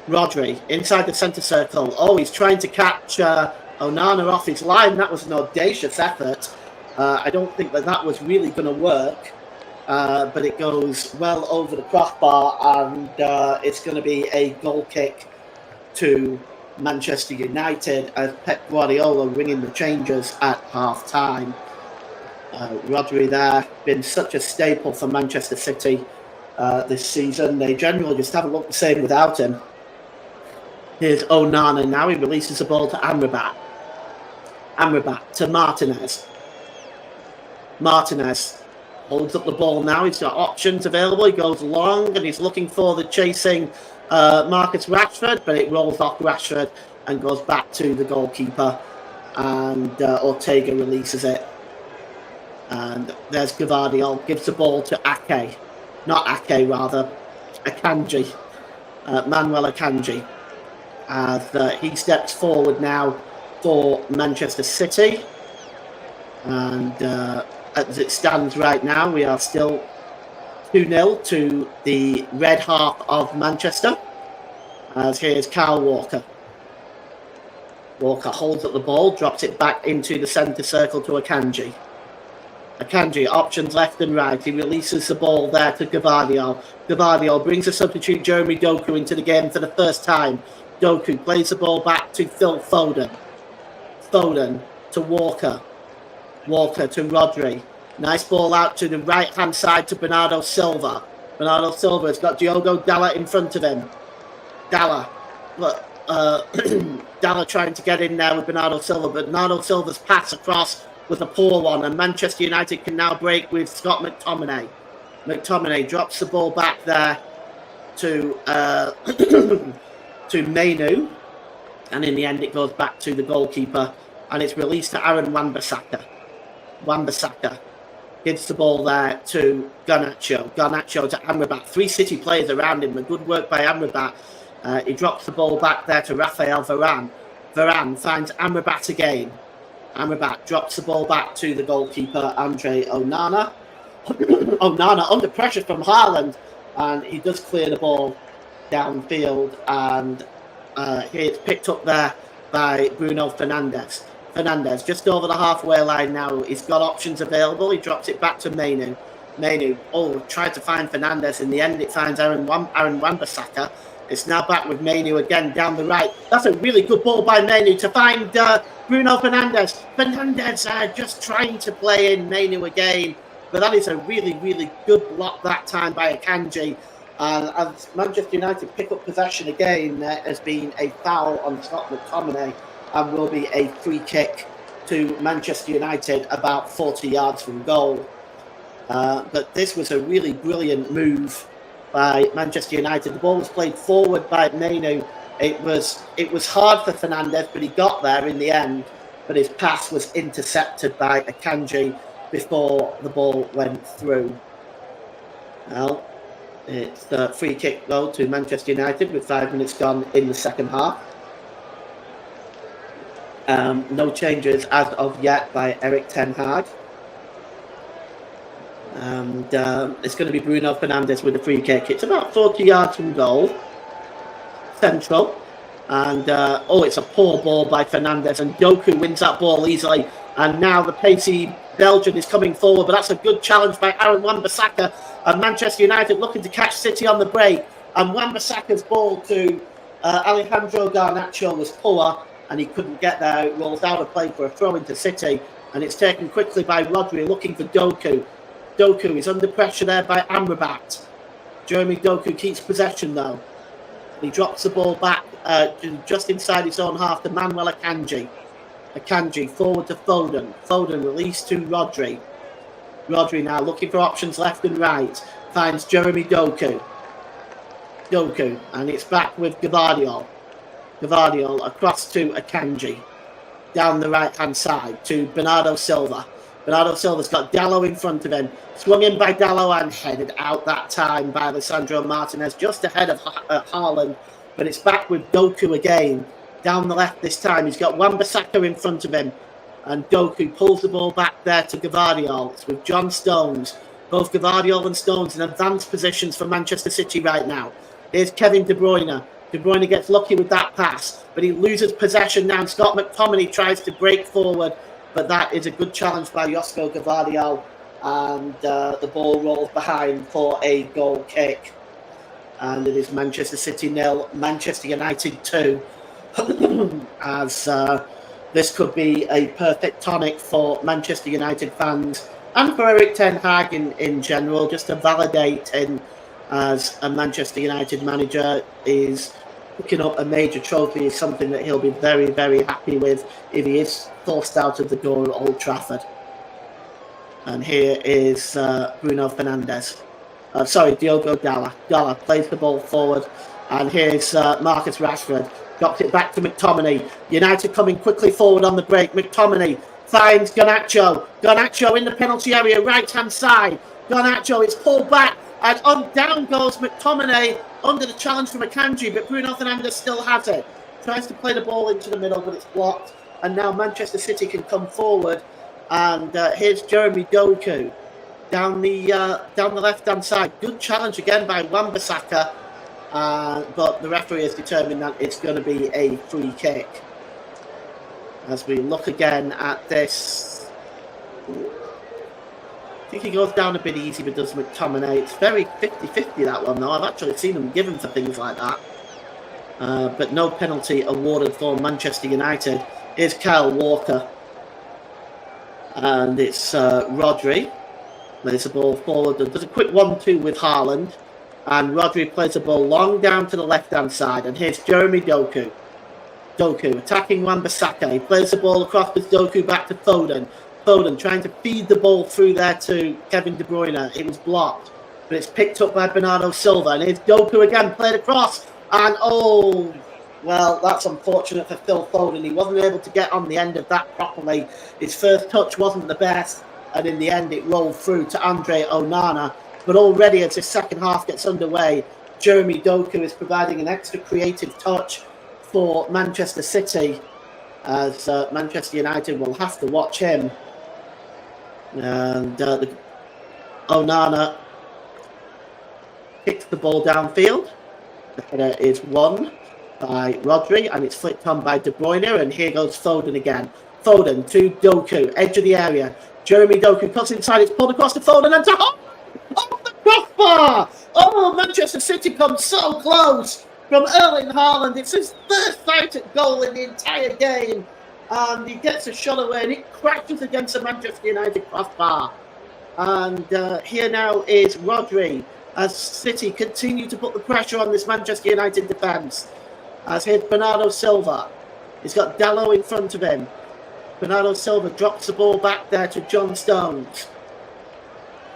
Rodri inside the centre circle. Oh, he's trying to catch Onana off his line. That was an audacious effort. I don't think that was really going to work, but it goes well over the crossbar, and it's going to be a goal kick to Manchester United as Pep Guardiola ringing the changes at half time. Rodri there, been such a staple for Manchester City this season. They generally just haven't looked the same without him. Here's Onana now. He releases the ball to Amrabat. Amrabat to Martinez. Martinez holds up the ball now. He's got options available. He goes long and he's looking for the chasing Marcus Rashford, but it rolls off Rashford and goes back to the goalkeeper. And Ortega releases it. And there's Gvardiol, gives the ball to Ake. Not Ake, rather. Akanji. Manuel Akanji. As he steps forward now for Manchester City. And as it stands right now, we are still 2-0 to the red half of Manchester. As here's Kyle Walker. Walker holds up the ball, drops it back into the centre circle to Akanji. Akanji, options left and right. He releases the ball there to Gvardiol. Gvardiol brings a substitute Jeremy Doku into the game for the first time. Doku plays the ball back to Phil Foden. Foden to Walker. Walker to Rodri. Nice ball out to the right-hand side to Bernardo Silva. Bernardo Silva has got Diogo Dalot in front of him. Dalot. Look, Dalot trying to get in there with Bernardo Silva, but Bernardo Silva's pass across was a poor one, and Manchester United can now break with Scott McTominay. McTominay drops the ball back there to to Mainoo, and in the end it goes back to the goalkeeper, and it's released to Aaron Wan-Bissaka. Wan-Bissaka gives the ball there to Garnacho. Garnacho to Amrabat. 3 City players around him. A good work by Amrabat. He drops the ball back there to Rafael Varane. Varane finds Amrabat again. Amrabat drops the ball back to the goalkeeper, Andre Onana. Onana under pressure from Haaland, and he does clear the ball downfield, and it's picked up there by Bruno Fernandes. Fernandes just over the halfway line now. He's got options available. He drops it back to Mainoo. Mainoo, tried to find Fernandes. In the end, it finds Aaron Wan-Bissaka. It's now back with Mainoo again down the right. That's a really good ball by Mainoo to find Bruno Fernandes. Fernandes just trying to play in Mainoo again. But that is a really, really good block that time by Akanji. As Manchester United pick up possession again, there has been a foul on Scott McTominay and will be a free kick to Manchester United about 40 yards from goal. But this was a really brilliant move by Manchester United. The ball was played forward by Mainoo. It was hard for Fernandes, but he got there in the end. But his pass was intercepted by Akanji before the ball went through. Well, it's a free kick though to Manchester United with 5 minutes gone in the second half. No changes as of yet by Erik ten Hag. And it's going to be Bruno Fernandes with a free kick. It's about 40 yards from goal. Central. And, it's a poor ball by Fernandes. And Doku wins that ball easily. And now the pacey Belgian is coming forward. But that's a good challenge by Aaron Wan-Bissaka. And Manchester United looking to catch City on the break. And Wan-Bissaka's ball to Alejandro Garnacho was poor, and he couldn't get there. It rolls out of play for a throw into City, and it's taken quickly by Rodri looking for Doku. Doku is under pressure there by Amrabat. Jeremy Doku keeps possession though. He drops the ball back just inside his own half to Manuel Akanji. Akanji forward to Foden. Foden released to Rodri. Rodri now looking for options left and right. Finds Jeremy Doku. Doku, and it's back with Gvardiol. Gvardiol across to Akanji. Down the right-hand side to Bernardo Silva. Bernardo Silva's got Dalot in front of him. Swung in by Dalot and headed out that time by Alessandro Martinez, just ahead of Haaland. But it's back with Doku again. Down the left this time. He's got Wan-Bissaka in front of him. And Doku pulls the ball back there to Gvardiol. It's with John Stones. Both Gvardiol and Stones in advanced positions for Manchester City right now. Here's Kevin De Bruyne. De Bruyne gets lucky with that pass, but he loses possession now. Scott McTominay tries to break forward, but that is a good challenge by Josko Gvardiol, and the ball rolls behind for a goal kick. And it is Manchester City 0, Manchester United 2. As this could be a perfect tonic for Manchester United fans and for Erik ten Hag in general, just to validate him as a Manchester United manager. Is picking up a major trophy is something that he'll be very, very happy with if he is forced out of the door at Old Trafford. And here is Bruno Fernandes. Diogo Dalot. Dalot plays the ball forward. And here's Marcus Rashford. Drops it back to McTominay. United coming quickly forward on the break. McTominay finds Garnacho. Garnacho in the penalty area, right-hand side. Garnacho is pulled back. And on down goes McTominay under the challenge from Akanji, but Bruno Fernandes still has it. Tries to play the ball into the middle, but it's blocked. And now Manchester City can come forward. And here's Jeremy Doku down the left-hand side. Good challenge again by Wan-Bissaka. But the referee has determined that it's going to be a free kick. As we look again at this, I think he goes down a bit easy, but does McTominay. It's very 50-50 that one, though. I've actually seen him given for things like that. But no penalty awarded for Manchester United. Here's Kyle Walker. And it's Rodri. Plays the ball forward. Does a quick 1-2 with Haaland. And Rodri plays the ball long down to the left-hand side. And here's Jeremy Doku. Doku attacking Wan-Bissaka. He plays the ball across with Doku back to Foden. Foden trying to feed the ball through there to Kevin De Bruyne. It was blocked, but it's picked up by Bernardo Silva. And here's Doku again, played across. And well, that's unfortunate for Phil Foden. He wasn't able to get on the end of that properly. His first touch wasn't the best, and in the end it rolled through to Andre Onana. But already as the second half gets underway, Jeremy Doku is providing an extra creative touch for Manchester City, as Manchester United will have to watch him. And Onana kicks the ball downfield. The header is won by Rodri, and it's flicked on by De Bruyne, and here goes Foden again. Foden to Doku, edge of the area. Jeremy Doku cuts inside, it's pulled across to Foden, and to the crossbar! Oh, Manchester City come so close from Erling Haaland. It's his first sighted goal in the entire game, and he gets a shot away, and it crashes against the Manchester United crossbar. And here now is Rodri, as City continue to put the pressure on this Manchester United defence. As here's Bernardo Silva. He's got Dalot in front of him. Bernardo Silva drops the ball back there to John Stones.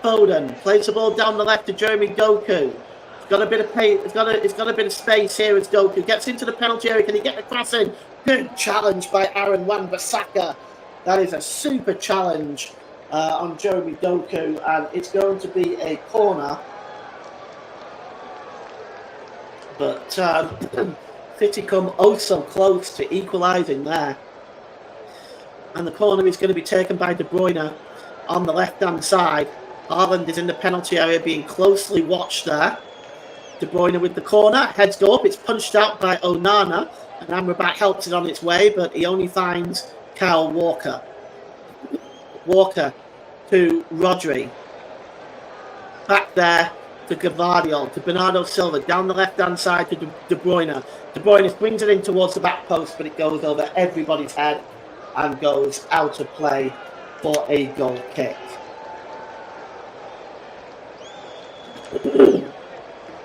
Foden plays the ball down the left to Jeremy Doku. He's got a bit of pace. He's got a bit of space here as Doku gets into the penalty area. Can he get the cross in? Good challenge by Aaron Wan-Bissaka. That is a super challenge on Jeremy Doku, and it's going to be a corner. But City come oh so close to equalising there. And the corner is going to be taken by De Bruyne on the left-hand side. Haaland is in the penalty area being closely watched there. De Bruyne with the corner, heads go up, it's punched out by Onana, and Amrabat helps it on its way, but he only finds Kyle Walker. Walker to Rodri. Back there to Gavardio, to Bernardo Silva, down the left-hand side to De Bruyne. De Bruyne brings it in towards the back post, but it goes over everybody's head and goes out of play for a goal kick.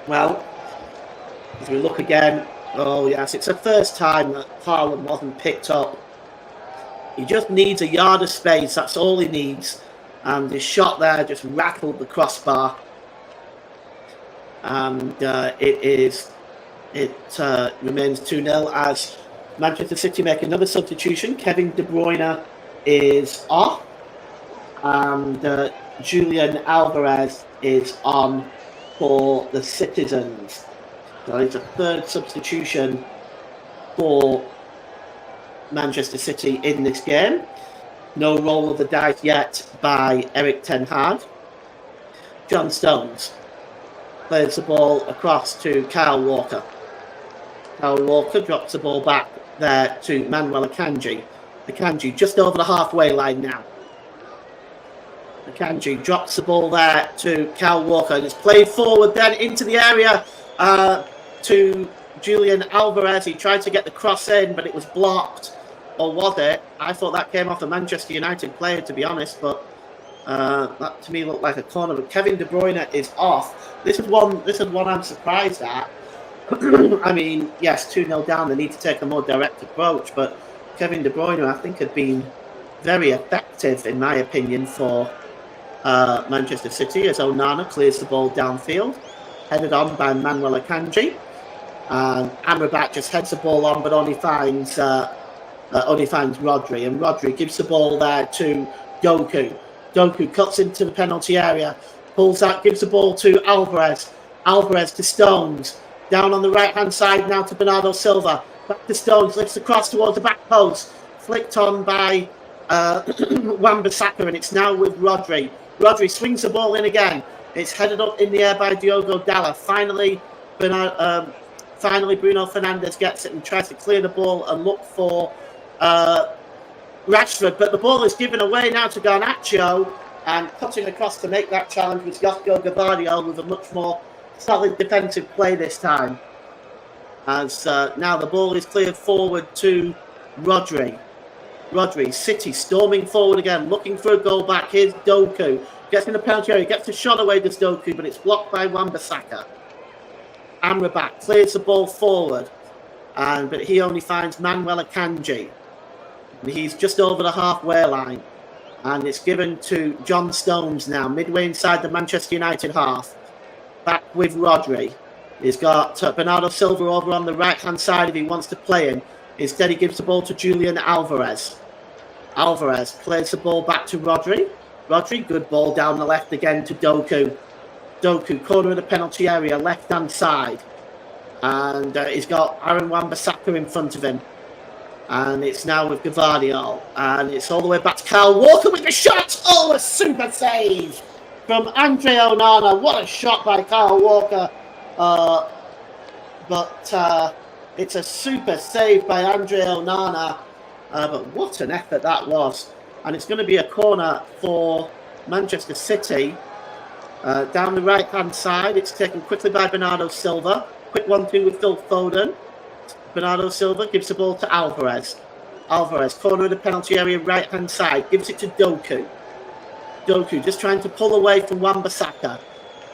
Well, as we look again, oh yes, it's the first time that Haaland wasn't picked up. He just needs a yard of space, that's all he needs. And his shot there just rattled the crossbar. And it remains 2-0 as Manchester City make another substitution. Kevin De Bruyne is off. And Julian Alvarez is on for the Citizens. So it's a third substitution for Manchester City in this game. No roll of the dice yet by Erik ten Hag. John Stones plays the ball across to Kyle Walker. Kyle Walker drops the ball back there to Manuel Akanji. Akanji just over the halfway line now. Akanji drops the ball there to Kyle Walker and it's played forward then into the area to Julian Alvarez. He tried to get the cross in, but it was blocked. Or was it? I thought that came off a Manchester United player, to be honest, but that to me looked like a corner. But Kevin De Bruyne is off. This is one I'm surprised at. I mean, yes, 2-0 down, they need to take a more direct approach, but Kevin De Bruyne, I think, had been very effective, in my opinion, for Manchester City, as Onana clears the ball downfield, headed on by Manuel Akanji. Amrabat just heads the ball on, but only finds Rodri, and Rodri gives the ball there to Doku. Doku cuts into the penalty area, pulls out, gives the ball to Alvarez. Alvarez to Stones. Down on the right-hand side now to Bernardo Silva. Back to Stones, lifts across towards the back post. Flicked on by Wan-Bissaka, and it's now with Rodri. Rodri swings the ball in again. It's headed up in the air by Diogo Dalot. Finally, Bruno Fernandes gets it and tries to clear the ball and look for Rashford, but the ball is given away now to Garnacho, and cutting across to make that challenge was Josko Gavardio with a much more solid defensive play this time. As now the ball is cleared forward to Rodri. Rodri, City storming forward again, looking for a goal back. Here's Doku, gets in the penalty area, gets the shot away to Doku, but it's blocked by Wan-Bissaka. Amrabat clears the ball forward, but he only finds Manuel Akanji. He's just over the halfway line, and it's given to John Stones now, midway inside the Manchester United half. Back with Rodri. He's got Bernardo Silva over on the right-hand side if he wants to play him. Instead, he gives the ball to Julian Alvarez. Alvarez plays the ball back to Rodri. Rodri, good ball down the left again to Doku. Doku, corner of the penalty area, left-hand side. And he's got Aaron Wan-Bissaka in front of him. And it's now with Gavardio. And it's all the way back to Kyle Walker with the shot. Oh, a super save from Andre Onana. What a shot by Kyle Walker. But it's a super save by Andre Onana. But what an effort that was. And it's going to be a corner for Manchester City. Down the right-hand side, it's taken quickly by Bernardo Silva. Quick 1-2 with Phil Foden. Bernardo Silva gives the ball to Alvarez. Alvarez, corner of the penalty area, right-hand side, gives it to Doku. Doku just trying to pull away from Wan-Bissaka.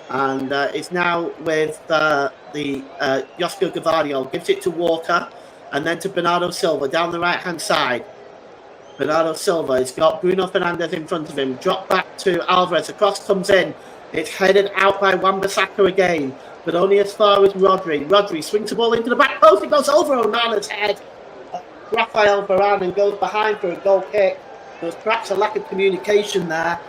And it's now with Josko Gavardio, gives it to Walker, and then to Bernardo Silva down the right-hand side. Bernardo Silva has got Bruno Fernandes in front of him. Drop back to Alvarez. Across comes in. It's headed out by Wan-Bissaka again, but only as far as Rodri. Rodri swings the ball into the back post. It goes over Onana's head. Rafael Varane and goes behind for a goal kick. There was perhaps a lack of communication there,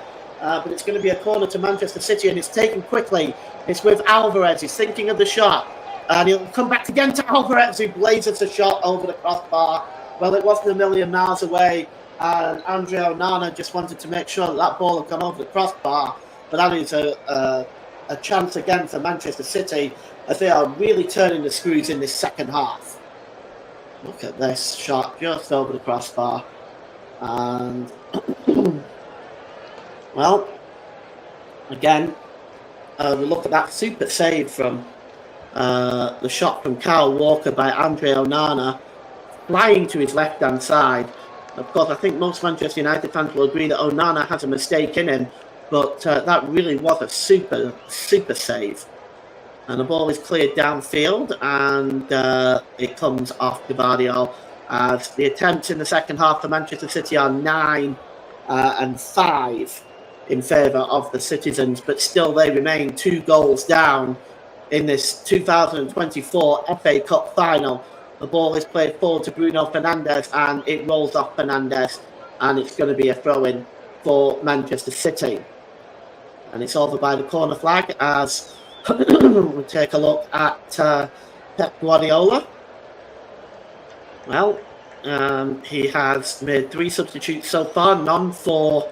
but it's going to be a corner to Manchester City, and it's taken quickly. It's with Alvarez. He's thinking of the shot, and he'll come back again to Alvarez, who blazes the shot over the crossbar. Well, it wasn't a million miles away, and Andre Onana just wanted to make sure that ball had gone over the crossbar. But that is a chance again for Manchester City, as they are really turning the screws in this second half. Look at this shot just over the crossbar. And, well, again, we look at that super save from the shot from Kyle Walker by Andre Onana, flying to his left-hand side. Of course, I think most Manchester United fans will agree that Onana has a mistake in him, but that really was a super save. And the ball is cleared downfield, and it comes off Gvardiol, as the attempts in the second half for Manchester City are 9 and 5 in favour of the Citizens, but still they remain 2 goals down in this 2024 FA Cup final. The ball is played forward to Bruno Fernandes, and it rolls off Fernandes, and it's going to be a throw-in for Manchester City. And it's over by the corner flag as we take a look at Pep Guardiola. Well, he has made 3 substitutes so far, none for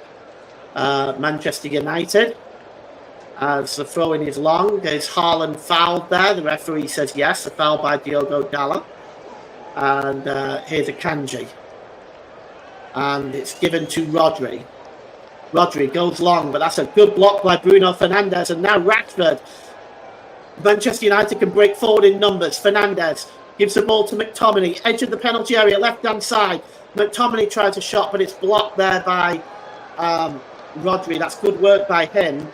Manchester United. As the throw-in is long, is Haaland fouled there? The referee says yes, a foul by Diogo Dalot. And here's Akanji. And it's given to Rodri. Rodri goes long, but that's a good block by Bruno Fernandes. And now Rashford. Manchester United can break forward in numbers. Fernandes gives the ball to McTominay, edge of the penalty area, left-hand side. McTominay tries a shot, but it's blocked there by Rodri. That's good work by him.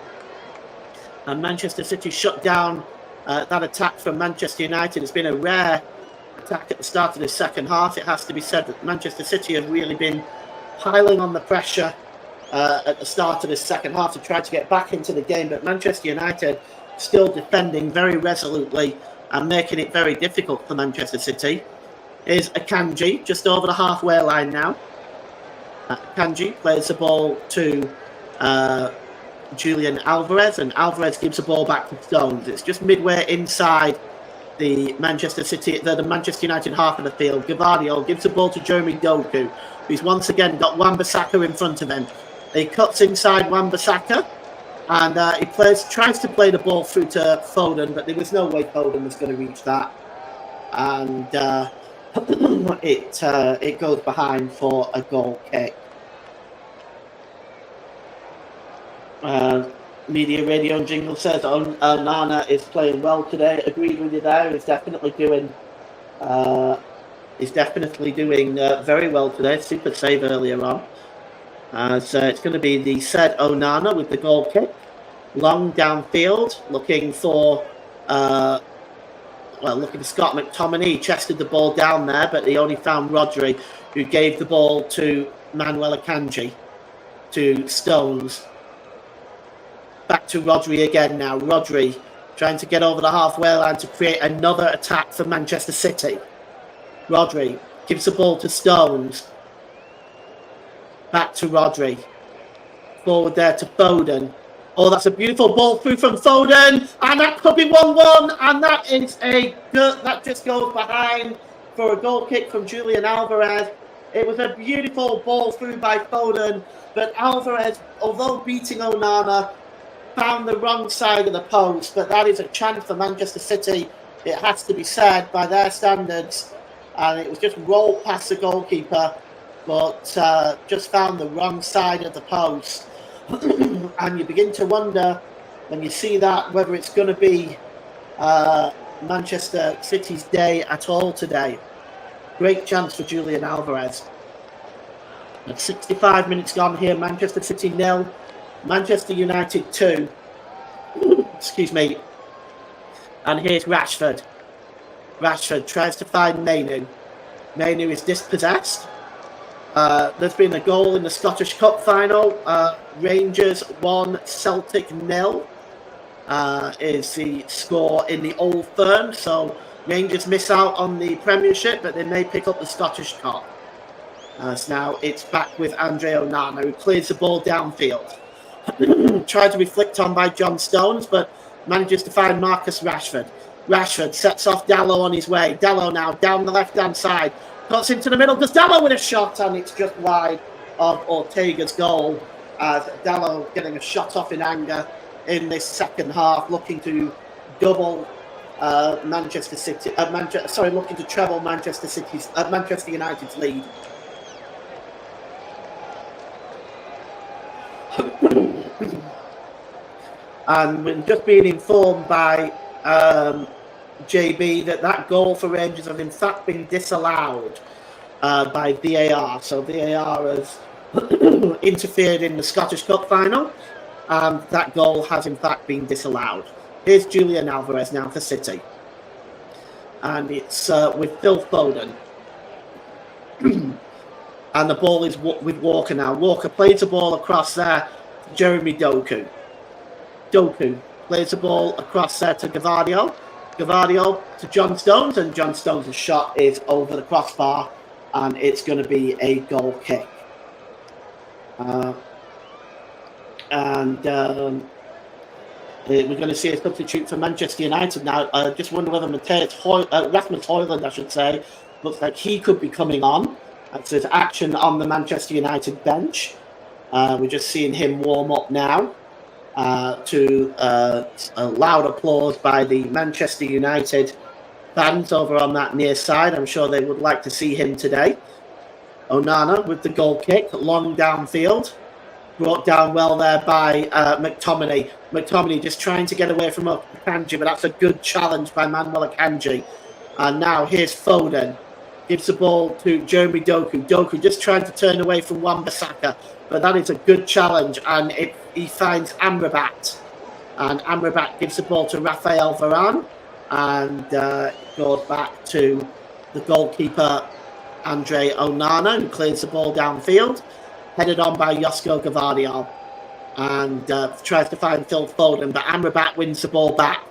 And Manchester City shut down that attack from Manchester United. It's been a rare attack at the start of the second half. It has to be said that Manchester City have really been piling on the pressure at the start of this second half to try to get back into the game. But Manchester United still defending very resolutely and making it very difficult for Manchester City. Is Akanji, just over the halfway line now. Akanji plays the ball to Julian Alvarez, and Alvarez gives the ball back to Stones. It's just midway inside the Manchester United half of the field. Gvardiol gives the ball to Jeremy Doku, who's once again got Wan-Bissaka in front of him. He cuts inside Wan-Bissaka, and he tries to play the ball through to Foden, but there was no way Foden was going to reach that. And it goes behind for a goal kick. Media Radio and Jingle says Onana is playing well today. Agreed with you there. He's definitely doing very well today. Super save earlier on. So it's going to be the said Onana with the goal kick. Long downfield, looking for Scott McTominay. He chested the ball down there, but he only found Rodri, who gave the ball to Manuel Akanji, to Stones. Back to Rodri again now. Rodri trying to get over the halfway line to create another attack for Manchester City. Rodri gives the ball to Stones. Back to Rodri. Forward there to Foden. Oh, that's a beautiful ball through from Foden. And that could be 1-1. And that is that just goes behind for a goal kick from Julian Alvarez. It was a beautiful ball through by Foden. But Alvarez, although beating Onana, found the wrong side of the post. But that is a chance for Manchester City, it has to be said, by their standards. And it was just rolled past the goalkeeper, but just found the wrong side of the post. And you begin to wonder, when you see that, whether it's going to be Manchester City's day at all today. Great chance for Julian Alvarez. At 65 minutes gone here, Manchester City 0, Manchester United 2. Excuse me. And here's Rashford. Rashford tries to find Mainu. Mainu is dispossessed. There's been a goal in the Scottish Cup final. Rangers 1, Celtic 0 is the score in the Old Firm. So Rangers miss out on the Premiership, but they may pick up the Scottish Cup. So now it's back with Andre Onana, who clears the ball downfield. Tried to be flicked on by John Stones, but manages to find Marcus Rashford. Rashford sets off Dalot on his way. Dalot now down the left-hand side. Cuts into the middle. Does Dalot with a shot, and it's just wide of Ortega's goal. As Dalot getting a shot off in anger in this second half, looking to double Manchester City. Looking to treble Manchester United's lead. And we're just being informed by JB that goal for Rangers has in fact been disallowed by VAR. So VAR has interfered in the Scottish Cup final, and that goal has in fact been disallowed. Here's Julian Alvarez now for City, and it's with Phil Foden. And the ball is with Walker now. Walker plays the ball across there to Jeremy Doku. Doku plays the ball across there to Gavardio. Gavardio to John Stones, and John Stones' shot is over the crossbar, and it's going to be a goal kick. We're going to see a substitute for Manchester United now. I just wonder whether Rasmus Højlund, I should say, looks like he could be coming on. So there's action on the Manchester United bench. We're just seeing him warm up now to a loud applause by the Manchester United fans over on that near side. I'm sure they would like to see him today. Onana with the goal kick, long downfield. Brought down well there by McTominay. McTominay just trying to get away from Akanji, but that's a good challenge by Manuel Akanji. And now here's Foden. Gives the ball to Jeremy Doku. Doku just trying to turn away from Wan-Bissaka, but that is a good challenge, and he finds Amrabat. And Amrabat gives the ball to Rafael Varane, and goes back to the goalkeeper, Andre Onana, who clears the ball downfield. Headed on by Josko Gavardio, and tries to find Phil Foden, but Amrabat wins the ball back,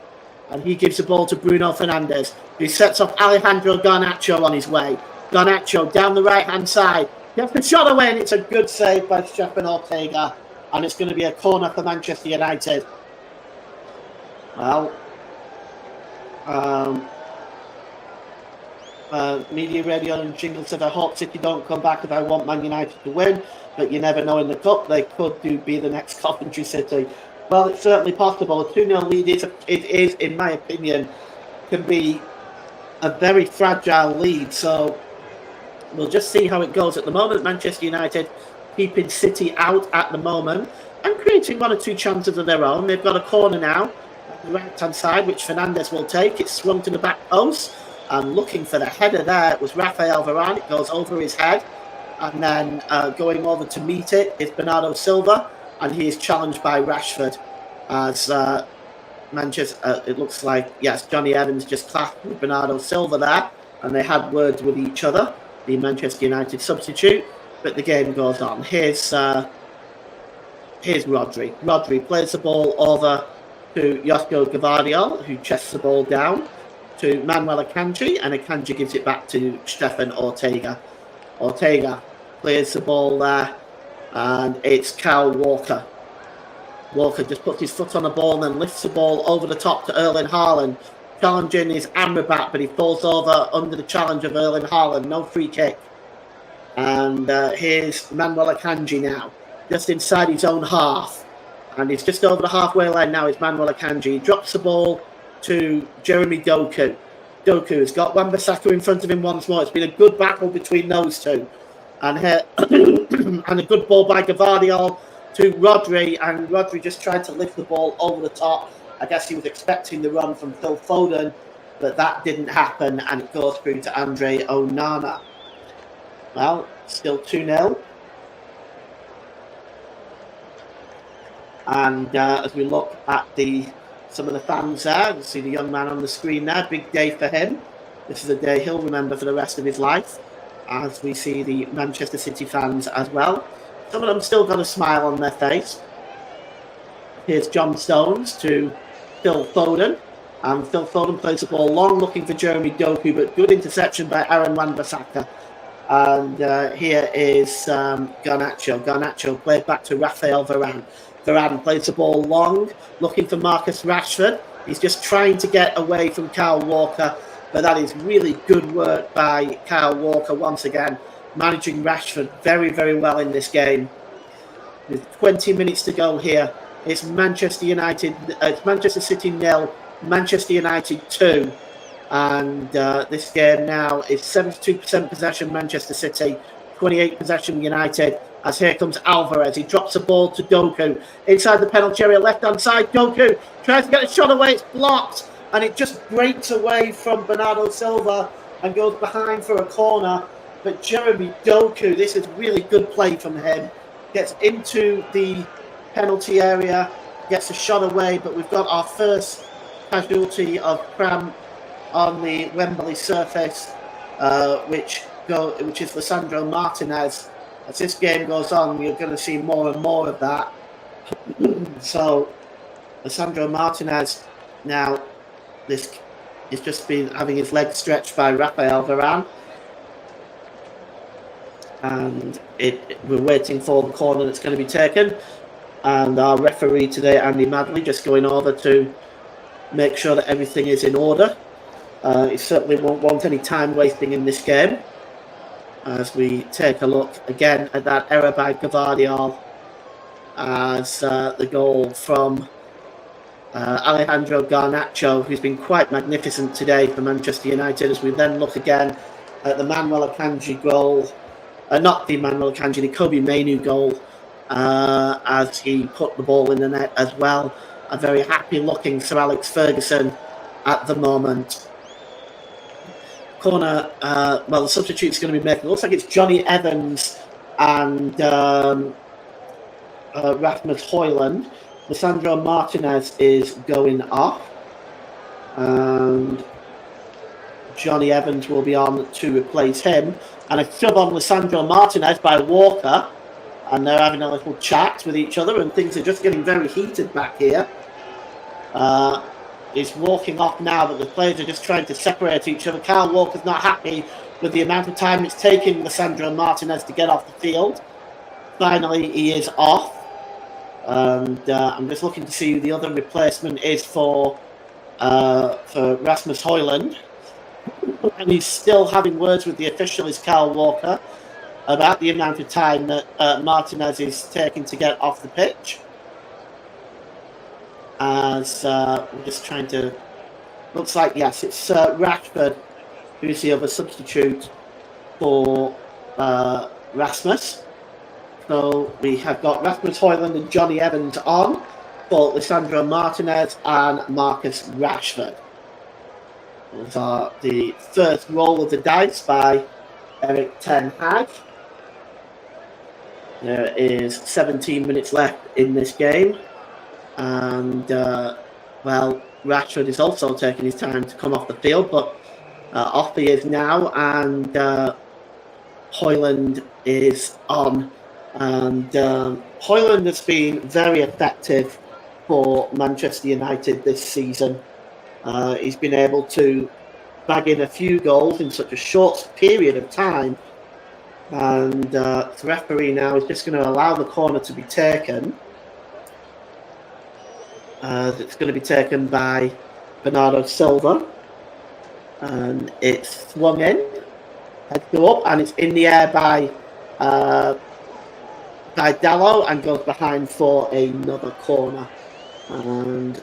and he gives the ball to Bruno Fernandes, who sets off Alejandro Garnacho on his way. Garnacho down the right-hand side, gets the shot away, and it's a good save by Stefan Ortega, and it's going to be a corner for Manchester United. Well, media radio and jingle said, I hope City don't come back if I want Man United to win, but you never know in the cup, they could be the next Coventry City. Well, it's certainly possible. A 2-0 lead is, in my opinion, can be a very fragile lead, so we'll just see how it goes. At the moment, Manchester United keeping City out at the moment and creating one or two chances of their own. They've got a corner now on the right-hand side, which Fernandes will take. It's swung to the back post. And looking for the header there, it was Rafael Varane. It goes over his head. And then going over to meet it is Bernardo Silva. And he is challenged by Rashford. As Manchester, it looks like, yes, Johnny Evans just clashed with Bernardo Silva there. And they had words with each other, the Manchester United substitute. But the game goes on. Here's Rodri. Rodri plays the ball over to Josko Gavardio, who chests the ball down to Manuel Akanji, and Akanji gives it back to Stefan Ortega. Ortega plays the ball there, and it's Kyle Walker. Walker just puts his foot on the ball and then lifts the ball over the top to Erling Haaland. Challenging is Amrabat, but he falls over under the challenge of Erling Haaland. No free kick. And here's Manuel Akanji now, just inside his own half. And he's just over the halfway line now, is Manuel Akanji. He drops the ball to Jeremy Doku. Doku has got Wan-Bissaka in front of him once more. It's been a good battle between those two. And here, and a good ball by Gavardio to Rodri, and Rodri just tried to lift the ball over the top. I guess he was expecting the run from Phil Foden, but that didn't happen, and it goes through to Andre Onana. Well, still 2-0. And as we look at some of the fans there, you see the young man on the screen there, big day for him. This is a day he'll remember for the rest of his life, as we see the Manchester City fans as well. Some of them still got a smile on their face. Here's John Stones to Phil Foden, and Phil Foden plays the ball long, looking for Jeremy Doku, but good interception by Aaron Wan-Bissaka. And here is Garnacho. Garnacho played back to Rafael Varane. Varane plays the ball long, looking for Marcus Rashford. He's just trying to get away from Kyle Walker, but that is really good work by Kyle Walker once again, managing Rashford very, very well in this game. With 20 minutes to go here, it's Manchester City 0, Manchester United 2. And this game now is 72% possession Manchester City, 28% possession United. as here comes Alvarez. He drops the ball to Doku. Inside the penalty area, left-hand side, Doku tries to get a shot away. It's blocked, and it just breaks away from Bernardo Silva and goes behind for a corner. But Jeremy Doku, this is really good play from him. Gets into the penalty area, gets a shot away, but we've got our first casualty of cramp on the Wembley surface, which is Lisandro Martinez. As this game goes on, you're going to see more and more of that. So, Lisandro Martinez now, this he's just been having his leg stretched by Rafael Varane. And we're waiting for the corner that's going to be taken. And our referee today, Andy Madley, just going over to make sure that everything is in order. He certainly won't want any time wasting in this game. As we take a look again at that error by Gvardiol, as the goal from Alejandro Garnacho, who's been quite magnificent today for Manchester United. As we then look again at the Manuel Akanji goal, not the Manuel Akanji, the Kobe Mainu goal, as he put the ball in the net as well. A very happy looking Sir Alex Ferguson at the moment. Corner, the substitute's going to be making. It looks like it's Johnny Evans and Rasmus Højlund. Lisandro Martinez is going off, and Johnny Evans will be on to replace him. And a sub on Lisandro Martinez by Walker, and they're having a little chat with each other, and things are just getting very heated back here. He's walking off now, but the players are just trying to separate each other. Kyle Walker's not happy with the amount of time it's taking Lisandro Martinez to get off the field. Finally, he is off. And I'm just looking to see who the other replacement is for Rasmus Højlund. And he's still having words with the official, is Kyle Walker, about the amount of time that Martinez is taking to get off the pitch. As we're just trying to... Looks like, yes, it's Rashford who's the other substitute for Rasmus. So we have got Rasmus Højlund and Johnny Evans on for Lisandro Martinez and Marcus Rashford. Those are the first roll of the dice by Erik ten Hag. There is 17 minutes left in this game. And, Rashford is also taking his time to come off the field, but off he is now, and Højlund is on. And Højlund has been very effective for Manchester United this season. He's been able to bag in a few goals in such a short period of time. And the referee now is just going to allow the corner to be taken. It's going to be taken by Bernardo Silva. And it's swung in. Heads go up, and it's in the air by Dalot, and goes behind for another corner. And,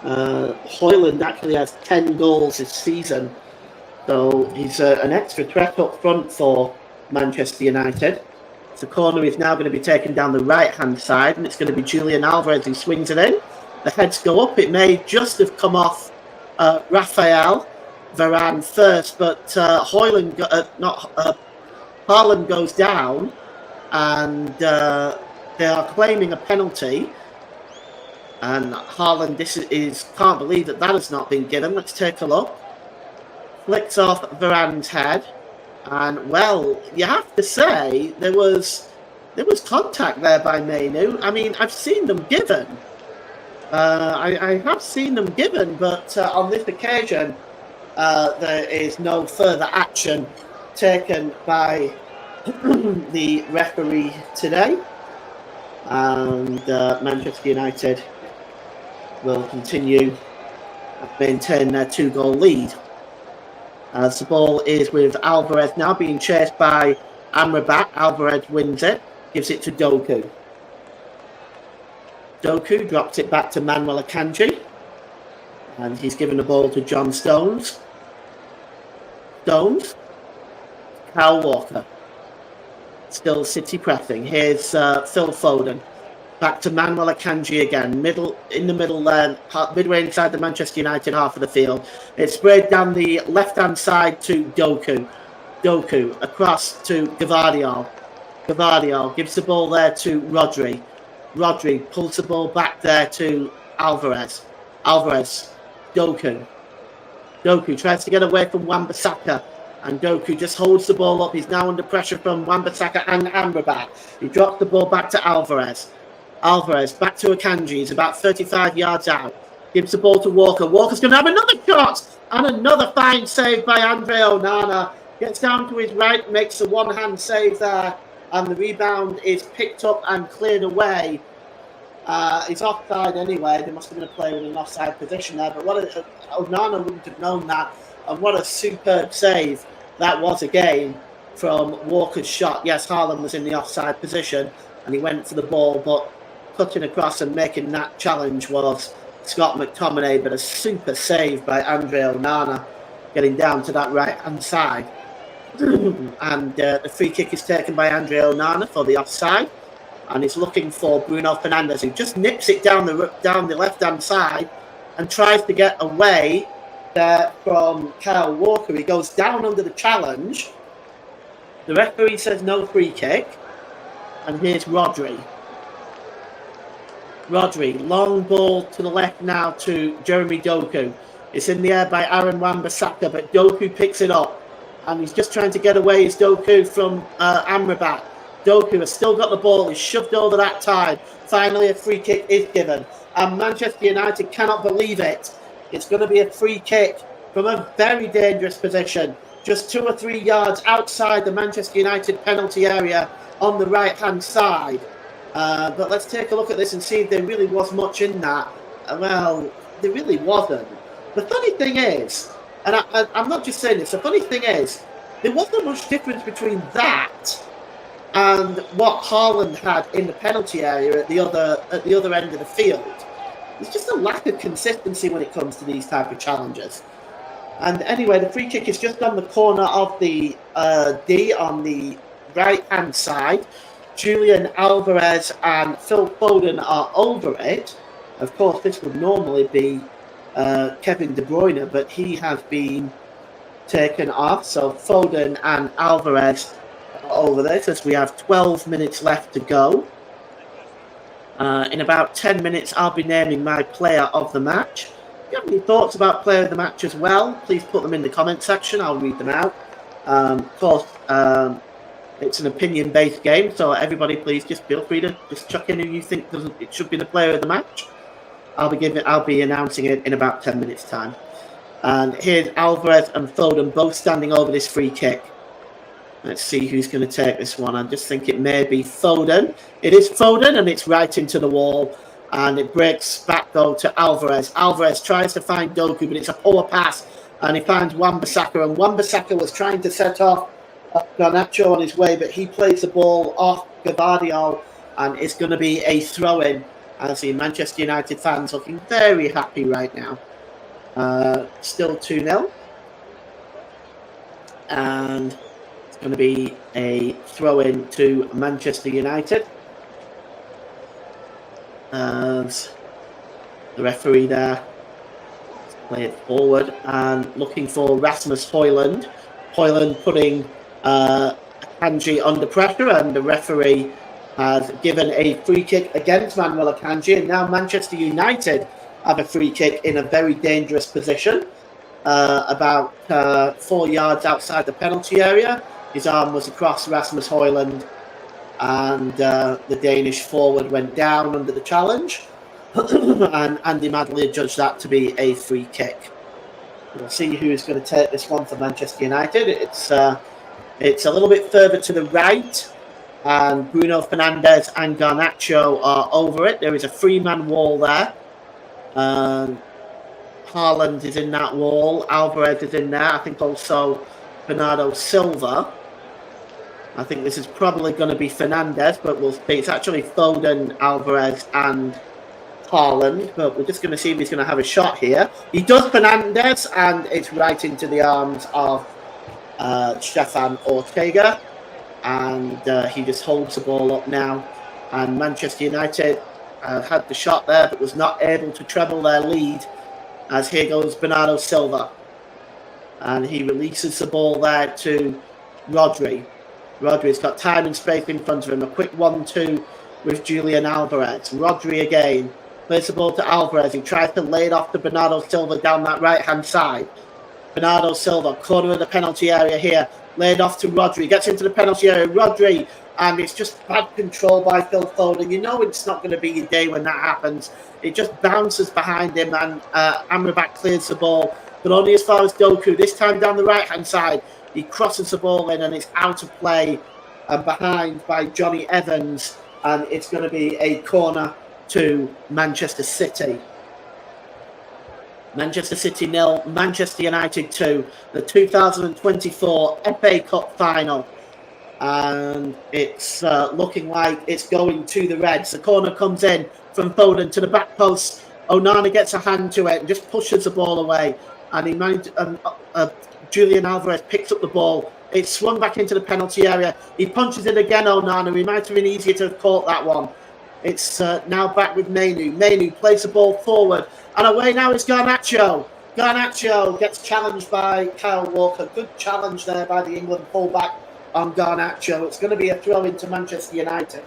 Højlund actually has 10 goals this season. So he's an extra threat up front for Manchester United. The corner is now going to be taken down the right-hand side, and it's going to be Julian Alvarez who swings it in. The heads go up. It may just have come off Rafael Varane first, but Haaland goes down, and they are claiming a penalty. And Haaland, can't believe that has not been given. Let's take a look. Flicks off Varane's head. And, you have to say there was contact there by Mainu. I mean, I've seen them given. I have seen them given, but on this occasion, there is no further action taken by the referee today. And Manchester United will continue to maintain their 2-goal lead. As the ball is with Alvarez now, being chased by Amrabat. Alvarez wins it, gives it to Doku. Doku drops it back to Manuel Akanji, and he's given the ball to John Stones. Stones, Kyle Walker. Still City pressing. Here's Phil Foden. Back to Manuel Akanji again. In the middle there, midway inside the Manchester United half of the field. It's sprayed down the left-hand side to Doku. Doku across to Gvardiol. Gvardiol gives the ball there to Rodri. Rodri pulls the ball back there to Alvarez. Alvarez. Doku. Doku tries to get away from Wan-Bissaka. And Doku just holds the ball up. He's now under pressure from Wan-Bissaka and Amrabat. He drops the ball back to Alvarez. Alvarez back to Akanji. He's about 35 yards out. Gives the ball to Walker. Walker's going to have another shot. And another fine save by Andre Onana. Gets down to his right, makes a one-hand save there. And the rebound is picked up and cleared away. He's offside anyway. There must have been a player in an offside position there. But Onana wouldn't have known that. And what a superb save that was again from Walker's shot. Yes, Haaland was in the offside position and he went for the ball, but cutting across and making that challenge was Scott McTominay. But a super save by Andre Onana, getting down to that right-hand side. And the free kick is taken by Andre Onana for the offside. And he's looking for Bruno Fernandes, who just nips it down the left-hand side and tries to get away there from Kyle Walker. He goes down under the challenge. The referee says no free kick. And here's Rodri. Rodri, long ball to the left now to Jeremy Doku. It's in the air by Aaron Wan-Bissaka, but Doku picks it up. And he's just trying to get away. Is Doku from Amrabat. Doku has still got the ball. He's shoved over that tide. Finally, a free kick is given. And Manchester United cannot believe it. It's going to be a free kick from a very dangerous position, just 2 or 3 yards outside the Manchester United penalty area on the right-hand side. But let's take a look at this and see if there really was much in that. Well, there really wasn't. The funny thing is, and I'm not just saying this, the funny thing is, there wasn't much difference between that and what Haaland had in the penalty area at the other end of the field. There's just a lack of consistency when it comes to these type of challenges. And anyway, the free kick is just on the corner of the D on the right-hand side. Julian Alvarez and Phil Foden are over it. Of course, this would normally be Kevin De Bruyne, but he has been taken off. So Foden and Alvarez are over this as we have 12 minutes left to go. In about 10 minutes, I'll be naming my player of the match. If you have any thoughts about player of the match as well, please put them in the comment section. I'll read them out. Of course, it's an opinion-based game, so everybody please just feel free to just chuck in who you think it should be the player of the match. I'll be announcing it in about 10 minutes' time. And here's Alvarez and Foden both standing over this free kick. Let's see who's going to take this one. I just think it may be Foden. It is Foden, and it's right into the wall. And it breaks back, though, to Alvarez. Alvarez tries to find Doku, but it's a poor pass. And he finds Wan-Bissaka. And Wan-Bissaka was trying to set off Garnacho on his way, but he plays the ball off Gvardiol. And it's going to be a throw-in. I see Manchester United fans looking very happy right now. Still 2-0. And going to be a throw-in to Manchester United. As the referee there play it forward and looking for Rasmus Højlund. Højlund putting Akanji under pressure, and the referee has given a free kick against Manuel Akanji, and now Manchester United have a free kick in a very dangerous position, about 4 yards outside the penalty area. His arm was across Rasmus Højlund, and the Danish forward went down under the challenge. And Andy Madley judged that to be a free kick. We'll see who's going to take this one for Manchester United. It's a little bit further to the right, and Bruno Fernandes and Garnacho are over it. There is a three-man wall there. Haaland is in that wall. Alvarez is in there. I think also Bernardo Silva. I think this is probably going to be Fernandes, but we'll see. It's actually Foden, Alvarez, and Haaland. But we're just going to see if he's going to have a shot here. He does, Fernandes, and it's right into the arms of Stefan Ortega. and he just holds the ball up now. And Manchester United had the shot there, but was not able to treble their lead. As here goes Bernardo Silva, and he releases the ball there to Rodri. Rodri's got time and space in front of him. A quick 1-2 with Julian Alvarez. Rodri again plays the ball to Alvarez. He tries to lay it off to Bernardo Silva down that right-hand side. Bernardo Silva, corner of the penalty area here. Laid off to Rodri. Gets into the penalty area. Rodri, and it's just bad control by Phil Foden. You know it's not going to be your day when that happens. It just bounces behind him, and Amrabat clears the ball, but only as far as Doku. This time down the right-hand side. He crosses the ball in, and it's out of play and behind by Johnny Evans, and it's going to be a corner to Manchester City. Manchester City 0, Manchester United 2, the 2024 FA Cup final. And it's looking like it's going to the Reds. The corner comes in from Foden to the back post. Onana gets a hand to it and just pushes the ball away. And Julian Alvarez picks up the ball. It's swung back into the penalty area. He punches it again, Onana. He might have been easier to have caught that one. It's now back with Mainoo. Mainoo plays the ball forward. And away now is Garnacho. Garnacho gets challenged by Kyle Walker. Good challenge there by the England fullback on Garnacho. It's going to be a throw into Manchester United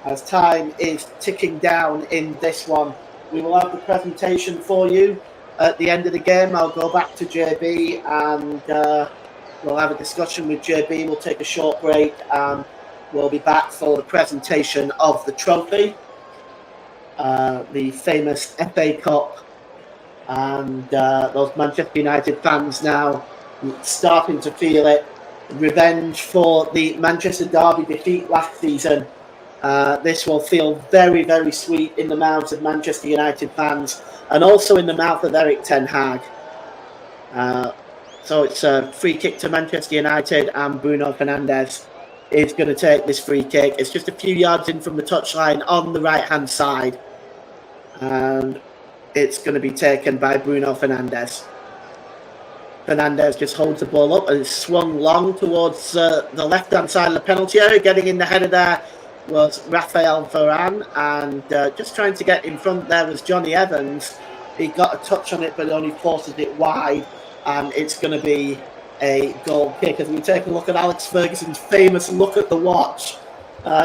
as time is ticking down in this one. We will have the presentation for you at the end of the game. I'll go back to JB and we'll have a discussion with JB. We'll take a short break and we'll be back for the presentation of the trophy, the famous FA Cup, and those Manchester United fans now starting to feel it. Revenge for the Manchester Derby defeat last season. This will feel very, very sweet in the mouths of Manchester United fans and also in the mouth of Eric Ten Hag. So it's a free kick to Manchester United, and Bruno Fernandes is going to take this free kick. It's just a few yards in from the touchline on the right-hand side. And it's going to be taken by Bruno Fernandes. Fernandes just holds the ball up and it's swung long towards the left-hand side of the penalty area. Getting in the header there was Rafael Varane, and just trying to get in front there was Johnny Evans. He got a touch on it, but only forces it wide, and it's going to be a goal kick. As we take a look at Alex Ferguson's famous look at the watch,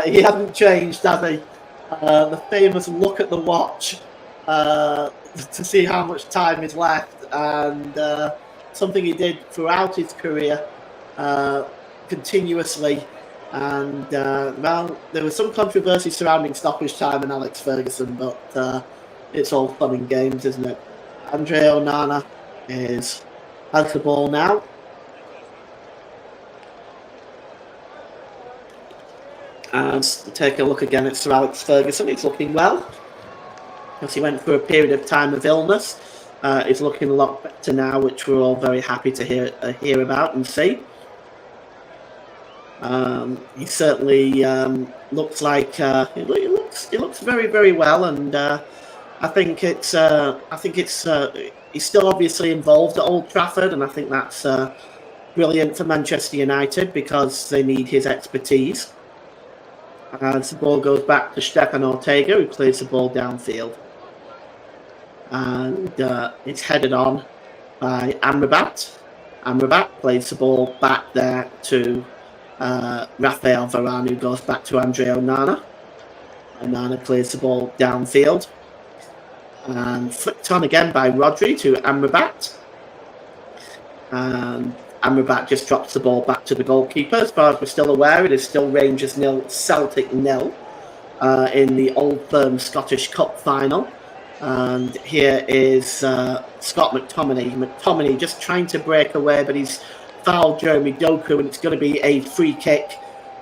he hasn't changed, has he? The famous look at the watch to see how much time is left, and something he did throughout his career continuously. And well, there was some controversy surrounding stoppage time and Alex Ferguson, but it's all fun and games, isn't it? Andre Onana has the ball now. And take a look again at Sir Alex Ferguson. He's looking well, because he went through a period of time of illness. He's looking a lot better now, which we're all very happy to hear about and see. He certainly looks like he looks very, very well, and I think it's he's still obviously involved at Old Trafford, and I think that's brilliant for Manchester United because they need his expertise. As the ball goes back to Stefan Ortega, who plays the ball downfield, and it's headed on by Amrabat. Amrabat plays the ball back there to Rafael Varane, who goes back to Andre Onana. Onana clears the ball downfield and flicked on again by Rodri to Amrabat. And Amrabat just drops the ball back to the goalkeeper. As far as we're still aware, it is still Rangers 0, Celtic 0 in the Old Firm Scottish Cup final. And here is Scott McTominay. McTominay just trying to break away, but he's fouled Jeremy Doku, and it's going to be a free kick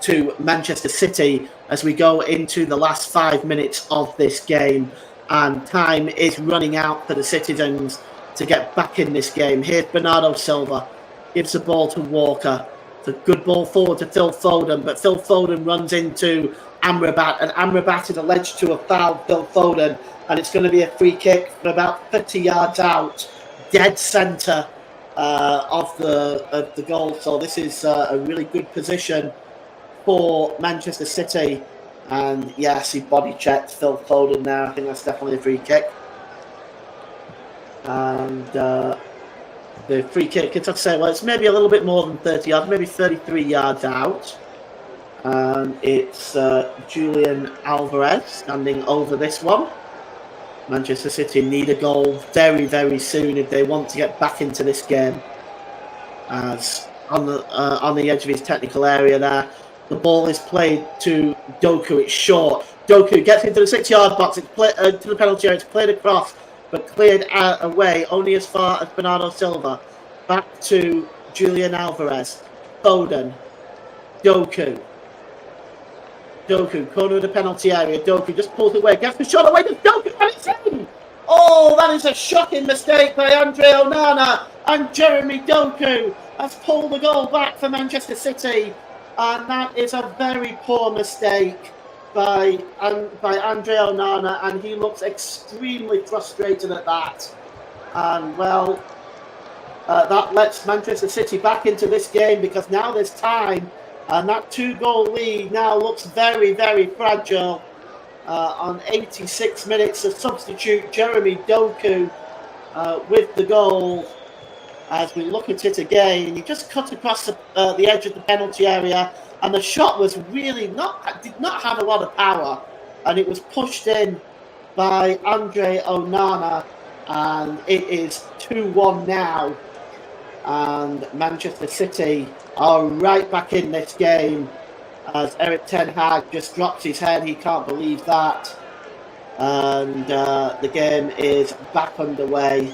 to Manchester City as we go into the last 5 minutes of this game, and time is running out for the citizens to get back in this game. Here's Bernardo Silva, gives the ball to Walker. It's a good ball forward to Phil Foden, but Phil Foden runs into Amrabat, and Amrabat is alleged to have fouled Phil Foden, and it's going to be a free kick from about 50 yards out, dead centre of the goal. So this is a really good position for Manchester City. And yes, he body checked Phil Foden there. I think that's definitely a free kick. And the free kick, I'd say, well, it's maybe a little bit more than 30 yards, maybe 33 yards out. And it's Julian Alvarez standing over this one. Manchester City need a goal very, very soon if they want to get back into this game. As on the edge of his technical area there, the ball is played to Doku. It's short. Doku gets into the 6-yard box. It's played to the penalty area. It's played across, but cleared away only as far as Bernardo Silva. Back to Julian Alvarez. Foden. Doku. Corner of the penalty area. Doku just pulls away. Gets the shot away to Doku. And it's in! Oh, that is a shocking mistake by Andre Onana. And Jeremy Doku has pulled the goal back for Manchester City. And that is a very poor mistake by Andre Onana. And he looks extremely frustrated at that. And, well, that lets Manchester City back into this game because now there's time. And that 2-goal lead now looks very, very fragile. On 86 minutes, the substitute Jeremy Doku with the goal. As we look at it again, he just cut across the edge of the penalty area, and the shot was really did not have a lot of power, and it was pushed in by Andre Onana, and it is 2-1 now. And Manchester City are right back in this game as Erik ten Hag just drops his head. He can't believe that. And the game is back underway.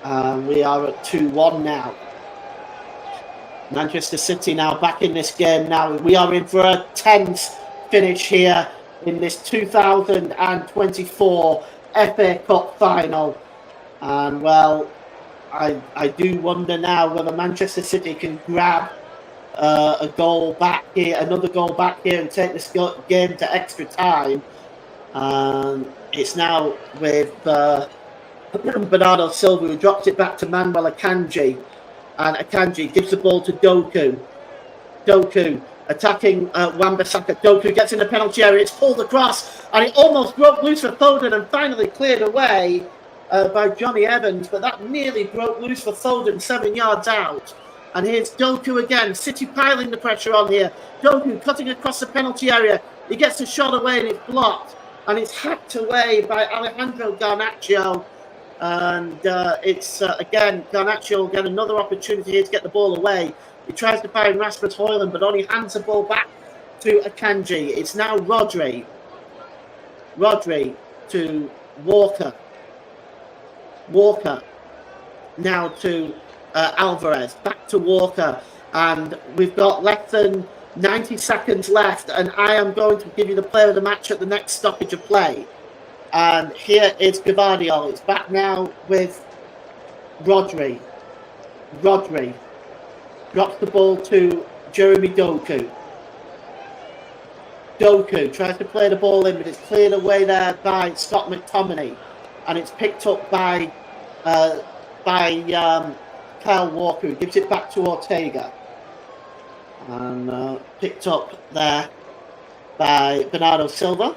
We are at 2-1 now. Manchester City now back in this game now. We are in for a tense finish here in this 2024 FA Cup final. And, well, I do wonder now whether Manchester City can grab a goal back here, another goal back here, and take this game to extra time. It's now with Bernardo Silva, who drops it back to Manuel Akanji, and Akanji gives the ball to Doku. Doku attacking Wan-Bissaka. Doku gets in the penalty area. It's pulled across, and it almost broke loose for Foden and finally cleared away by Johnny Evans, but that nearly broke loose for Foden 7 yards out. And here's Doku again. City piling the pressure on here. Doku cutting across the penalty area. He gets a shot away and it's blocked. And it's hacked away by Alejandro Garnacho. And it's, again, Garnacho will get another opportunity here to get the ball away. He tries to find Rasmus Højlund, but only hands the ball back to Akanji. It's now Rodri. Rodri to Walker. Walker now to Alvarez. Back to Walker. And we've got less than 90 seconds left. And I am going to give you the player of the match at the next stoppage of play. And here is Gvardiol. It's back now with Rodri. Rodri drops the ball to Jeremy Doku. Doku tries to play the ball in, but it's cleared away there by Scott McTominay. And it's picked up by Kyle Walker, who gives it back to Ortega. And picked up there by Bernardo Silva.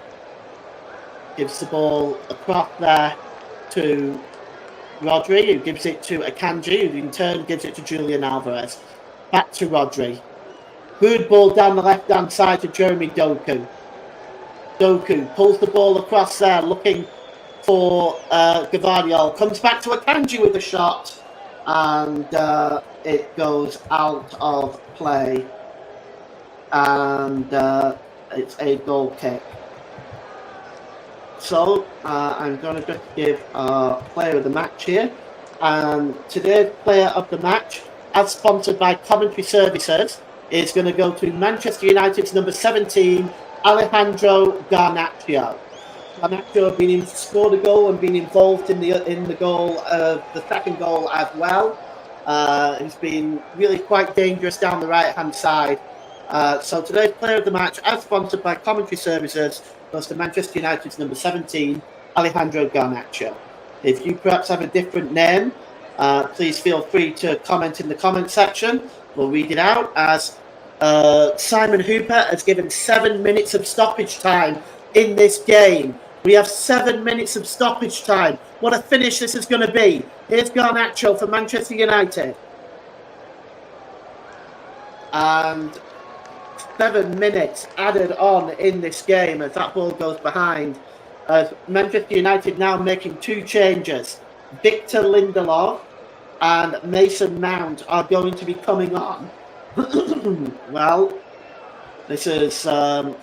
Gives the ball across there to Rodri, who gives it to Akanji, who in turn gives it to Julian Alvarez. Back to Rodri. Good ball down the left-hand side to Jeremy Doku. Doku pulls the ball across there, looking for Gvardiol. Comes back to Akanji with the shot, and it goes out of play. And it's a goal kick. So I'm going to just give a player of the match here. And today's player of the match, as sponsored by Commentary Services, is going to go to Manchester United's number 17, Alejandro Garnacho. Garnacho scored a goal and been involved in the goal, the second goal as well. He's been really quite dangerous down the right-hand side. So today's player of the match, as sponsored by Commentary Services, goes to Manchester United's number 17, Alejandro Garnacho. If you perhaps have a different name, please feel free to comment in the comment section. We'll read it out as Simon Hooper has given 7 minutes of stoppage time in this game. We have 7 minutes of stoppage time. What a finish this is going to be. Here's Garnacho for Manchester United. And 7 minutes added on in this game as that ball goes behind. Manchester United now making 2 changes. Victor Lindelof and Mason Mount are going to be coming on. Well, this is I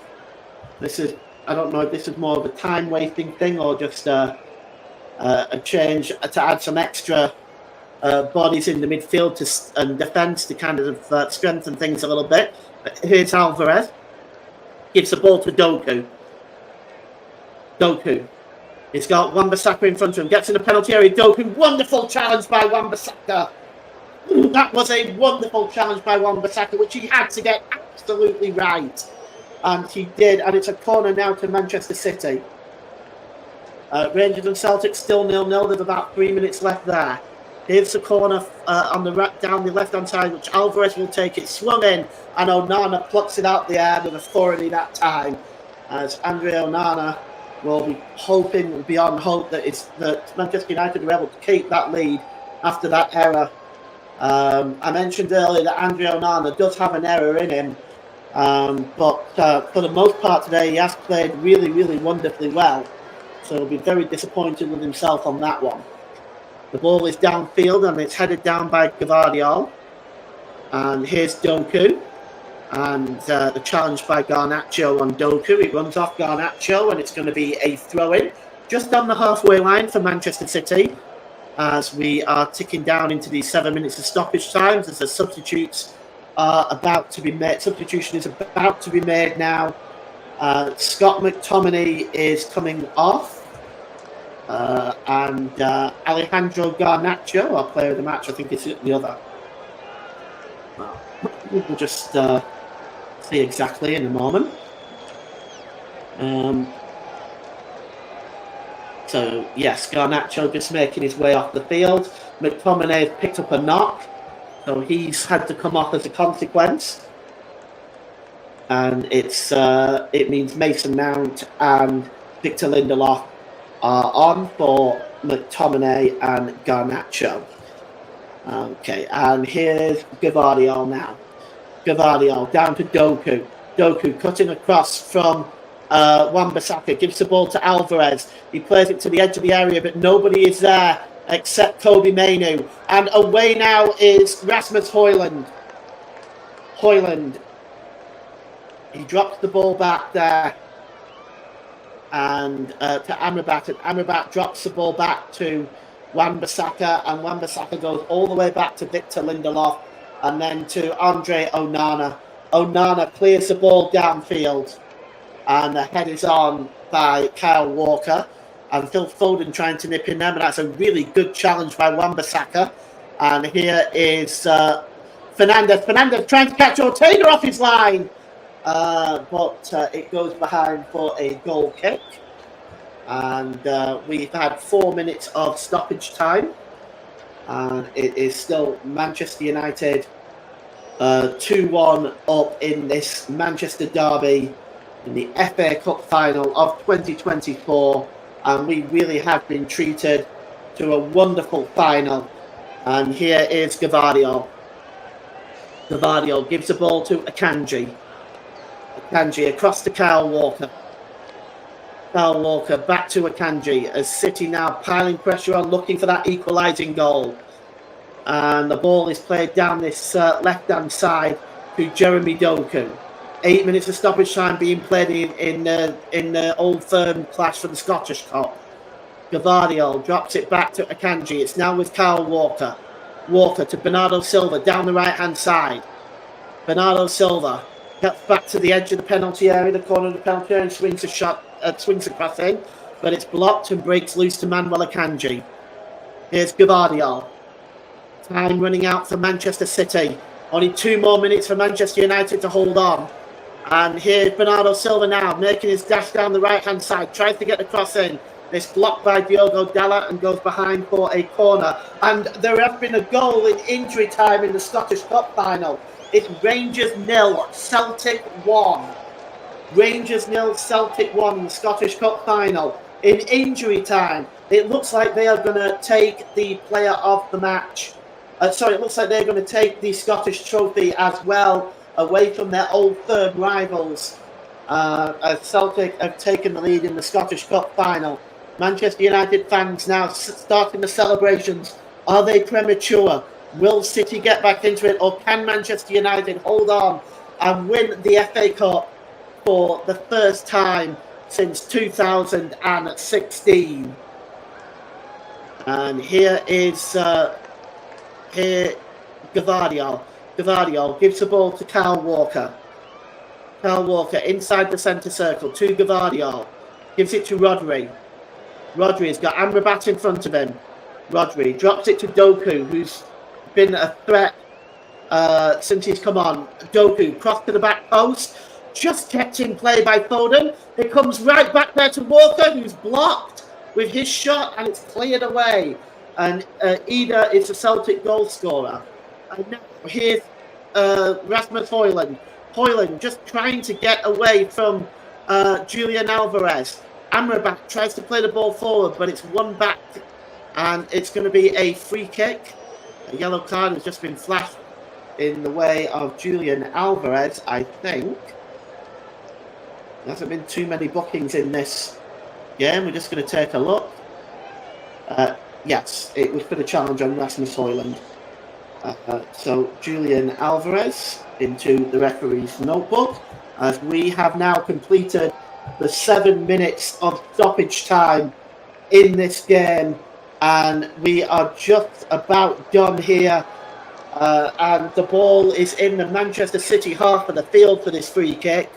don't know if this is more of a time wasting thing or just a change to add some extra bodies in the midfield and defence to kind of strengthen things a little bit. But here's Alvarez. Gives the ball to Doku. He's got Wan-Bissaka in front of him. Gets in the penalty area. Doku. Wonderful challenge by Wan-Bissaka. That was a wonderful challenge by Wan-Bissaka, which he had to get absolutely right. And he did. And it's a corner now to Manchester City. Rangers and Celtic still 0-0. There's about 3 minutes left there. Here's the corner down the left-hand side, which Alvarez will take it. Swung in, and Onana plucks it out the air with authority that time. As Andre Onana will be hoping beyond hope that Manchester United were able to keep that lead after that error. I mentioned earlier that Andre Onana does have an error in him, but for the most part today, he has played really, really wonderfully well. So he'll be very disappointed with himself on that one. The ball is downfield and it's headed down by Gvardiol. And here's Doku. And the challenge by Garnacho on Doku. It runs off Garnacho and it's going to be a throw-in just on the halfway line for Manchester City as we are ticking down into these 7 minutes of stoppage times as the substitutions are about to be made. Substitution is about to be made now. Scott McTominay is coming off. And Alejandro Garnacho, our player of the match, I think is the other. We'll just see exactly in a moment. So, yes, Garnacho just making his way off the field. McTominay has picked up a knock, so he's had to come off as a consequence. And it means Mason Mount and Victor Lindelof are on for McTominay and Garnacho. Okay, and here's Gvardiol now. Gvardiol down to Doku. Doku cutting across from Wan-Bissaka, gives the ball to Alvarez. He plays it to the edge of the area, but nobody is there except Kobbie Mainoo. And away now is Rasmus Højlund. He drops the ball back there. And to Amrabat, and Amrabat drops the ball back to Wan-Bissaka, and Wan-Bissaka goes all the way back to Victor Lindelof, and then to Andre Onana. Onana clears the ball downfield, and the head is on by Kyle Walker, and Phil Foden trying to nip in there, but that's a really good challenge by Wan-Bissaka. And here is Fernandez. Fernandez trying to catch Ortega off his line. But it goes behind for a goal kick. And we've had 4 minutes of stoppage time. And it is still Manchester United 2-1 up in this Manchester derby in the FA Cup final of 2024. And we really have been treated to a wonderful final. And here is Gvardiol. Gvardiol gives the ball to Akanji. Akanji across to Kyle Walker. Kyle Walker back to Akanji as City now piling pressure on, looking for that equalising goal. And the ball is played down this left-hand side to Jeremy Doku. 8 minutes of stoppage time being played in the Old Firm clash for the Scottish Cup. Gvardiol drops it back to Akanji. It's now with Kyle Walker. Walker to Bernardo Silva down the right-hand side. Bernardo Silva gets back to the edge of the penalty area, the corner of the penalty area, and swings across in, but it's blocked and breaks loose to Manuel Akanji. Here's Gvardiol. Time running out for Manchester City. Only 2 more minutes for Manchester United to hold on. And here's Bernardo Silva now, making his dash down the right-hand side, tries to get the cross in. It's blocked by Diogo Dalla and goes behind for a corner. And there has been a goal in injury time in the Scottish Cup final. It's Rangers 0, Celtic 1. Rangers 0, Celtic 1 in the Scottish Cup final. In injury time, it looks like they are going to take the player of the match. It looks like they're going to take the Scottish trophy as well, away from their old third rivals. As Celtic have taken the lead in the Scottish Cup final. Manchester United fans now starting the celebrations. Are they premature? Will City get back into it, or can Manchester United hold on and win the FA Cup for the first time since 2016? And here is Gavardio. Gavardio gives the ball to Kyle Walker. Kyle Walker inside the centre circle to Gavardio. Gives it to Rodri. Rodri's got Amrabat in front of him. Rodri drops it to Doku, who's been a threat since he's come on. Doku cross to the back post. Just kept in play by Foden. It comes right back there to Walker, who's blocked with his shot, and it's cleared away. And Ida is a Celtic goal scorer. And now here's Rasmus Højlund. Højlund just trying to get away from Julian Alvarez. Amrabat tries to play the ball forward, but it's won back, and it's going to be a free kick. A yellow card has just been flashed in the way of Julian Alvarez, I think. There hasn't been too many bookings in this game. We're just going to take a look. Yes, it was for the challenge on Rasmus Højlund. So Julian Alvarez into the referee's notebook, as we have now completed the 7 minutes of stoppage time in this game, and we are just about done here. And the ball is in the Manchester City half of the field for this free kick,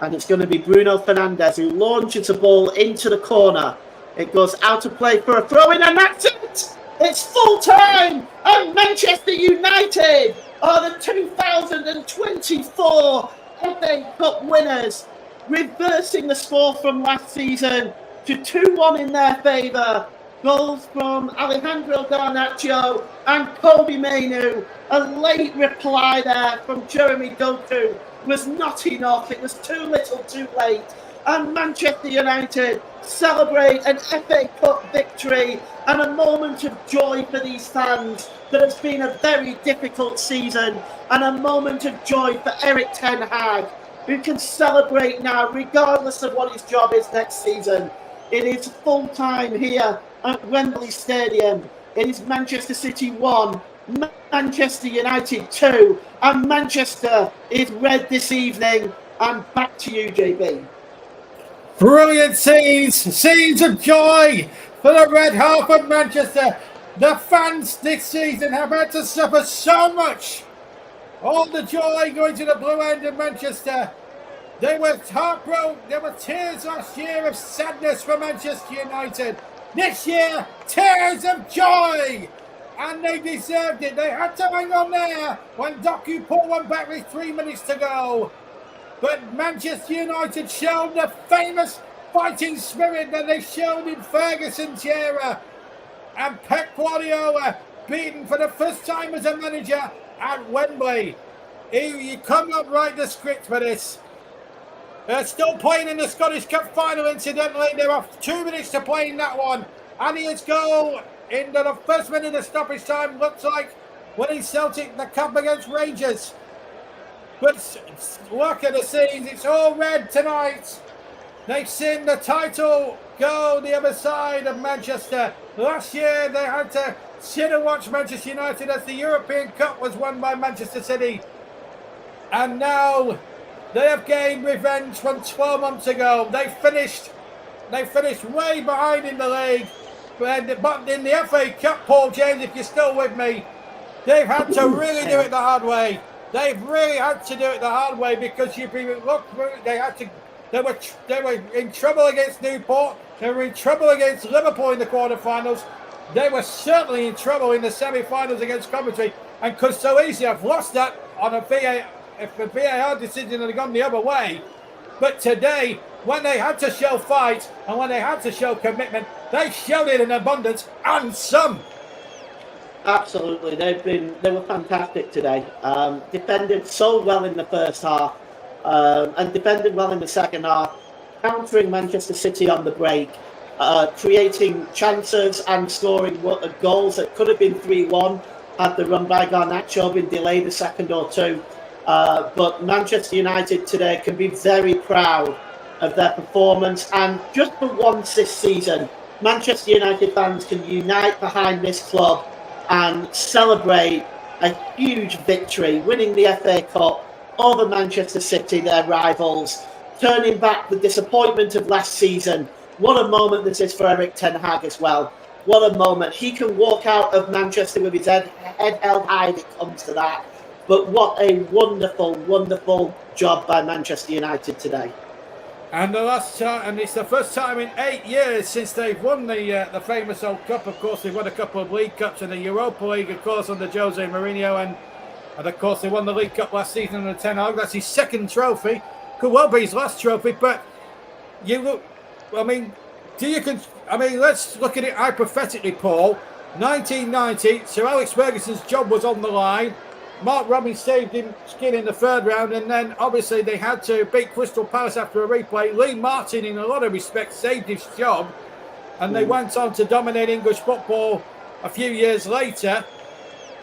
and it's going to be Bruno Fernandes who launches the ball into the corner. It goes out of play for a throw-in, and that's it! It's full time, and Manchester United are the 2024 FA Cup winners, reversing the score from last season to 2-1 in their favour. Goals from Alejandro Garnacho and Kobbie Mainoo. A late reply there from Jeremy Doku was not enough. It was too little too late. And Manchester United celebrate an FA Cup victory, and a moment of joy for these fans. That has been a very difficult season, and a moment of joy for Erik ten Hag, who can celebrate now regardless of what his job is next season. It is full time here at Wembley Stadium. It is Manchester City 1, Manchester United 2, and Manchester is red this evening. And back to you, JB. Brilliant scenes of joy for the red half of Manchester. The fans this season have had to suffer so much. All the joy going to the blue end of Manchester. They were heartbroken. There were tears last year of sadness for Manchester United. This year, tears of joy. And they deserved it. They had to hang on there when Doku pulled one back with 3 minutes to go. But Manchester United showed the famous fighting spirit that they showed in Ferguson's era. And Pep Guardiola beaten for the first time as a manager at Wembley. You cannot write the script for this. They're still playing in the Scottish Cup final, incidentally. There are 2 minutes to play in that one. And his goal in the first minute of stoppage time looks like winning Celtic the cup against Rangers. But look at the scenes. It's all red tonight. They've seen the title go the other side of Manchester. Last year, they had to sit and watch Manchester United as the European Cup was won by Manchester City. And now they have gained revenge from 12 months ago. They finished way behind in the league. But in the FA Cup, Paul James, if you're still with me, they've had to really do it the hard way. They've really had to do it the hard way, because they were in trouble against Newport. They were in trouble against Liverpool in the quarterfinals. They were certainly in trouble in the semi-finals against Coventry, and could so easily have lost that on a VAR. If the VAR decision had gone the other way, But today, when they had to show fight and when they had to show commitment, they showed it in abundance and some. Absolutely, they were fantastic today. Defended so well in the first half, and defended well in the second half, countering Manchester City on the break, creating chances and scoring goals that could have been 3-1 had the run by Garnacho been delayed a second or two. But Manchester United today can be very proud of their performance, and just for once this season, Manchester United fans can unite behind this club and celebrate a huge victory, winning the FA Cup over Manchester City, their rivals, turning back the disappointment of last season. What a moment this is for Erik ten Hag as well. What a moment. He can walk out of Manchester with his head held high if it comes to that. But what a wonderful, wonderful job by Manchester United today. And the last time, and it's the first time in 8 years since they've won the famous old cup. Of course, they've won a couple of League Cups and the Europa League, of course, under Jose Mourinho, and of course they won the League Cup last season under Ten Hag. That's his second trophy. Could well be his last trophy, but you look. I mean, let's look at it hypothetically, Paul. 1990, Sir Alex Ferguson's job was on the line. Mark Robins saved him skin in the third round, and then obviously they had to beat Crystal Palace after a replay. Lee Martin, in a lot of respects, saved his job, and they went on to dominate English football a few years later.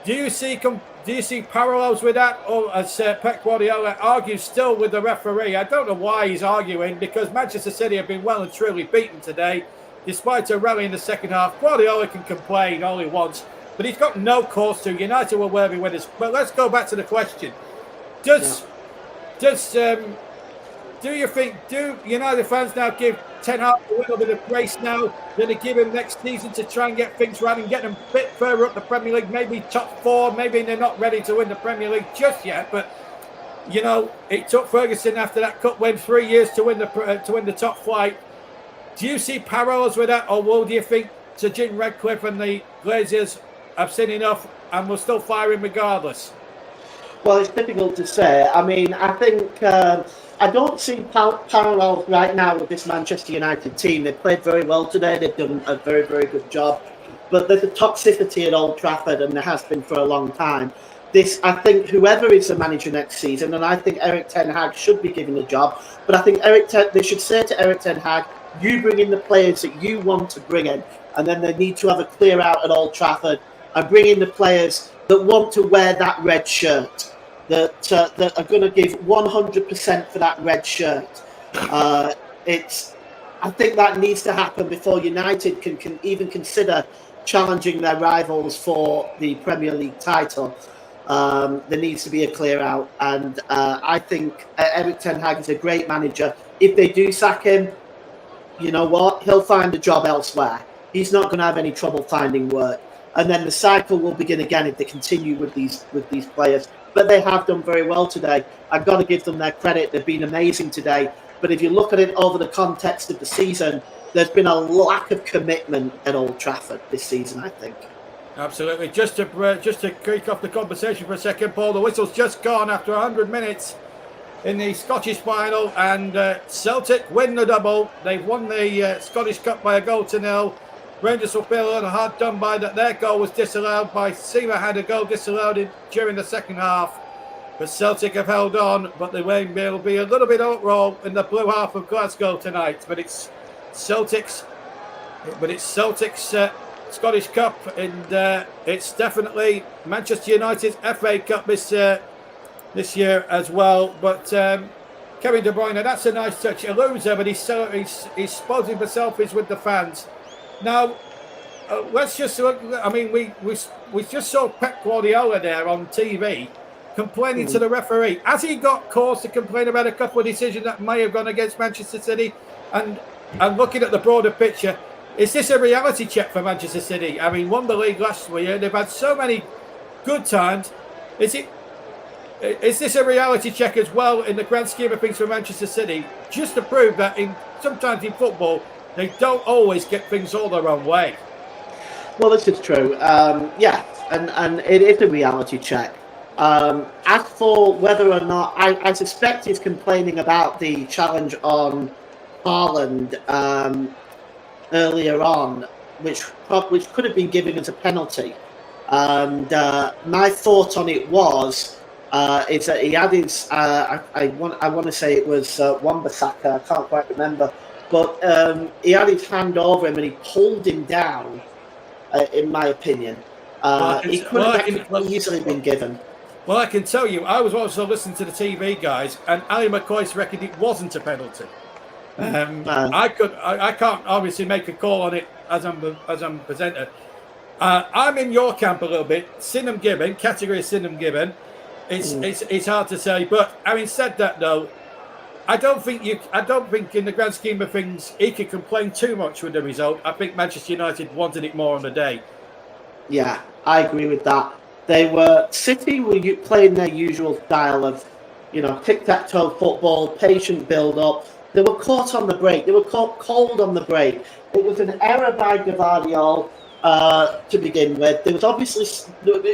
Do you see parallels with that, or as Pep Guardiola argues still with the referee? I don't know why he's arguing, because Manchester City have been well and truly beaten today, despite a rally in the second half. Guardiola can complain all he wants, but he's got no cause to. United were worthy winners. But let's go back to the question. Do you think, do United fans now give Ten Hag a little bit of grace now? Going to give him next season to try and get things right and get them a bit further up the Premier League, maybe top four? Maybe they're not ready to win the Premier League just yet, but it took Ferguson after that cup win 3 years to win the top flight. Do you see parallels with that, or do you think Sir Jim Ratcliffe and the Glazers have seen enough and will still fire him regardless? Well, it's difficult to say. I mean, I think I don't see parallels right now with this Manchester United team. They've played very well today. They've done a very, very good job. But there's a toxicity at Old Trafford, and there has been for a long time. I think whoever is the manager next season, and I think Erik ten Hag should be given the job, but I think they should say to Erik ten Hag, you bring in the players that you want to bring in, and then they need to have a clear out at Old Trafford and bring in the players that want to wear that red shirt, that are going to give 100% for that red shirt. I think that needs to happen before United can even consider challenging their rivals for the Premier League title. There needs to be a clear out, and I think Erik ten Hag is a great manager. If they do sack him, you know what? He'll find a job elsewhere. He's not going to have any trouble finding work. And then the cycle will begin again if they continue with these players. But they have done very well today. I've got to give them their credit. They've been amazing today. But if you look at it over the context of the season, there's been a lack of commitment at Old Trafford this season, I think. Absolutely. Just to kick off the conversation for a second, Paul, the whistle's just gone after 100 minutes in the Scottish final, and Celtic win the double. They've won the Scottish Cup by 1-0. Rangers will feel a little hard done by that. Their goal was disallowed by Seamer, had a goal disallowed during the second half. But Celtic have held on, but there will be a little bit of uproar in the blue half of Glasgow tonight. But it's Celtic's Scottish Cup, and it's definitely Manchester United's FA Cup this year as well. But Kevin De Bruyne, that's a nice touch. A loser, but he's posing for selfies with the fans. Now, let's just look. I mean, we just saw Pep Guardiola there on TV complaining to the referee. Has he got cause to complain about a couple of decisions that may have gone against Manchester City? And looking at the broader picture, is this a reality check for Manchester City? I mean, won the league last year. They've had so many good times. Is this a reality check as well in the grand scheme of things for Manchester City? Just to prove that sometimes in football, they don't always get things all their own way. Well, this is true. And it is a reality check. As for whether or not, I suspect he's complaining about the challenge on Haaland earlier on, which could have been given as a penalty. And my thought on it is that he had his, I want to say it was Wan-Bissaka, I can't quite remember, but he had his hand over him and he pulled him down, in my opinion. He could have easily been given. Well, I can tell you, I was also listening to the TV guys, and Ali McCoy reckoned it wasn't a penalty. I can't obviously make a call on it as I'm presenter. I'm in your camp a little bit. Sinham Gibbon, category of Sinham Gibbon. It's hard to say, but having said that, though, I don't think in the grand scheme of things he could complain too much with the result. I think Manchester United wanted it more on the day. Yeah, I agree with that. City were playing their usual style of, tic-tac-toe football, patient build-up. They were caught on the break. They were caught cold on the break. It was an error by Gvardiol to begin with. There was obviously,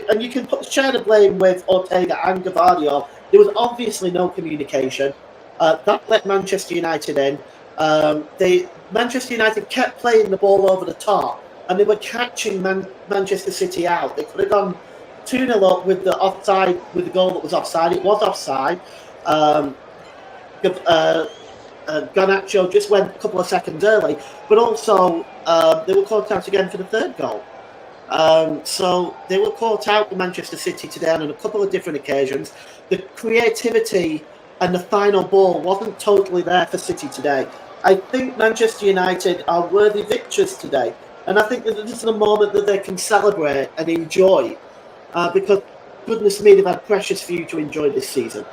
and you can share the blame with Ortega and Gvardiol. There was obviously no communication. That let Manchester United in. Manchester United kept playing the ball over the top, and they were catching Manchester City out. They could have gone 2-0 up with the offside, with the goal that was offside. It was offside. Garnacho just went a couple of seconds early, but also they were caught out again for the third goal. So they were caught out with Manchester City today on a couple of different occasions. The creativity and the final ball wasn't totally there for City today. I think Manchester United are worthy victors today, and I think that this is a moment that they can celebrate and enjoy, because goodness me, they've had precious few to enjoy this season.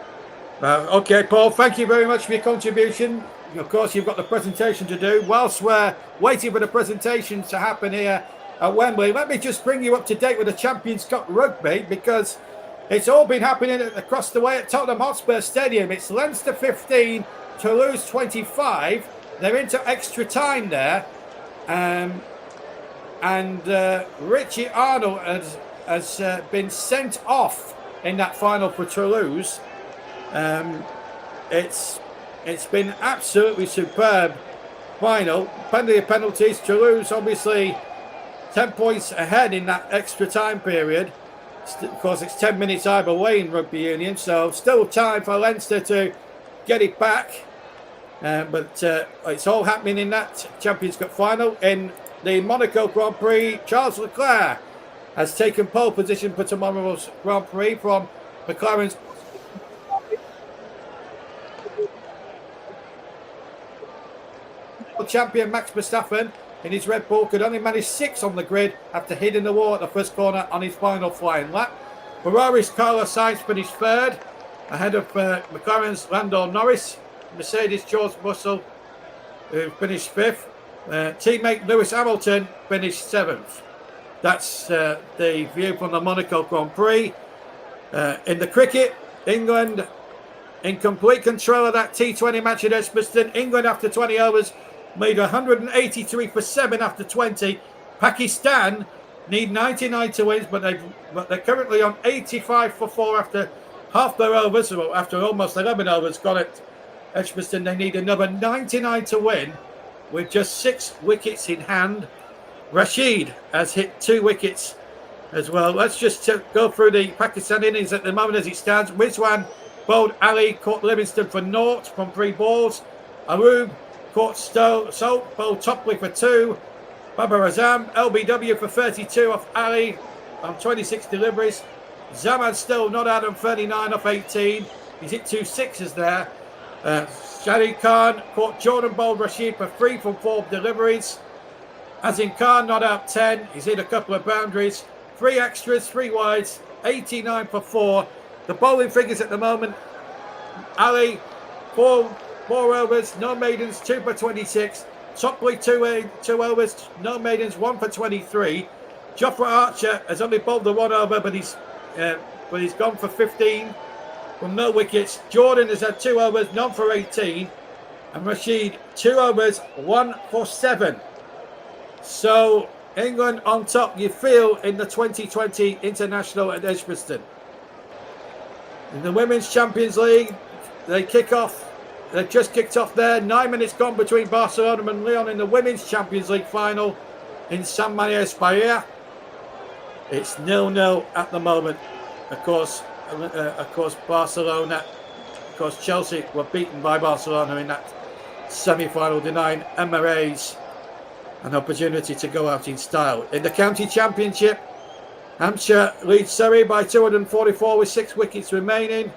Okay, Paul, thank you very much for your contribution. Of course, you've got the presentation to do. Whilst we're waiting for the presentation to happen here at Wembley, let me just bring you up to date with the Champions Cup rugby, because it's all been happening across the way at Tottenham Hotspur Stadium. It's Leinster 15, Toulouse 25. They're into extra time there. And Richie Arnold has been sent off in that final for Toulouse. It's been absolutely superb final. Plenty of penalties. Toulouse obviously 10 points ahead in that extra time period. Of course, it's 10 minutes either way in rugby union, so still time for Leinster to get it back. But it's all happening in that Champions Cup final. In the Monaco Grand Prix, Charles Leclerc has taken pole position for tomorrow's Grand Prix from McLaren's champion Max Verstappen in his Red Bull could only manage 6 on the grid after hitting the wall at the first corner on his final flying lap. Ferrari's Carlos Sainz finished third, ahead of McLaren's Lando Norris. Mercedes' George Russell, who finished fifth. Teammate Lewis Hamilton finished 7th. That's the view from the Monaco Grand Prix. In the cricket, England in complete control of that T20 match at Edgbaston. England, after 20 overs, made 183 for 7 after 20. Pakistan need 99 to win, but they're currently on 85 for 4 after half their overs, or after almost 11 overs gone at Edgbaston. They need another 99 to win with just 6 wickets in hand. Rashid has hit 2 wickets as well. Let's just go through the Pakistan innings at the moment as it stands. Rizwan bowled Ali, caught Livingston for 0 from 3 balls. Aroub caught Salt, bowled Topley for 2. Babar Azam, LBW for 32 off Ali on 26 deliveries. Zaman still not out on 39 off 18. He's hit 2 sixes there. Shadi Khan caught Jordan bowled Rashid for 3 from 4 deliveries. Azim Khan not out 10. He's hit a couple of boundaries. 3 extras, 3 wides, 89 for 4. The bowling figures at the moment: Ali, 4 overs, no maidens, 2 for 26. Topley, 2 overs, no maidens, 1 for 23. Jofra Archer has only bowled the 1 over, but he's gone for 15 from no wickets. Jordan has had 2 overs, none for 18. And Rashid, 2 overs, 1 for 7. So England on top, you feel, in the 2020 International at Edgbaston. In the Women's Champions League, they kick off. They've just kicked off there. 9 minutes gone between Barcelona and Lyon in the Women's Champions League final in San Mamés Bahia. It's 0-0 at the moment. Of course, Barcelona. Of course, Chelsea were beaten by Barcelona in that semi-final, denying Emirates an opportunity to go out in style. In the County Championship, Hampshire leads Surrey by 244 with 6 wickets remaining.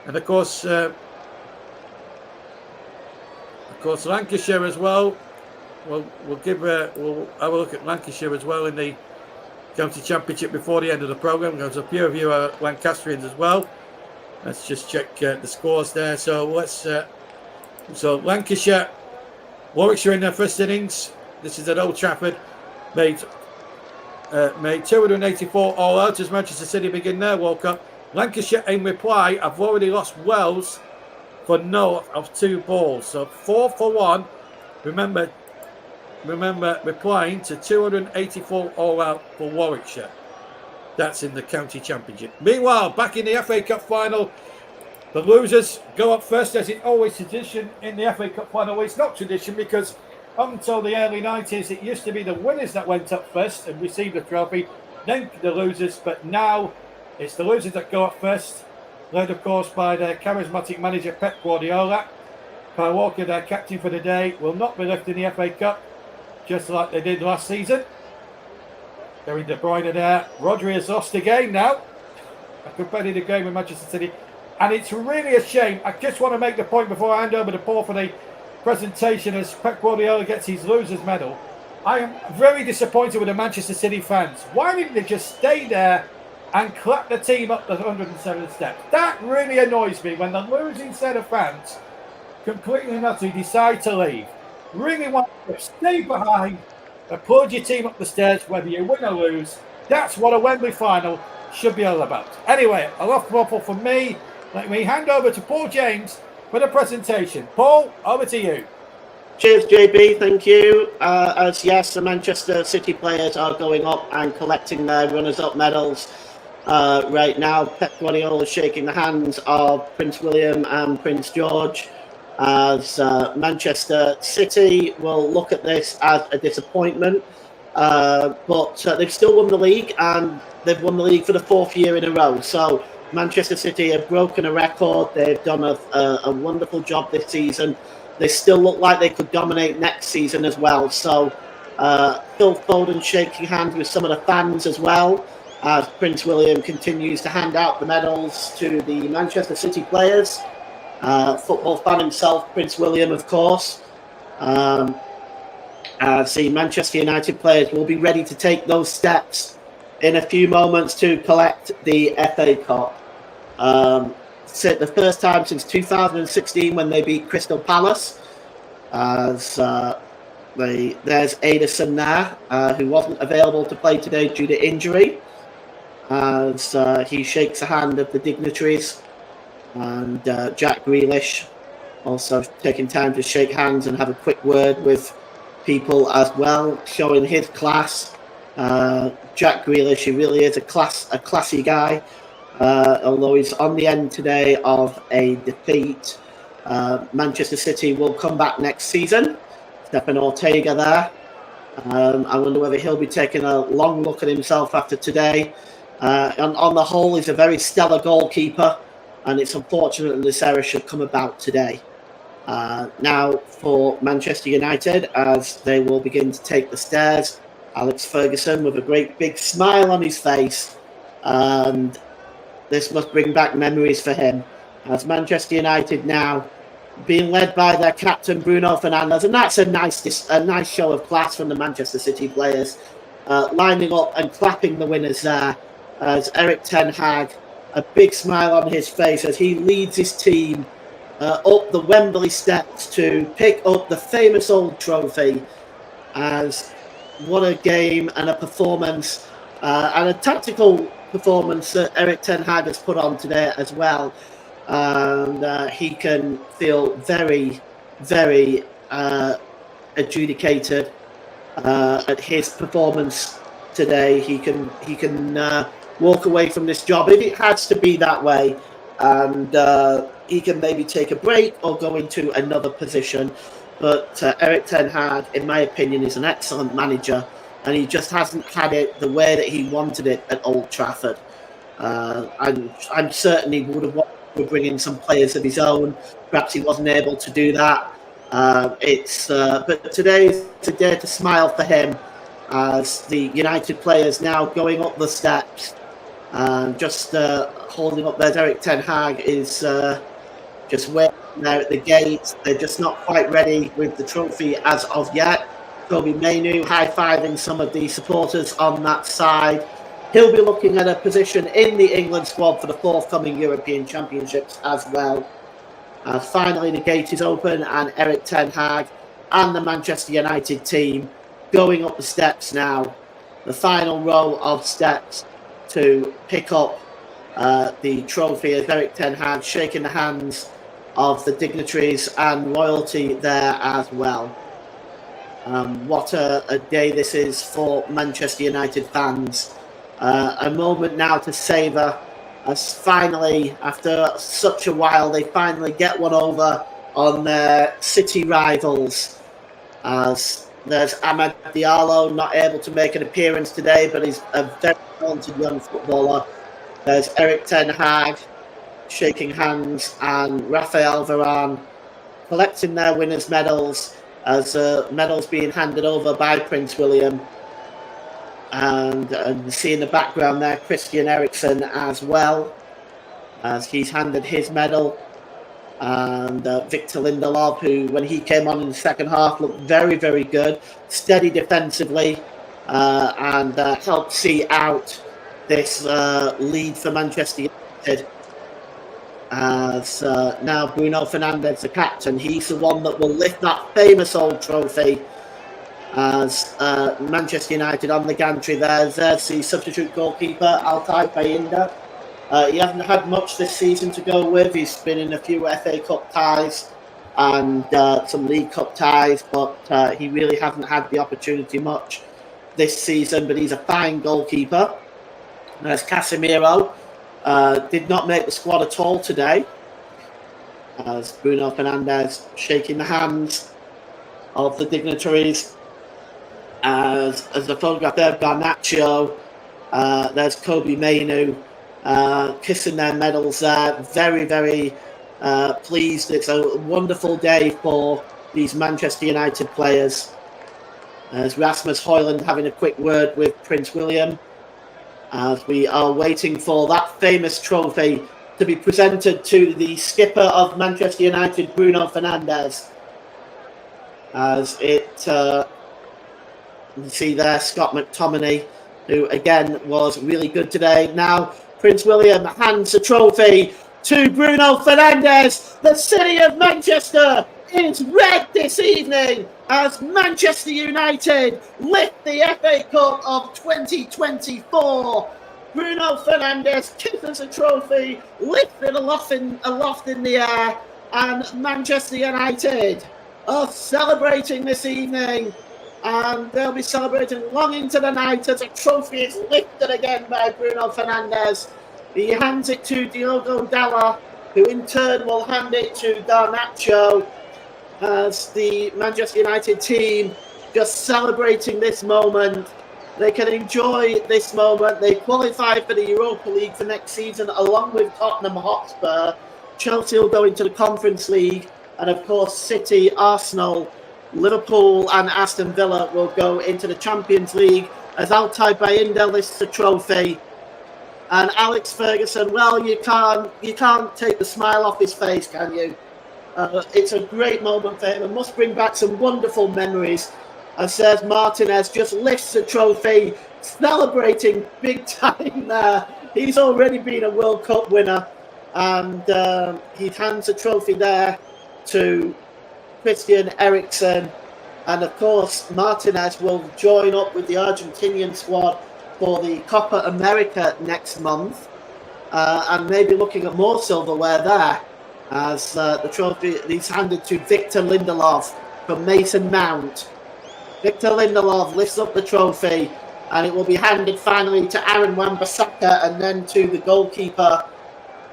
And of course, Lancashire as well. We'll have a look at Lancashire as well in the County Championship before the end of the programme, because a few of you are Lancastrians as well. Let's just check the scores there. So Lancashire, Warwickshire in their first innings. This is at Old Trafford. Made 284 all out as Manchester City begin their World Cup. Lancashire, in reply, have already lost Wells for no of 2 balls. So 4 for 1. Remember replying to 284 all out for Warwickshire. That's in the County Championship. Meanwhile, back in the FA Cup final, the losers go up first, as it always tradition in the FA Cup final. Well, it's not tradition, because up until the early 90s, it used to be the winners that went up first and received the trophy, then the losers. But now it's the losers that go up first, led of course by their charismatic manager Pep Guardiola. Kyle Walker, their captain for the day, will not be lifting the FA Cup, just like they did last season. Kevin De Bruyne there. Rodri has lost again now. A competitive game with Manchester City. And it's really a shame. I just want to make the point before I hand over to Paul for the presentation, as Pep Guardiola gets his loser's medal. I am very disappointed with the Manchester City fans. Why didn't they just stay there and clap the team up the 107 steps? That really annoys me, when the losing set of fans completely and utterly decide to leave. Really want to stay behind, applaud your team up the stairs, whether you win or lose. That's what a Wembley final should be all about. Anyway, a lot more from me. Let me hand over to Paul James for the presentation. Paul, over to you. Cheers, JB. Thank you. As yes, the Manchester City players are going up and collecting their runners-up medals right now. Pep Guardiola is shaking the hands of Prince William and Prince George, as Manchester City will look at this as a disappointment. But they've still won the league, and they've won the league for the 4th year in a row. So Manchester City have broken a record. They've done a wonderful job this season. They still look like they could dominate next season as well. So Phil Foden shaking hands with some of the fans as well, as Prince William continues to hand out the medals to the Manchester City players. Football fan himself, Prince William, of course. As the Manchester United players will be ready to take those steps in a few moments to collect the FA Cup. It's the first time since 2016 when they beat Crystal Palace. As there's Ederson there, who wasn't available to play today due to injury. As he shakes the hand of the dignitaries. And Jack Grealish also taking time to shake hands and have a quick word with people as well, showing his class. Jack Grealish, he really is a classy guy, although he's on the end today of a defeat. Manchester City will come back next season. Stefan Ortega there. I wonder whether he'll be taking a long look at himself after today. And on the whole, he's a very stellar goalkeeper. And it's unfortunate that this error should come about today. Now for Manchester United, as they will begin to take the stairs, Alex Ferguson with a great big smile on his face. And this must bring back memories for him. As Manchester United now being led by their captain Bruno Fernandes, and that's a nice show of class from the Manchester City players, lining up and clapping the winners there, as Erik ten Hag, a big smile on his face as he leads his team up the Wembley steps to pick up the famous old trophy. As what a game and a performance and a tactical performance that Erik ten Hag has put on today as well. And he can feel very, very adjudicated at his performance today. He can walk away from this job if it has to be that way, and he can maybe take a break or go into another position. But Erik ten Hag, in my opinion, is an excellent manager, and he just hasn't had it the way that he wanted it at Old Trafford. I'm certain he would have wanted to bring in some players of his own. Perhaps he wasn't able to do that. But today is a day to smile for him, as the United players now going up the steps, just holding up there. Erik ten Hag is just waiting there at the gate. They're just not quite ready with the trophy as of yet. Kobbie Mainoo high-fiving some of the supporters on that side. He'll be looking at a position in the England squad for the forthcoming European Championships as well. Finally, the gate is open, and Erik ten Hag and the Manchester United team going up the steps now. The final row of steps to pick up the trophy, as Erik ten Hag shaking the hands of the dignitaries and royalty there as well. What a day this is for Manchester United fans. A moment now to savour, as finally, after such a while, they finally get one over on their city rivals. As there's Amad Diallo, not able to make an appearance today, but he's a very talented young footballer. There's Erik ten Hag shaking hands, and Raphael Varane collecting their winners' medals, as medals being handed over by Prince William. And you see in the background there Christian Eriksen as well, as he's handed his medal. And Victor Lindelof, who when he came on in the second half looked very, very good, steady defensively, and helped see out this lead for Manchester United. As now Bruno Fernandes, the captain, he's the one that will lift that famous old trophy. As Manchester United on the gantry there's the substitute goalkeeper, Altay Bayindir. He hasn't had much this season to go with. He's been in a few FA Cup ties and some League Cup ties, but he really hasn't had the opportunity much this season. But he's a fine goalkeeper. There's Casemiro. Did not make the squad at all today, as Bruno Fernandes shaking the hands of the dignitaries. As the photograph there, Garnacho, there's Kobbie Mainoo kissing their medals there. Very, very pleased. It's a wonderful day for these Manchester United players. As Rasmus Højlund having a quick word with Prince William, as we are waiting for that famous trophy to be presented to the skipper of Manchester United, Bruno Fernandes. As it... you see there Scott McTominay, who again was really good today. Now Prince William hands the trophy to Bruno Fernandes. The city of Manchester is red this evening as Manchester United lift the FA Cup of 2024. Bruno Fernandes kisses the trophy, lifted aloft in the air, and Manchester United are celebrating this evening. And they'll be celebrating long into the night as a trophy is lifted again by Bruno Fernandes. He hands it to Diogo Dalot, who in turn will hand it to Garnacho, as the Manchester United team just celebrating this moment. They can enjoy this moment. They qualify for the Europa League for next season along with Tottenham Hotspur. Chelsea will go into the Conference League, and of course City, Arsenal, Liverpool and Aston Villa will go into the Champions League, as Altay Bayindir lifts the trophy. And Alex Ferguson, well, you can't take the smile off his face, can you? It's a great moment for him and must bring back some wonderful memories. As Sergio Martinez just lifts the trophy, celebrating big time there. He's already been a World Cup winner, and he hands the trophy there to Christian Eriksen, and of course Martinez will join up with the Argentinian squad for the Copa America next month, and maybe looking at more silverware there, as the trophy is handed to Victor Lindelof from Mason Mount. Victor Lindelof lifts up the trophy and it will be handed finally to Aaron Wan-Bissaka and then to the goalkeeper,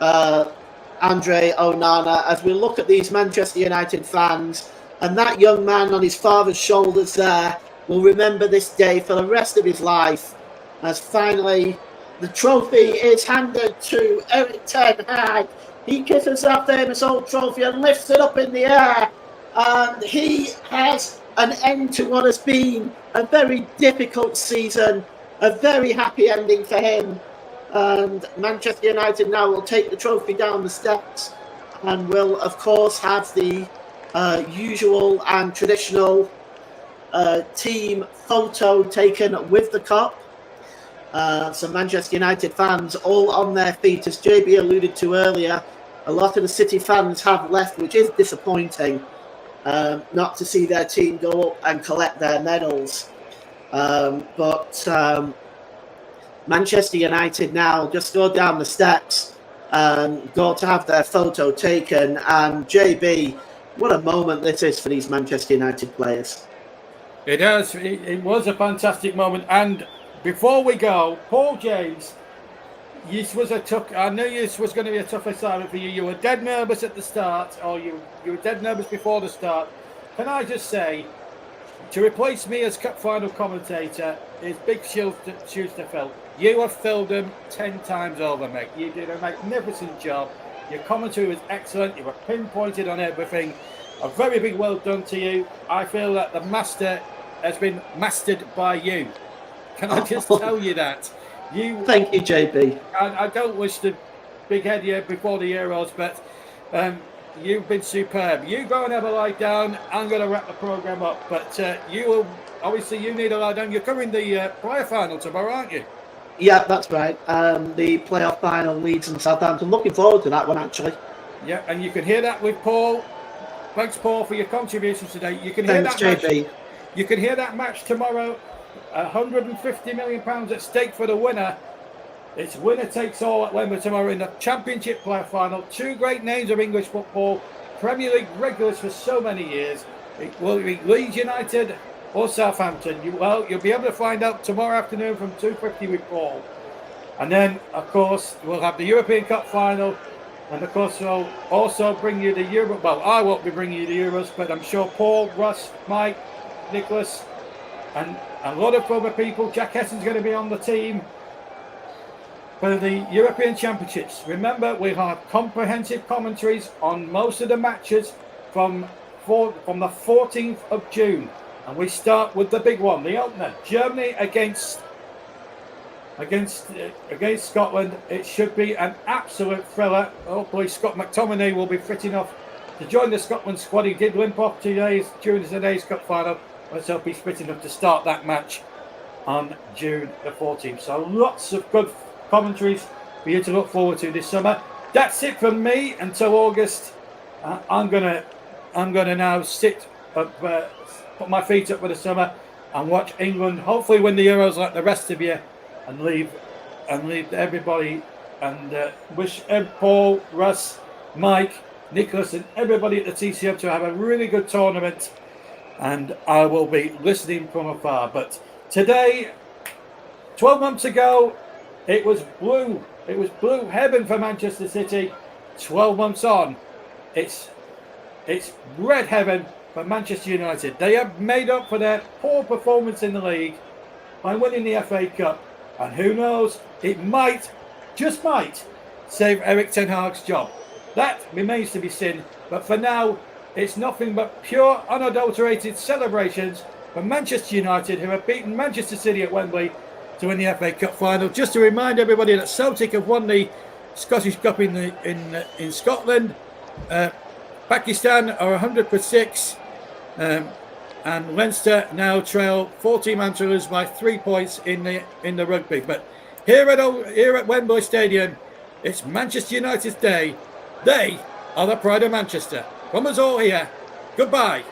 Andre Onana, as we look at these Manchester United fans, and that young man on his father's shoulders there will remember this day for the rest of his life, as finally the trophy is handed to Erik ten Hag. He kisses that famous old trophy and lifts it up in the air, and he has an end to what has been a very difficult season, a very happy ending for him. And Manchester United now will take the trophy down the steps and will, of course, have the usual and traditional team photo taken with the cup. So Manchester United fans all on their feet, as JB alluded to earlier. A lot of the City fans have left, which is disappointing, not to see their team go up and collect their medals. But Manchester United now just go down the steps and go to have their photo taken. And JB, what a moment this is for these Manchester United players. It is. It was a fantastic moment. And before we go, Paul James, I knew this was going to be a tough assignment for you. You were dead nervous at the start, or you were dead nervous before the start. Can I just say, to replace me as cup final commentator is big shoes to fill. You have filled them 10 times over, mate. You did a magnificent job. Your commentary was excellent. You were pinpointed on everything. A very big well done to you. I feel that the master has been mastered by you. Can I just tell you that? Thank you, JB. I don't wish to big head you before the Euros, but you've been superb. You go and have a lie down. I'm going to wrap the programme up, but you need a lie down. You're covering the prior final tomorrow, aren't you? Yeah, that's right. The playoff final, Leeds and Southampton. Looking forward to that one, actually. Yeah, and you can hear that with Paul. Thanks, Paul, for your contributions today. You can hear Thanks, that JB. match. You can hear that match tomorrow. £150 million at stake for the winner. It's winner takes all at Wembley tomorrow in the Championship playoff final. Two great names of English football, Premier League regulars for so many years. It will be Leeds United or Southampton. You'll be able to find out tomorrow afternoon from 2:50 with Paul. And then, of course, we'll have the European Cup final. And, of course, we'll also bring you the Euro. Well, I won't be bringing you the Euros, but I'm sure Paul, Russ, Mike, Nicholas, and a lot of other people. Jack Hessen's going to be on the team for the European Championships. Remember, we have comprehensive commentaries on most of the matches from the 14th of June. And we start with the big one, the opener. Germany against Scotland. It should be an absolute thriller. Hopefully Scott McTominay will be fit enough to join the Scotland squad. He did limp off during today's cup final. Let's hope he's fit enough to start that match on June the 14th. So lots of good commentaries for you to look forward to this summer. That's it from me until August. I'm gonna now sit up, put my feet up for the summer and watch England hopefully win the Euros like the rest of you, and leave everybody, and wish Paul, Russ, Mike, Nicholas and everybody at the TCM to have a really good tournament. And I will be listening from afar. But today, 12 months ago, it was blue. It was blue heaven for Manchester City. 12 months on, it's red heaven for Manchester United. They have made up for their poor performance in the league by winning the FA Cup. And who knows, it might, just might, save Erik ten Hag's job. That remains to be seen. But for now, it's nothing but pure, unadulterated celebrations for Manchester United, who have beaten Manchester City at Wembley to win the FA Cup final. Just to remind everybody that Celtic have won the Scottish Cup in Scotland. Pakistan are 100 for 6, and Leinster now trail 14-man trailers by 3 points in the rugby. But here at Wembley Stadium, it's Manchester United's day. They are the pride of Manchester. From us all here, goodbye.